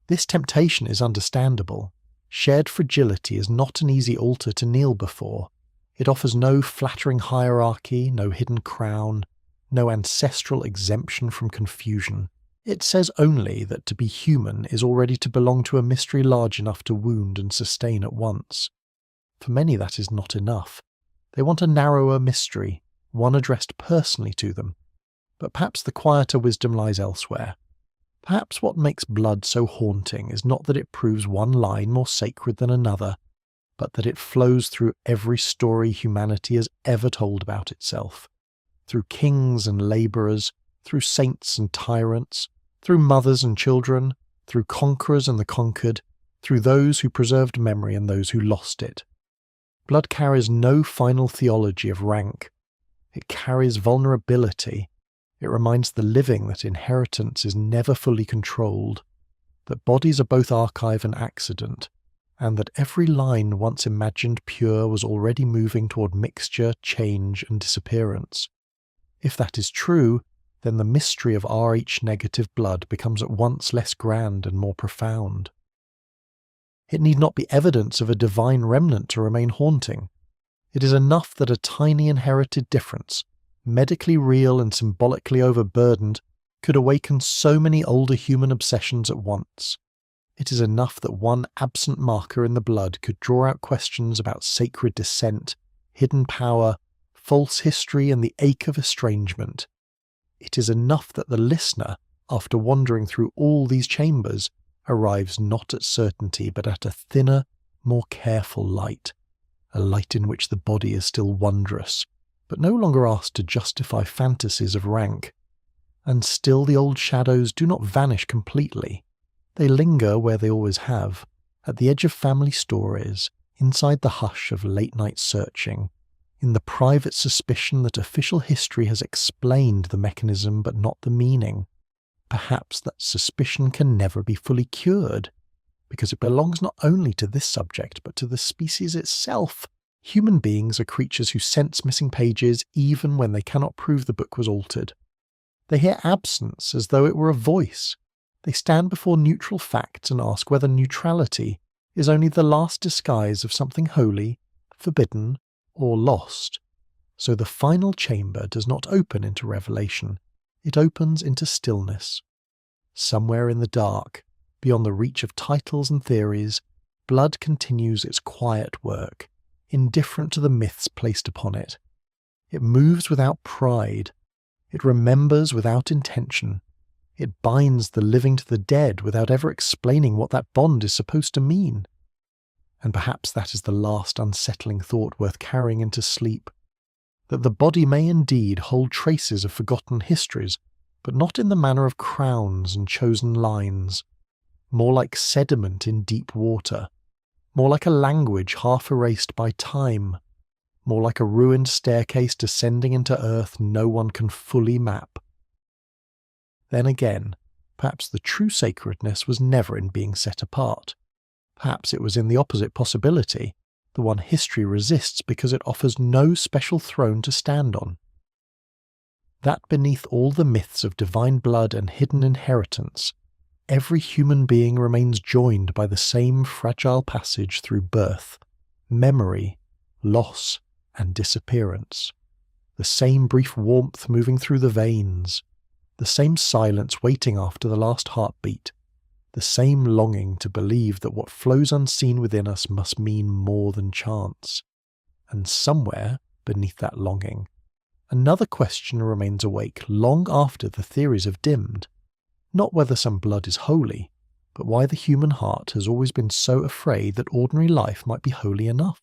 This temptation is understandable. Shared fragility is not an easy altar to kneel before. It offers no flattering hierarchy, no hidden crown, no ancestral exemption from confusion. It says only that to be human is already to belong to a mystery large enough to wound and sustain at once. For many that is not enough. They want a narrower mystery, one addressed personally to them. But perhaps the quieter wisdom lies elsewhere. Perhaps what makes blood so haunting is not that it proves one line more sacred than another, but that it flows through every story humanity has ever told about itself, through kings and labourers, through saints and tyrants, through mothers and children, through conquerors and the conquered, through those who preserved memory and those who lost it. Blood carries no final theology of rank. It carries vulnerability. It reminds the living that inheritance is never fully controlled, that bodies are both archive and accident, and that every line once imagined pure was already moving toward mixture, change, and disappearance. If that is true, then the mystery of Rh negative blood becomes at once less grand and more profound. It need not be evidence of a divine remnant to remain haunting. It is enough that a tiny inherited difference, medically real and symbolically overburdened, could awaken so many older human obsessions at once. It is enough that one absent marker in the blood could draw out questions about sacred descent, hidden power, false history, and the ache of estrangement. It is enough that the listener, after wandering through all these chambers, arrives not at certainty but at a thinner, more careful light, a light in which the body is still wondrous, but no longer asked to justify fantasies of rank. And still the old shadows do not vanish completely. They linger where they always have, at the edge of family stories, inside the hush of late-night searching, in the private suspicion that official history has explained the mechanism but not the meaning. Perhaps that suspicion can never be fully cured, because it belongs not only to this subject but to the species itself. Human beings are creatures who sense missing pages even when they cannot prove the book was altered. They hear absence as though it were a voice. They stand before neutral facts and ask whether neutrality is only the last disguise of something holy, forbidden, or lost. So the final chamber does not open into revelation. It opens into stillness. Somewhere in the dark, beyond the reach of titles and theories, blood continues its quiet work, indifferent to the myths placed upon it. It moves without pride. It remembers without intention. It binds the living to the dead without ever explaining what that bond is supposed to mean. And perhaps that is the last unsettling thought worth carrying into sleep, that the body may indeed hold traces of forgotten histories, but not in the manner of crowns and chosen lines, more like sediment in deep water, more like a language half erased by time, more like a ruined staircase descending into earth no one can fully map. Then again, perhaps the true sacredness was never in being set apart. Perhaps it was in the opposite possibility, the one history resists because it offers no special throne to stand on. That beneath all the myths of divine blood and hidden inheritance, every human being remains joined by the same fragile passage through birth, memory, loss, and disappearance, the same brief warmth moving through the veins, the same silence waiting after the last heartbeat, the same longing to believe that what flows unseen within us must mean more than chance. And somewhere beneath that longing, another question remains awake long after the theories have dimmed, not whether some blood is holy, but why the human heart has always been so afraid that ordinary life might be holy enough.